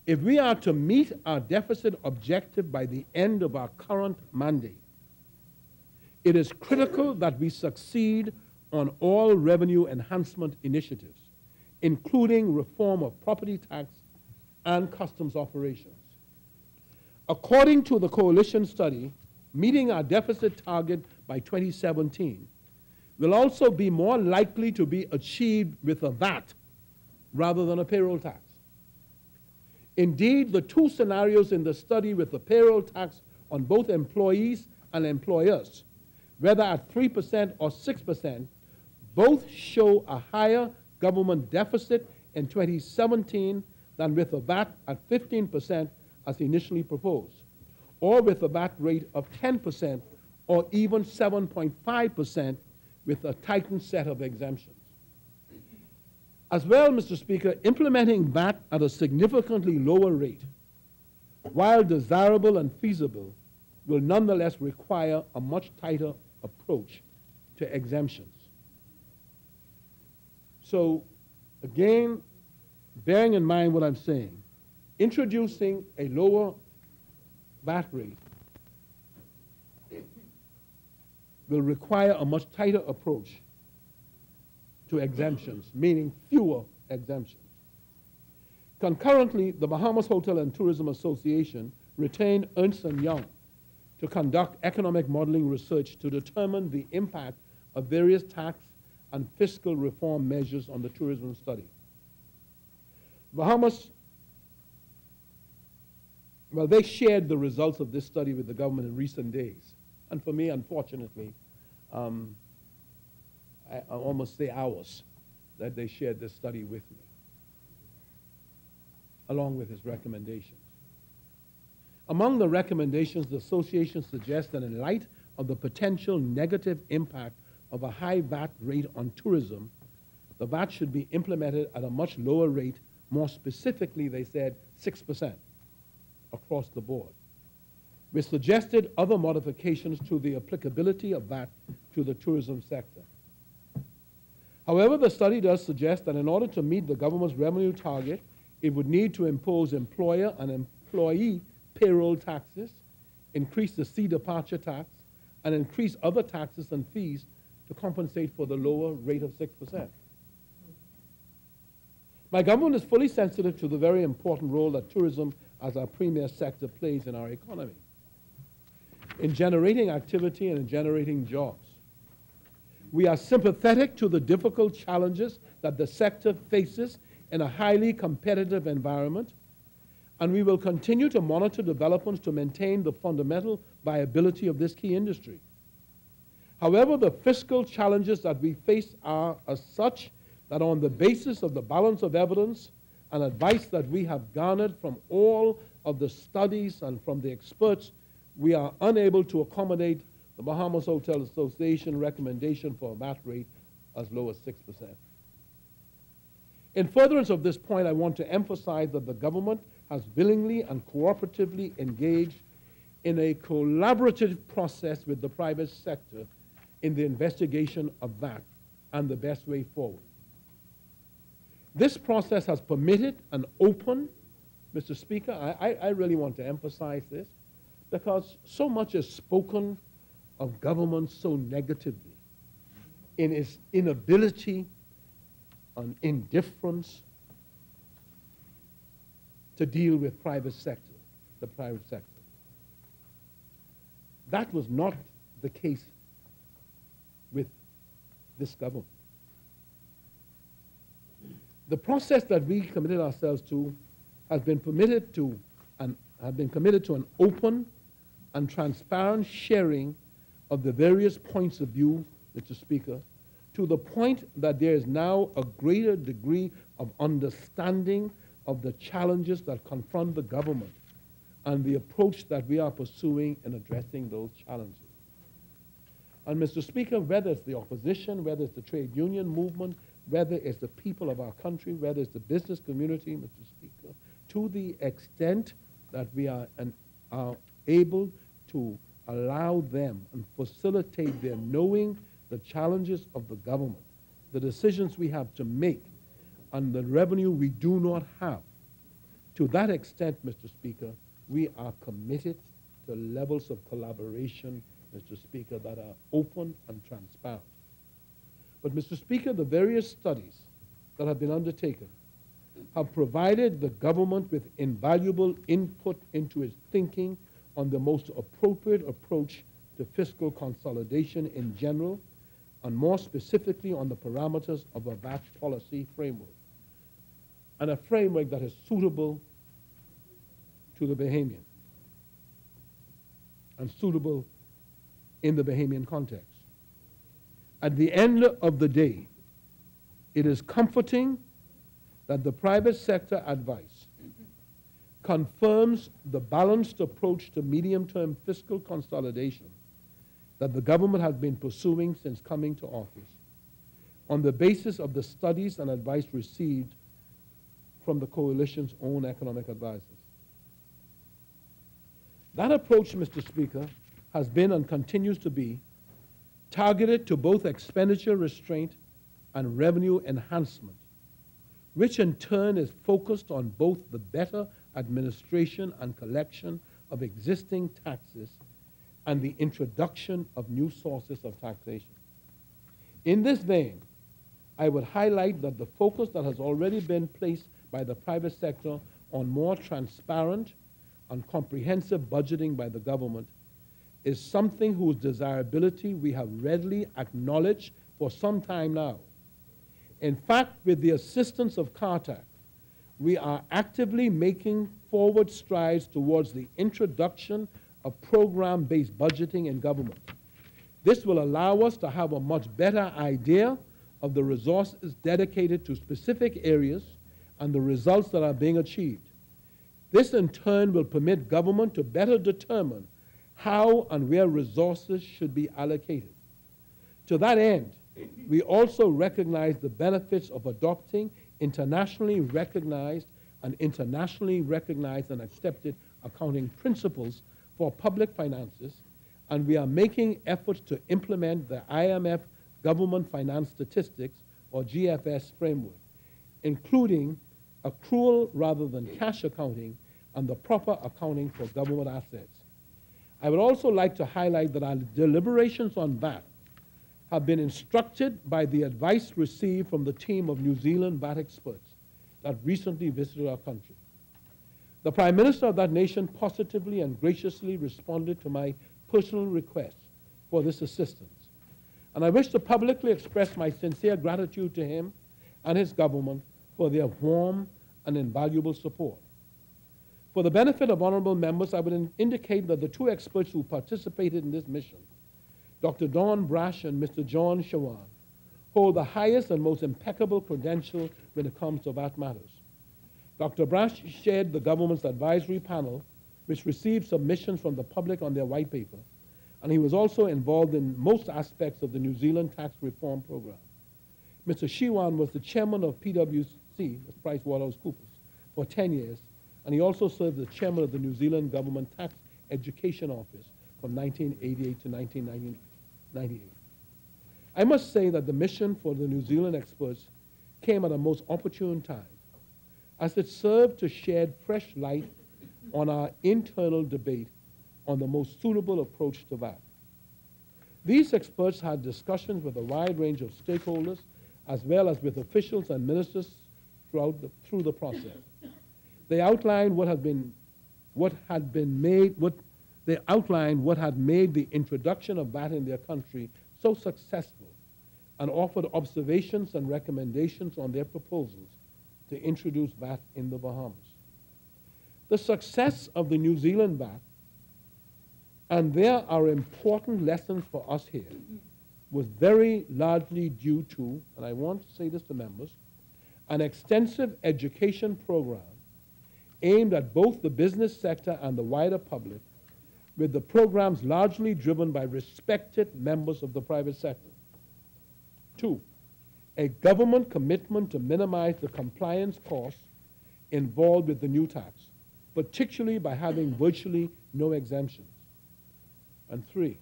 if we are to meet our deficit objective by the end of our current mandate, it is critical that we succeed on all revenue enhancement initiatives, including reform of property tax and customs operations. According to the coalition study, meeting our deficit target by 2017 will also be more likely to be achieved with a VAT rather than a payroll tax. Indeed, the two scenarios in the study with the payroll tax on both employees and employers, whether at 3% or 6%, both show a higher government deficit in 2017 than with a VAT at 15% as initially proposed, or with a VAT rate of 10% or even 7.5% with a tightened set of exemptions. As well, Mr. Speaker, implementing VAT at a significantly lower rate, while desirable and feasible, will nonetheless require a much tighter approach to exemptions. So, again, bearing in mind what I'm saying, introducing a lower VAT rate will require a much tighter approach to exemptions, meaning fewer exemptions. Concurrently, the Bahamas Hotel and Tourism Association retained Ernst & Young to conduct economic modeling research to determine the impact of various tax and fiscal reform measures on the tourism study. Bahamas, well, they shared the results of this study with the government in recent days. And for me, unfortunately, I almost say hours, that they shared this study with me, along with his recommendations. Among the recommendations, the association suggests that in light of the potential negative impact of a high VAT rate on tourism, the VAT should be implemented at a much lower rate, more specifically, they said 6% across the board. We suggested other modifications to the applicability of VAT to the tourism sector. However, the study does suggest that in order to meet the government's revenue target, it would need to impose employer and employee payroll taxes, increase the sea departure tax, and increase other taxes and fees to compensate for the lower rate of 6%. My government is fully sensitive to the very important role that tourism as our premier sector plays in our economy, in generating activity and in generating jobs. We are sympathetic to the difficult challenges that the sector faces in a highly competitive environment, and we will continue to monitor developments to maintain the fundamental viability of this key industry. However, the fiscal challenges that we face are as such that on the basis of the balance of evidence and advice that we have garnered from all of the studies and from the experts, we are unable to accommodate the Bahamas Hotel Association recommendation for a VAT rate as low as 6%. In furtherance of this point, I want to emphasize that the government has willingly and cooperatively engaged in a collaborative process with the private sector in the investigation of VAT and the best way forward. This process has permitted an open, Mr. Speaker, I really want to emphasize this, because so much is spoken of government so negatively in its inability and indifference to deal with the private sector. That was not the case with this government. The process that we committed ourselves to has been committed to an open and transparent sharing of the various points of view, Mr. Speaker, to the point that there is now a greater degree of understanding of the challenges that confront the government and the approach that we are pursuing in addressing those challenges. And Mr. Speaker, whether it's the opposition, whether it's the trade union movement, whether it's the people of our country, whether it's the business community, Mr. Speaker, to the extent that we are able to allow them and facilitate their knowing the challenges of the government, the decisions we have to make, and the revenue we do not have. To that extent, Mr. Speaker, we are committed to levels of collaboration, Mr. Speaker, that are open and transparent. But, Mr. Speaker, the various studies that have been undertaken have provided the government with invaluable input into its thinking on the most appropriate approach to fiscal consolidation in general, and more specifically on the parameters of a VAT policy framework, and a framework that is suitable to the Bahamian and suitable in the Bahamian context. At the end of the day, it is comforting that the private sector advice confirms the balanced approach to medium-term fiscal consolidation that the government has been pursuing since coming to office on the basis of the studies and advice received from the coalition's own economic advisors. That approach, Mr. Speaker, has been and continues to be targeted to both expenditure restraint and revenue enhancement, which in turn is focused on both the better administration and collection of existing taxes and the introduction of new sources of taxation. In this vein, I would highlight that the focus that has already been placed by the private sector on more transparent and comprehensive budgeting by the government is something whose desirability we have readily acknowledged for some time now. In fact, with the assistance of CARTAC, we are actively making forward strides towards the introduction of program-based budgeting in government. This will allow us to have a much better idea of the resources dedicated to specific areas and the results that are being achieved. This in turn will permit government to better determine how and where resources should be allocated. To that end, we also recognize the benefits of adopting internationally recognized and accepted accounting principles for public finances, and we are making efforts to implement the IMF Government Finance Statistics, or GFS framework, including accrual rather than cash accounting and the proper accounting for government assets. I would also like to highlight that our deliberations on VAT have been instructed by the advice received from the team of New Zealand VAT experts that recently visited our country. The Prime Minister of that nation positively and graciously responded to my personal request for this assistance. And I wish to publicly express my sincere gratitude to him and his government for their warm and invaluable support. For the benefit of honorable members, I would indicate that the two experts who participated in this mission, Dr. Don Brash and Mr. John Shawan, hold the highest and most impeccable credentials when it comes to VAT matters. Dr. Brash chaired the government's advisory panel, which received submissions from the public on their white paper, and he was also involved in most aspects of the New Zealand tax reform program. Mr. Shawan was the chairman of PwC, PricewaterhouseCoopers, for 10 years, and he also served as chairman of the New Zealand Government Tax Education Office from 1988 to 1998. I must say that the mission for the New Zealand experts came at a most opportune time, as it served to shed fresh light on our internal debate on the most suitable approach to VAT. These experts had discussions with a wide range of stakeholders, as well as with officials and ministers through the process. They outlined what had made the introduction of VAT in their country so successful, and offered observations and recommendations on their proposals to introduce VAT in the Bahamas. The success of the New Zealand VAT, and there are important lessons for us here, was very largely due to, and I want to say this to members, an extensive education program aimed at both the business sector and the wider public, with the programs largely driven by respected members of the private sector. 2, a government commitment to minimize the compliance costs involved with the new tax, particularly by having virtually no exemptions. And 3,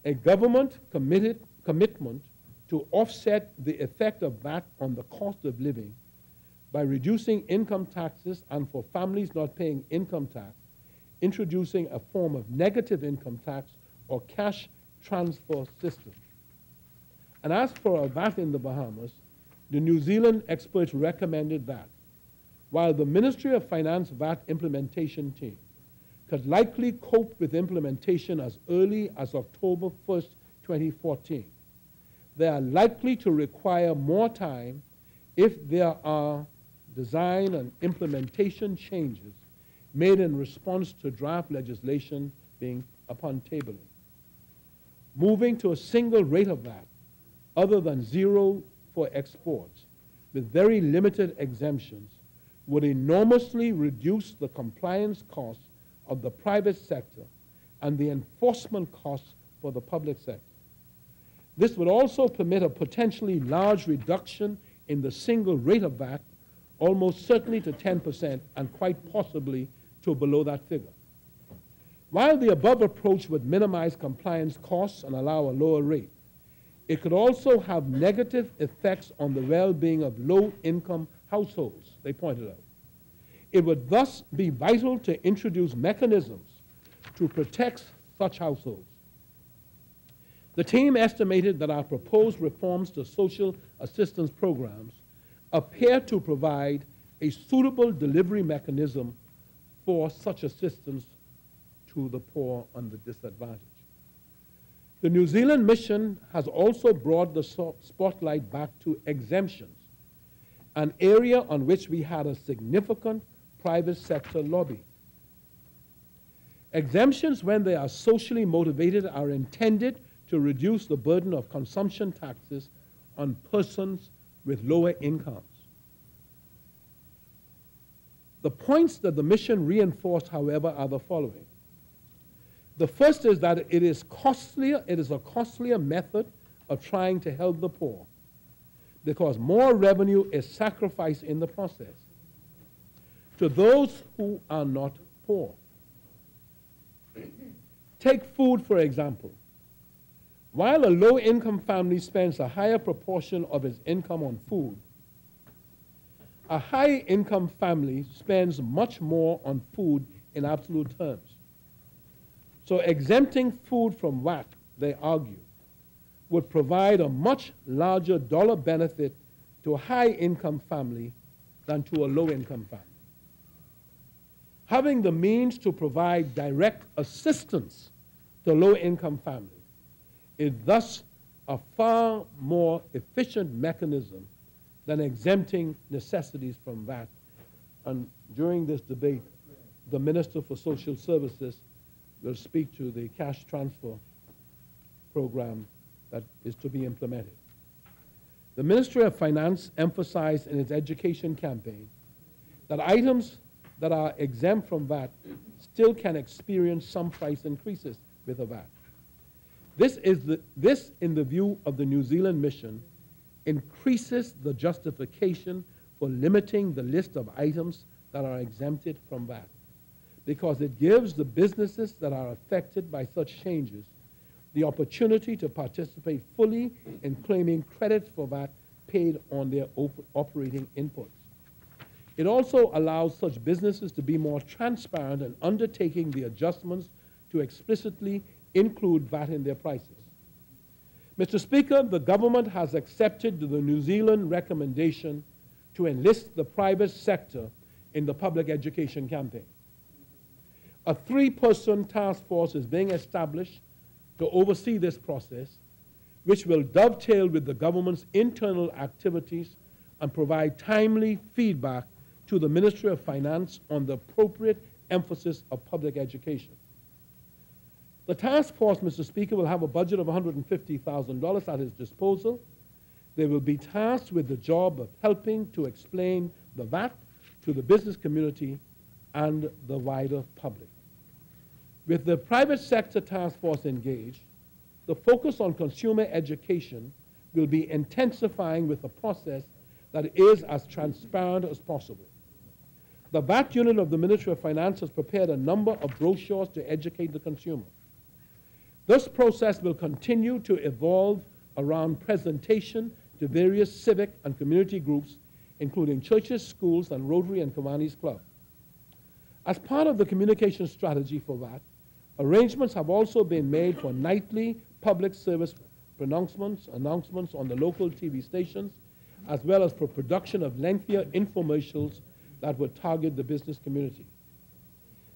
a government commitment to offset the effect of VAT on the cost of living by reducing income taxes, and for families not paying income tax, introducing a form of negative income tax or cash transfer system. And as for a VAT in the Bahamas, the New Zealand experts recommended that while the Ministry of Finance VAT implementation team could likely cope with implementation as early as October 1st, 2014, they are likely to require more time if there are design and implementation changes made in response to draft legislation being upon tabling. Moving to a single rate of VAT, other than zero for exports, with very limited exemptions, would enormously reduce the compliance costs of the private sector and the enforcement costs for the public sector. This would also permit a potentially large reduction in the single rate of VAT, almost certainly to 10% and quite possibly to below that figure. While the above approach would minimize compliance costs and allow a lower rate, it could also have negative effects on the well-being of low-income households, they pointed out. It would thus be vital to introduce mechanisms to protect such households. The team estimated that our proposed reforms to social assistance programs appear to provide a suitable delivery mechanism for such assistance to the poor and the disadvantaged. The New Zealand mission has also brought the spotlight back to exemptions, an area on which we had a significant private sector lobby. Exemptions, when they are socially motivated, are intended to reduce the burden of consumption taxes on persons with lower incomes. The points that the mission reinforced, however, are the following. The first is that it is a costlier method of trying to help the poor because more revenue is sacrificed in the process to those who are not poor. Take food, for example. While a low-income family spends a higher proportion of its income on food, a high-income family spends much more on food in absolute terms. So exempting food from VAT, they argue, would provide a much larger dollar benefit to a high-income family than to a low-income family. Having the means to provide direct assistance to low-income families is thus a far more efficient mechanism than exempting necessities from VAT. And during this debate, the Minister for Social Services will speak to the cash transfer program that is to be implemented. The Ministry of Finance emphasized in its education campaign that items that are exempt from VAT still can experience some price increases with a VAT. This, in the view of the New Zealand mission, increases the justification for limiting the list of items that are exempted from VAT, because it gives the businesses that are affected by such changes the opportunity to participate fully in claiming credits for VAT paid on their operating inputs. It also allows such businesses to be more transparent in undertaking the adjustments to explicitly include VAT in their prices. Mr. Speaker, the government has accepted the New Zealand recommendation to enlist the private sector in the public education campaign. A 3-person task force is being established to oversee this process, which will dovetail with the government's internal activities and provide timely feedback to the Ministry of Finance on the appropriate emphasis of public education. The task force, Mr. Speaker, will have a budget of $150,000 at its disposal. They will be tasked with the job of helping to explain the VAT to the business community and the wider public. With the private sector task force engaged, the focus on consumer education will be intensifying with a process that is as transparent as possible. The VAT unit of the Ministry of Finance has prepared a number of brochures to educate the consumer. This process will continue to evolve around presentation to various civic and community groups, including churches, schools, and Rotary and Kiwanis Club. As part of the communication strategy for VAT, arrangements have also been made for nightly public service announcements on the local TV stations, as well as for production of lengthier infomercials that would target the business community.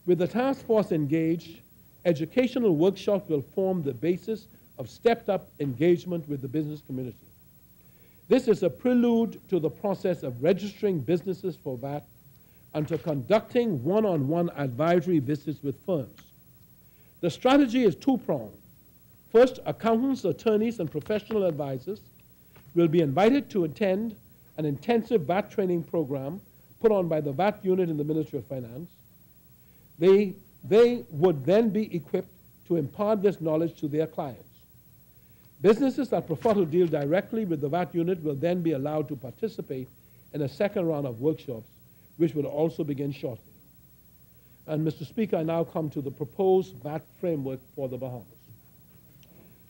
With the task force engaged, educational workshops will form the basis of stepped-up engagement with the business community. This is a prelude to the process of registering businesses for VAT and to conducting one-on-one advisory visits with firms. The strategy is two-pronged. First, accountants, attorneys, and professional advisors will be invited to attend an intensive VAT training program put on by the VAT unit in the Ministry of Finance. They would then be equipped to impart this knowledge to their clients. Businesses that prefer to deal directly with the VAT unit will then be allowed to participate in a second round of workshops, which will also begin shortly. And Mr. Speaker, I now come to the proposed VAT framework for the Bahamas.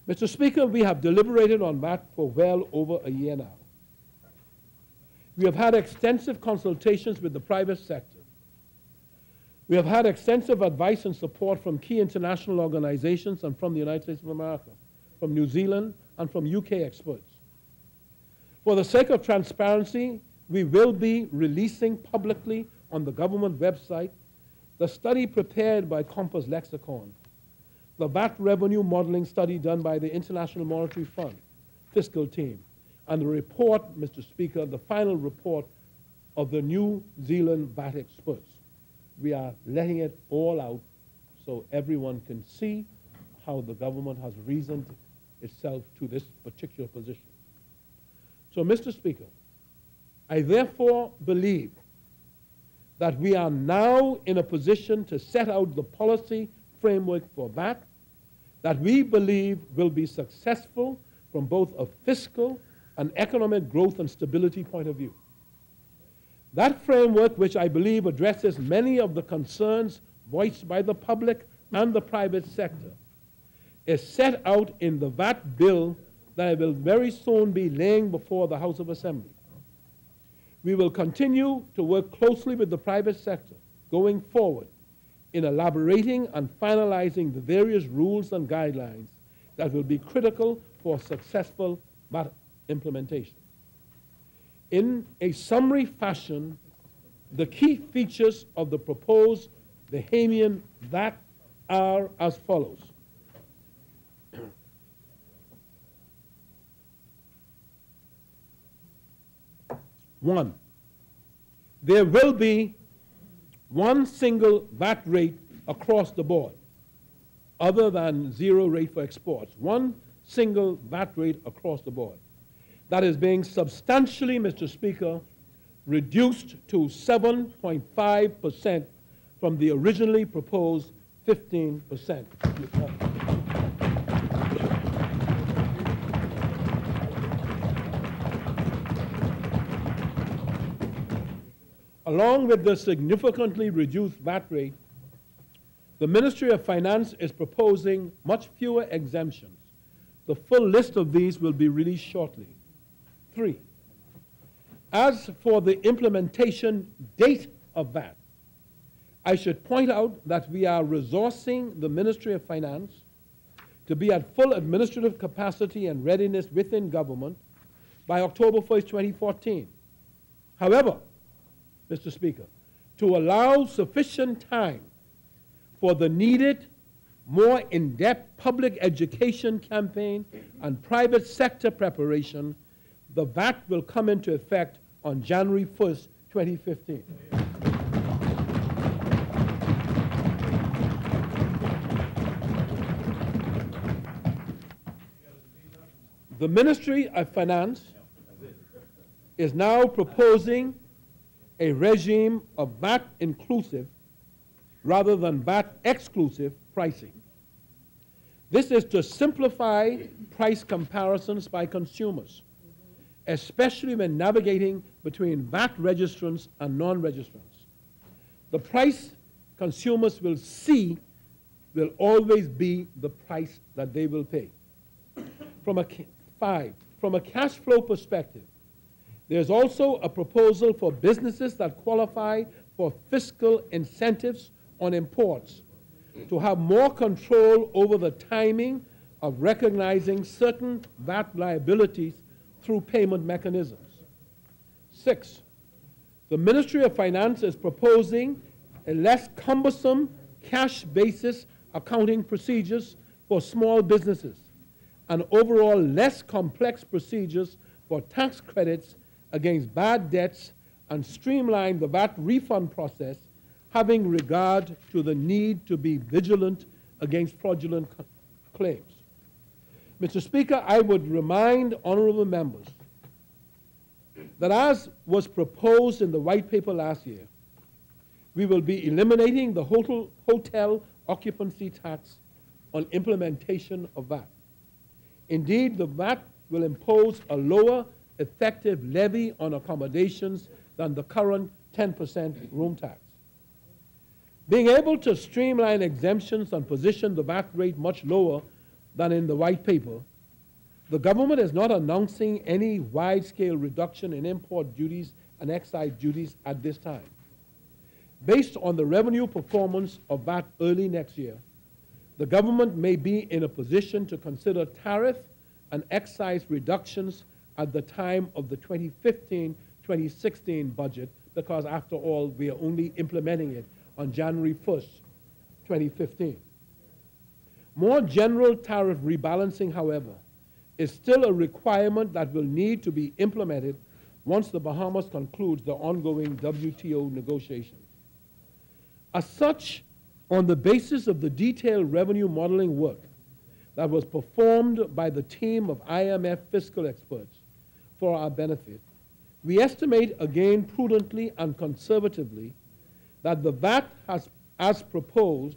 Mr. Speaker, we have deliberated on VAT for well over a year now. We have had extensive consultations with the private sector. We have had extensive advice and support from key international organizations and from the United States of America, from New Zealand, and from UK experts. For the sake of transparency, we will be releasing publicly on the government website the study prepared by Compass Lexicon, the VAT revenue modeling study done by the International Monetary Fund fiscal team, and the report, Mr. Speaker, the final report of the New Zealand VAT experts. We are letting it all out so everyone can see how the government has reasoned itself to this particular position. So, Mr. Speaker, I therefore believe that we are now in a position to set out the policy framework for VAT that we believe will be successful from both a fiscal and economic growth and stability point of view. That framework, which I believe addresses many of the concerns voiced by the public and the private sector, is set out in the VAT bill that I will very soon be laying before the House of Assembly. We will continue to work closely with the private sector going forward in elaborating and finalizing the various rules and guidelines that will be critical for successful VAT implementation. In a summary fashion, the key features of the proposed Bahamian VAT are as follows. One, there will be one single VAT rate across the board, other than zero rate for exports. One single VAT rate across the board. That is being substantially, Mr. Speaker, reduced to 7.5% from the originally proposed 15%. Along with the significantly reduced VAT rate, the Ministry of Finance is proposing much fewer exemptions. The full list of these will be released shortly. 3, as for the implementation date of VAT, I should point out that we are resourcing the Ministry of Finance to be at full administrative capacity and readiness within government by October 1st, 2014. However, Mr. Speaker, to allow sufficient time for the needed, more in-depth public education campaign and private sector preparation, the VAT will come into effect on January 1st, 2015. The Ministry of Finance is now proposing a regime of VAT inclusive rather than VAT exclusive pricing. This is to simplify price comparisons by consumers, especially when navigating between VAT registrants and non-registrants. The price consumers will see will always be the price that they will pay. From a cash flow perspective, there's also a proposal for businesses that qualify for fiscal incentives on imports to have more control over the timing of recognizing certain VAT liabilities through payment mechanisms. 6, the Ministry of Finance is proposing a less cumbersome cash basis accounting procedures for small businesses and overall less complex procedures for tax credits against bad debts and streamline the VAT refund process, having regard to the need to be vigilant against fraudulent claims. Mr. Speaker, I would remind honorable members that as was proposed in the white paper last year, we will be eliminating the hotel occupancy tax on implementation of VAT. Indeed, the VAT will impose a lower effective levy on accommodations than the current 10% room tax. Being able to streamline exemptions and position the VAT rate much lower than in the white paper, the government is not announcing any wide-scale reduction in import duties and excise duties at this time. Based on the revenue performance of VAT early next year, the government may be in a position to consider tariff and excise reductions at the time of the 2015-2016 budget, because after all, we are only implementing it on January 1st, 2015. More general tariff rebalancing, however, is still a requirement that will need to be implemented once the Bahamas concludes the ongoing WTO negotiations. As such, on the basis of the detailed revenue modeling work that was performed by the team of IMF fiscal experts for our benefit, we estimate again prudently and conservatively that the VAT as proposed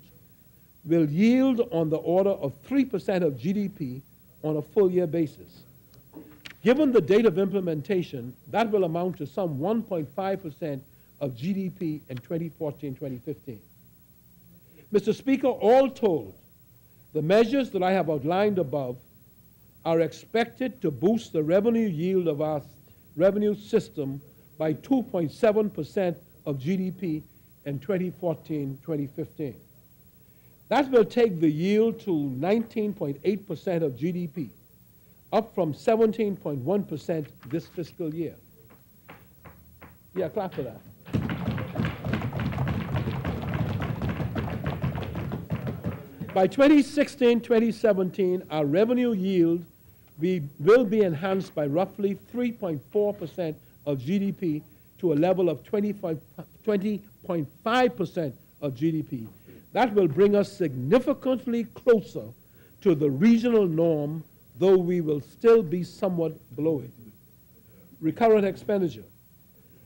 will yield on the order of 3% of GDP on a full-year basis. Given the date of implementation, that will amount to some 1.5% of GDP in 2014-2015. Mr. Speaker, all told, the measures that I have outlined above are expected to boost the revenue yield of our revenue system by 2.7% of GDP in 2014-2015. That will take the yield to 19.8% of GDP, up from 17.1% this fiscal year. Yeah, clap for that. By 2016-2017, our revenue yield will be enhanced by roughly 3.4% of GDP to a level of 20.5% of GDP. That will bring us significantly closer to the regional norm, though we will still be somewhat below it. Recurrent expenditure.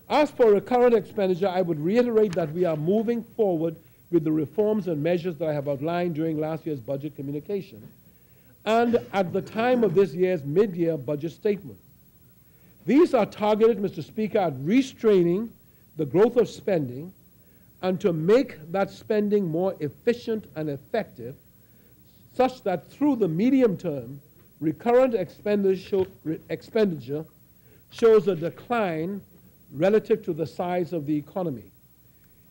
As for recurrent expenditure, I would reiterate that we are moving forward with the reforms and measures that I have outlined during last year's budget communication and at the time of this year's mid-year budget statement. These are targeted, Mr. Speaker, at restraining the growth of spending and to make that spending more efficient and effective, such that through the medium term, recurrent expenditure shows a decline relative to the size of the economy.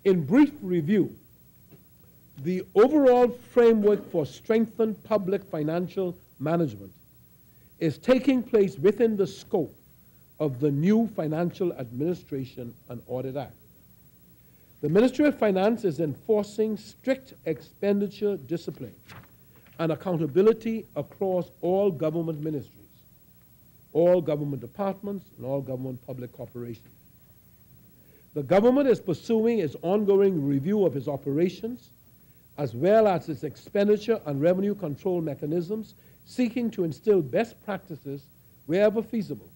In brief review, the overall framework for strengthened public financial management is taking place within the scope of the new Financial Administration and Audit Act. The Ministry of Finance is enforcing strict expenditure discipline and accountability across all government ministries, all government departments, and all government public corporations. The government is pursuing its ongoing review of its operations, as well as its expenditure and revenue control mechanisms, seeking to instill best practices wherever feasible.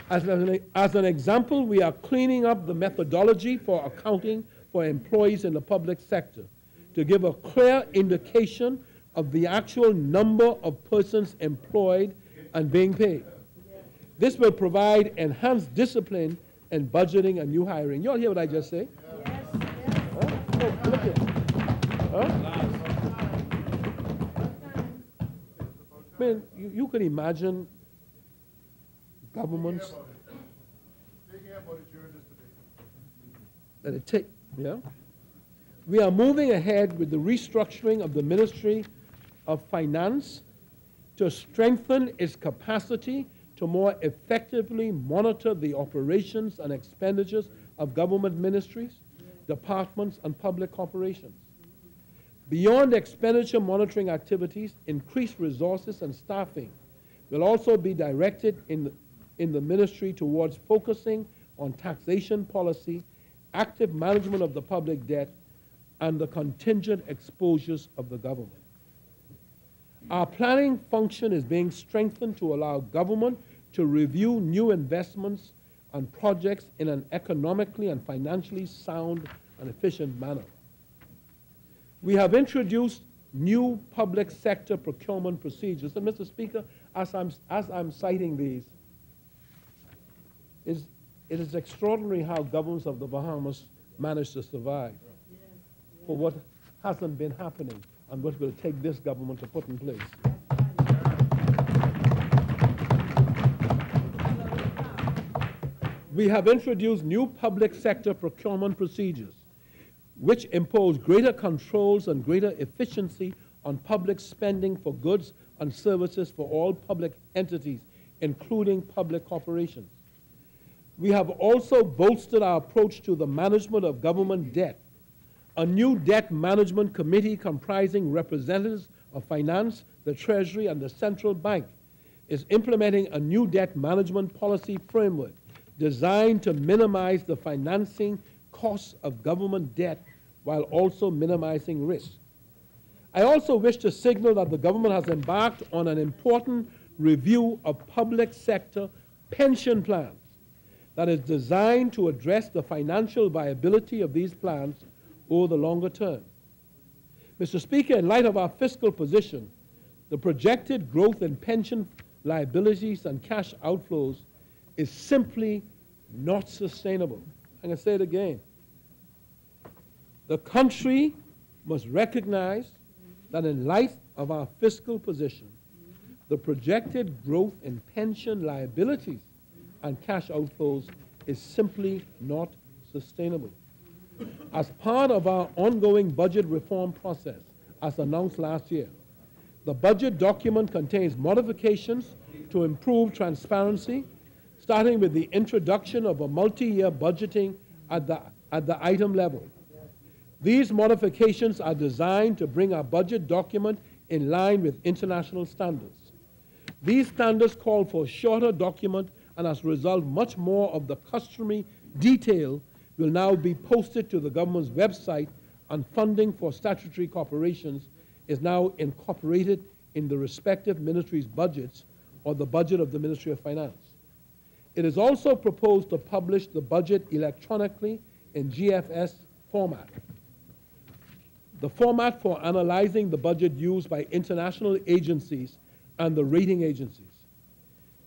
As an example, we are cleaning up the methodology for accounting for employees in the public sector to give a clear indication of the actual number of persons employed and being paid. This will provide enhanced discipline in budgeting and new hiring. You all hear what I just say? Yes. Huh? Oh, look here. Huh? Man, you can imagine governments that it take, yeah? We are moving ahead with the restructuring of the Ministry of Finance to strengthen its capacity to more effectively monitor the operations and expenditures of government ministries, departments, and public corporations. Beyond expenditure monitoring activities, increased resources and staffing will also be directed in the ministry towards focusing on taxation policy, active management of the public debt, and the contingent exposures of the government. Our planning function is being strengthened to allow government to review new investments and projects in an economically and financially sound and efficient manner. We have introduced new public sector procurement procedures. And Mr. Speaker, as I'm citing these, it is extraordinary how governments of the Bahamas managed to survive for what hasn't been happening and what will take this government to put in place. We have introduced new public sector procurement procedures which impose greater controls and greater efficiency on public spending for goods and services for all public entities, including public corporations. We have also bolstered our approach to the management of government debt. A new debt management committee comprising representatives of finance, the Treasury, and the central bank is implementing a new debt management policy framework designed to minimize the financing costs of government debt while also minimizing risk. I also wish to signal that the government has embarked on an important review of public sector pension plans that is designed to address the financial viability of these plans over the longer term. Mr. Speaker, in light of our fiscal position, the projected growth in pension liabilities and cash outflows is simply not sustainable. I'm going to say it again. The country must recognize that in light of our fiscal position, the projected growth in pension liabilities and cash outflows is simply not sustainable. As part of our ongoing budget reform process, as announced last year, the budget document contains modifications to improve transparency, starting with the introduction of a multi-year budgeting at the item level. These modifications are designed to bring our budget document in line with international standards. These standards call for a shorter document, and as a result, much more of the customary detail will now be posted to the government's website, and funding for statutory corporations is now incorporated in the respective ministries' budgets or the budget of the Ministry of Finance. It is also proposed to publish the budget electronically in GFS format. The format for analyzing the budget used by international agencies and the rating agencies.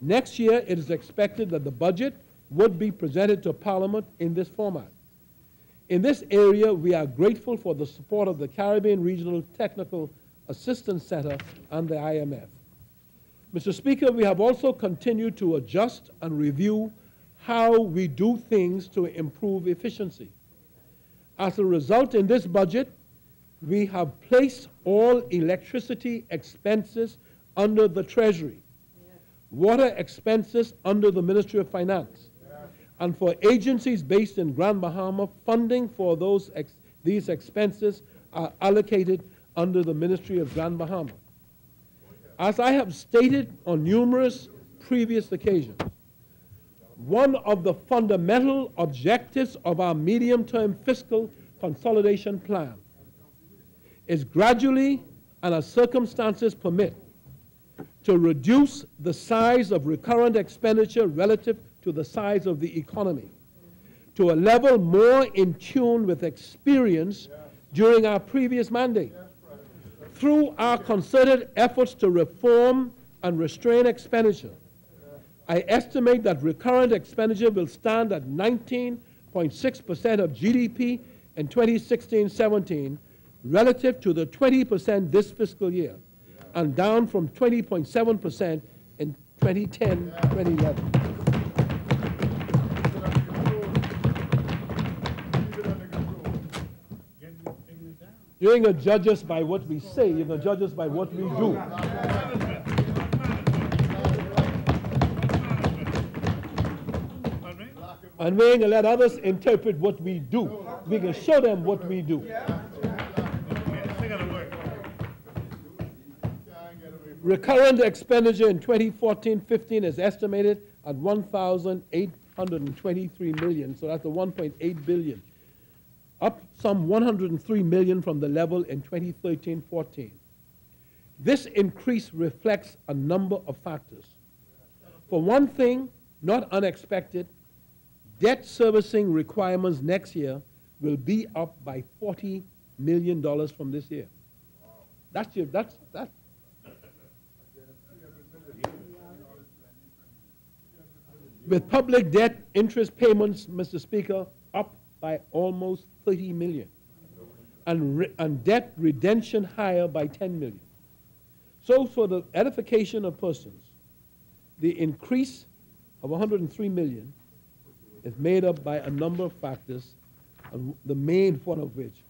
Next year, it is expected that the budget would be presented to Parliament in this format. In this area, we are grateful for the support of the Caribbean Regional Technical Assistance Center and the IMF. Mr. Speaker, we have also continued to adjust and review how we do things to improve efficiency. As a result, in this budget, we have placed all electricity expenses under the Treasury, water expenses under the Ministry of Finance, and for agencies based in Grand Bahama, funding for these expenses are allocated under the Ministry of Grand Bahama. As I have stated on numerous previous occasions, one of the fundamental objectives of our medium-term fiscal consolidation plan is gradually, and as circumstances permit, to reduce the size of recurrent expenditure relative to the size of the economy to a level more in tune with experience during our previous mandate. Through our concerted efforts to reform and restrain expenditure, I estimate that recurrent expenditure will stand at 19.6% of GDP in 2016-17 relative to the 20% this fiscal year, and down from 20.7% in 2010-2011. You're going to judge us by what we say. You're going to judge us by what we do. And we're going to let others interpret what we do. We can show them what we do. Recurrent expenditure in 2014-15 is estimated at $1,800 623 million, so that's the 1.8 billion, up some 103 million from the level in 2013-14. This increase reflects a number of factors. For one thing, not unexpected, debt servicing requirements next year will be up by $40 million from this year. That's with public debt interest payments, Mr. Speaker, up by almost 30 million, and debt redemption higher by 10 million. So for the edification of persons, the increase of 103 million is made up by a number of factors, and the main one of which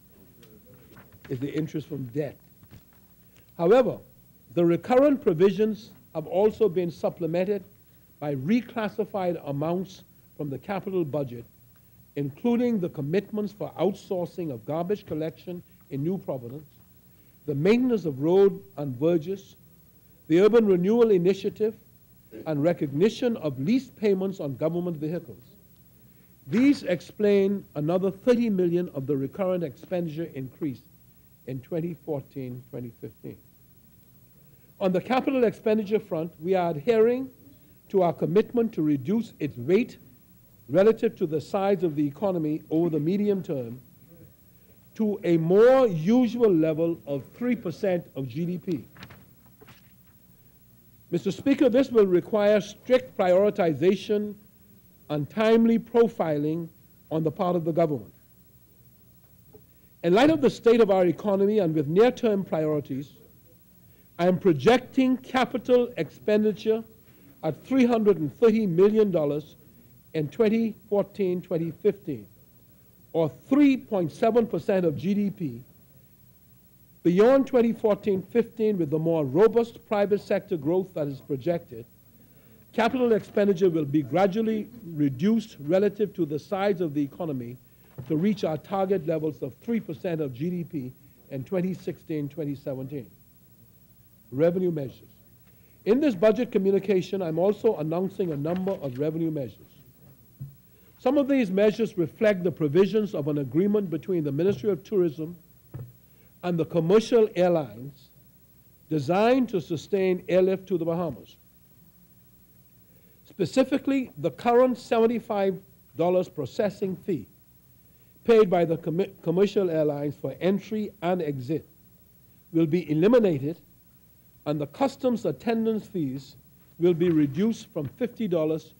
is the interest from debt. However, the recurrent provisions have also been supplemented by reclassified amounts from the capital budget, including the commitments for outsourcing of garbage collection in New Providence, the maintenance of road and verges, the urban renewal initiative, and recognition of lease payments on government vehicles. These explain another 30 million of the recurrent expenditure increase in 2014-2015. On the capital expenditure front, we are adhering to our commitment to reduce its rate relative to the size of the economy over the medium term to a more usual level of 3% of GDP. Mr. Speaker, this will require strict prioritization and timely profiling on the part of the government. In light of the state of our economy and with near-term priorities, I am projecting capital expenditure at $330 million in 2014-2015, or 3.7% of GDP. Beyond 2014-15, with the more robust private sector growth that is projected, capital expenditure will be gradually reduced relative to the size of the economy to reach our target levels of 3% of GDP in 2016-2017. Revenue measures. In this budget communication, I'm also announcing a number of revenue measures. Some of these measures reflect the provisions of an agreement between the Ministry of Tourism and the commercial airlines designed to sustain airlift to the Bahamas. Specifically, the current $75 processing fee paid by the commercial airlines for entry and exit will be eliminated, and the customs attendance fees will be reduced from $50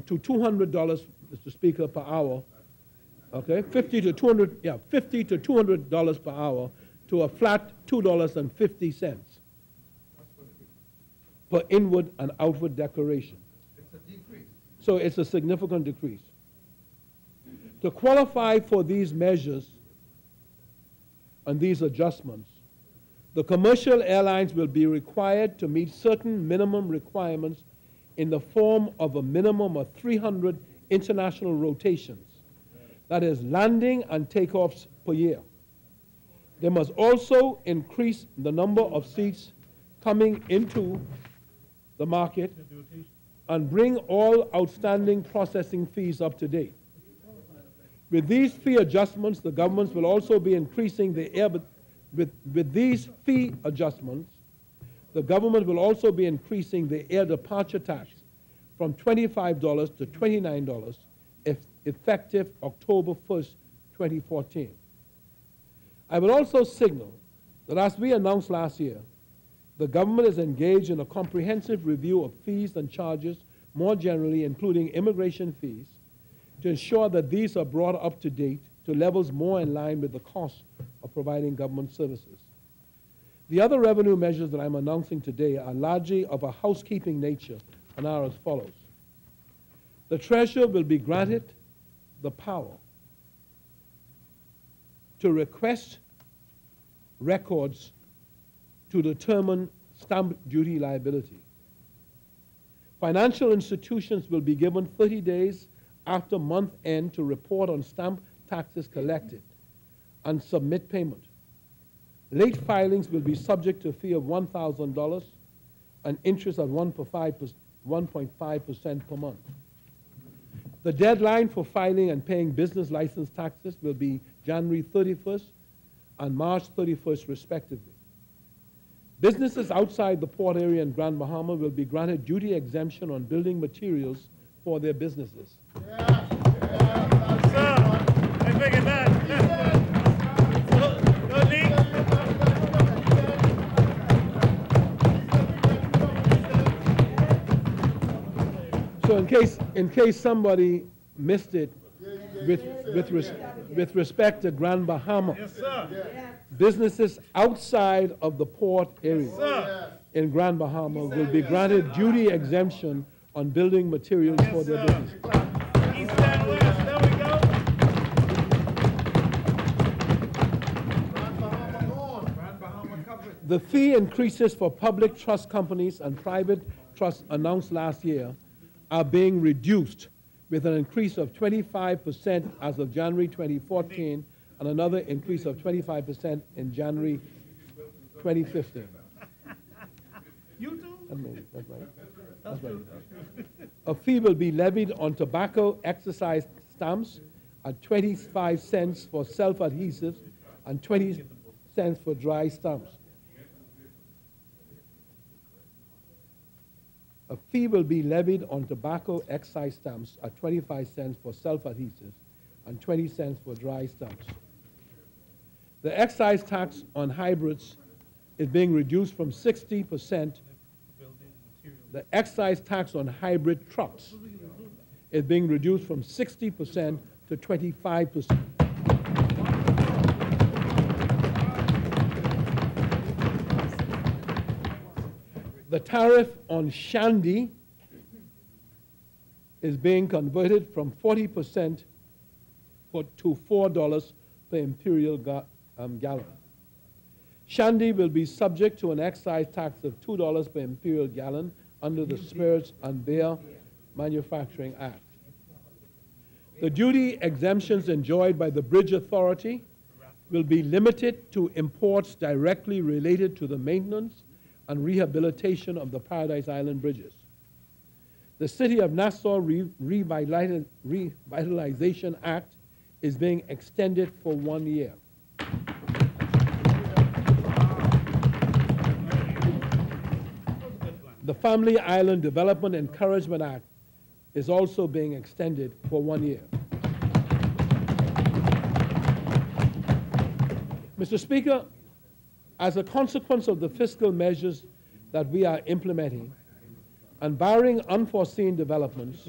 to $200, Mr. Speaker, per hour. Okay, $50 to $200 per hour to a flat $2.50 per inward and outward declaration. It's a decrease. So it's a significant decrease. To qualify for these measures and these adjustments, the commercial airlines will be required to meet certain minimum requirements in the form of a minimum of 300 international rotations, that is, landing and takeoffs per year. They must also increase the number of seats coming into the market and bring all outstanding processing fees up to date. With these fee adjustments, the government will also be increasing the air, with these fee adjustments, the government will also be increasing the air departure tax from $25 to $29 effective October 1st, 2014. I will also signal that, as we announced last year, the government is engaged in a comprehensive review of fees and charges more generally, including immigration fees, to ensure that these are brought up to date to levels more in line with the cost of providing government services. The other revenue measures that I'm announcing today are largely of a housekeeping nature and are as follows. The Treasurer will be granted the power to request records to determine stamp duty liability. Financial institutions will be given 30 days after month end to report on stamp taxes collected and submit payment. Late filings will be subject to a fee of $1,000 and interest at 1.5% per month. The deadline for filing and paying business license taxes will be January 31st and March 31st, respectively. Businesses outside the port area in Grand Bahama will be granted duty exemption on building materials for their businesses. So in case somebody missed it, with respect to Grand Bahama, Yes, sir. businesses outside of the port area in Grand Bahama will be granted duty exemption on building materials for their businesses. East and west, there we go. The fee increases for public trust companies and private trusts announced last year are being reduced, with an increase of 25% as of January 2014 and another increase of 25% in January 2015. You too? That's right. That's right. A fee will be levied on tobacco excise stamps at 25 cents for self-adhesives and 20 cents for dry stamps. A fee will be levied on tobacco excise stamps at 25 cents for self-adhesives and 20 cents for dry stamps. The excise tax on hybrids is being reduced from 60%. The excise tax on hybrid trucks is being reduced from 60% to 25%. The tariff on shandy is being converted from 40% to $4 per imperial gallon. Shandy will be subject to an excise tax of $2 per imperial gallon under the Spirits and Beer Manufacturing Act. The duty exemptions enjoyed by the Bridge Authority will be limited to imports directly related to the maintenance and rehabilitation of the Paradise Island bridges. The City of Nassau Revitalization Act is being extended for 1 year. The Family Island Development Encouragement Act is also being extended for 1 year. Mr. Speaker, as a consequence of the fiscal measures that we are implementing, and barring unforeseen developments,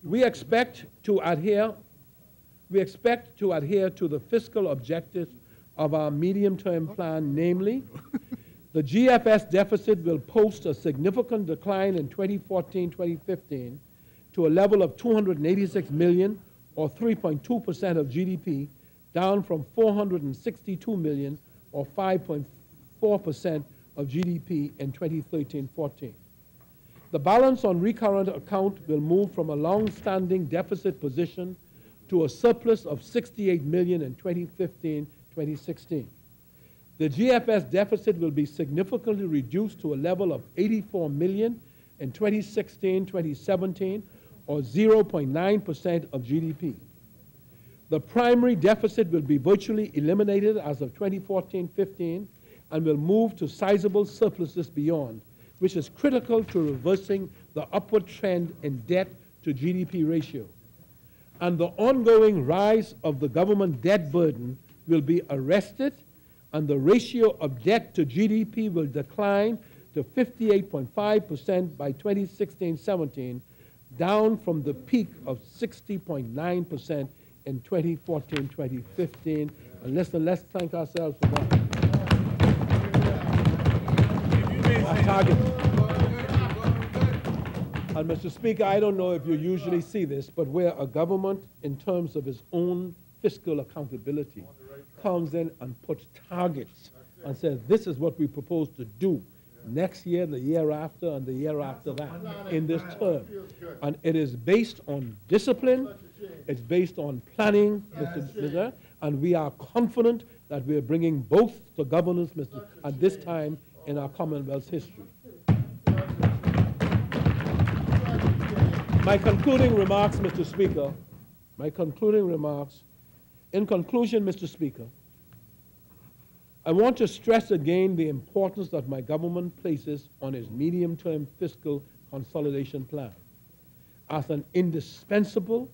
we expect to adhere to the fiscal objectives of our medium-term plan, namely, the GFS deficit will post a significant decline in 2014-2015 to a level of $286 million, or 3.2% of GDP, down from $462 million, or 5.4% of GDP in 2013-14. The balance on recurrent account will move from a long-standing deficit position to a surplus of $68 million in 2015-2016. The GFS deficit will be significantly reduced to a level of $84 million in 2016-2017, or 0.9% of GDP. The primary deficit will be virtually eliminated as of 2014-15 and will move to sizable surpluses beyond, which is critical to reversing the upward trend in debt to GDP ratio. And the ongoing rise of the government debt burden will be arrested, and the ratio of debt to GDP will decline to 58.5% by 2016-17, down from the peak of 60.9% in 2014-2015. And let's thank ourselves for that. Our target. And Mr. Speaker, I don't know if you usually see this, but where a government, in terms of its own fiscal accountability, comes in and puts targets and says, this is what we propose to do next year, the year after, and the year after that in this term. And it is based on discipline, it's based on planning, Mr. and we are confident that we are bringing both to governance, at this time in our Commonwealth's history. My concluding remarks, Mr. Speaker, in conclusion, Mr. Speaker, I want to stress again the importance that my government places on its medium-term fiscal consolidation plan as an indispensable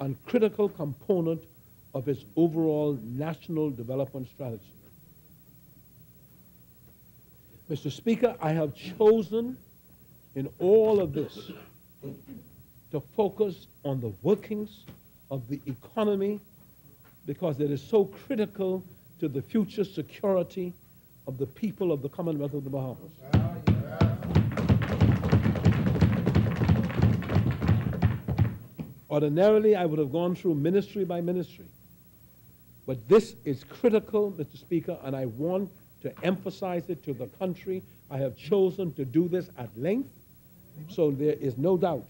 and critical component of its overall national development strategy. Mr. Speaker, I have chosen in all of this to focus on the workings of the economy because it is so critical to the future security of the people of the Commonwealth of the Bahamas. Ordinarily, I would have gone through ministry by ministry. But this is critical, Mr. Speaker, and I want to emphasize it to the country. I have chosen to do this at length, so there is no doubt.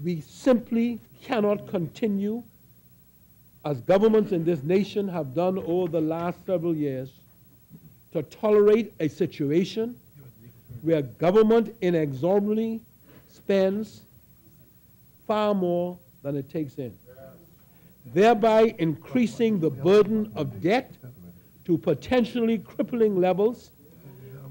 We simply cannot continue, as governments in this nation have done over the last several years, to tolerate a situation where government inexorably spends far more than it takes in, thereby increasing the burden of debt to potentially crippling levels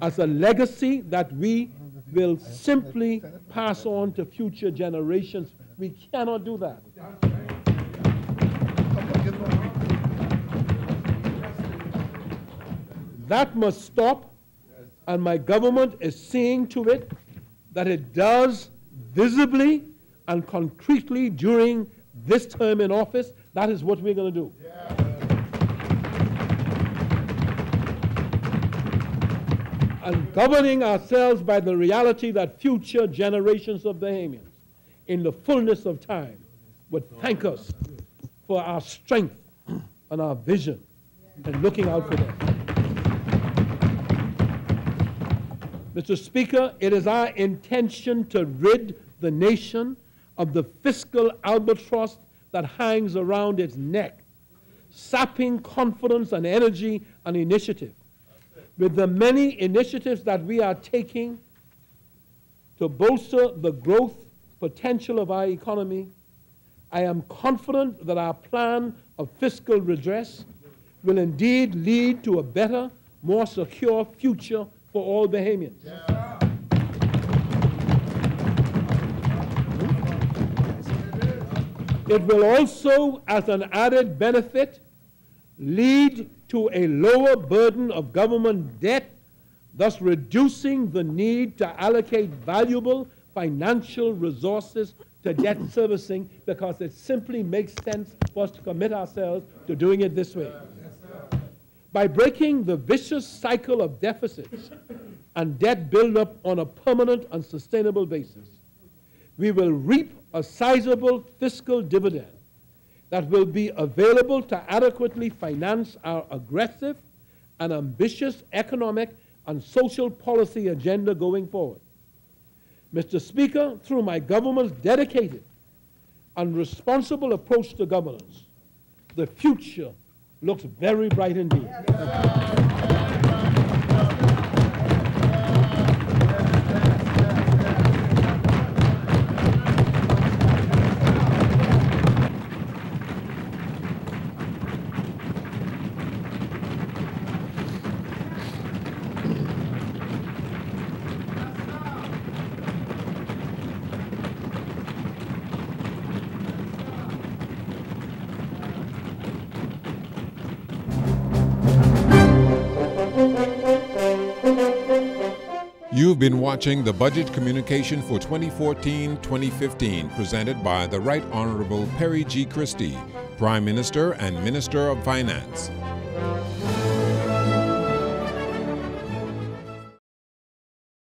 as a legacy that we will simply pass on to future generations. We cannot do that. That must stop, and my government is seeing to it that it does visibly and concretely during this term in office. That is what we're going to do. And governing ourselves by the reality that future generations of Bahamians, in the fullness of time, would thank us for our strength and our vision and looking out for them. Mr. Speaker, it is our intention to rid the nation of the fiscal albatross that hangs around its neck, sapping confidence and energy and initiative. With the many initiatives that we are taking to bolster the growth potential of our economy, I am confident that our plan of fiscal redress will indeed lead to a better, more secure future for all Bahamians. It will also, as an added benefit, lead to a lower burden of government debt, thus reducing the need to allocate valuable financial resources to debt servicing, because it simply makes sense for us to commit ourselves to doing it this way. By breaking the vicious cycle of deficits and debt buildup on a permanent and sustainable basis, we will reap a sizable fiscal dividend that will be available to adequately finance our aggressive and ambitious economic and social policy agenda going forward. Mr. Speaker, through my government's dedicated and responsible approach to governance, the future looks very bright indeed. You've been watching the Budget Communication for 2014-2015 presented by the Right Honorable Perry G. Christie, Prime Minister and Minister of Finance.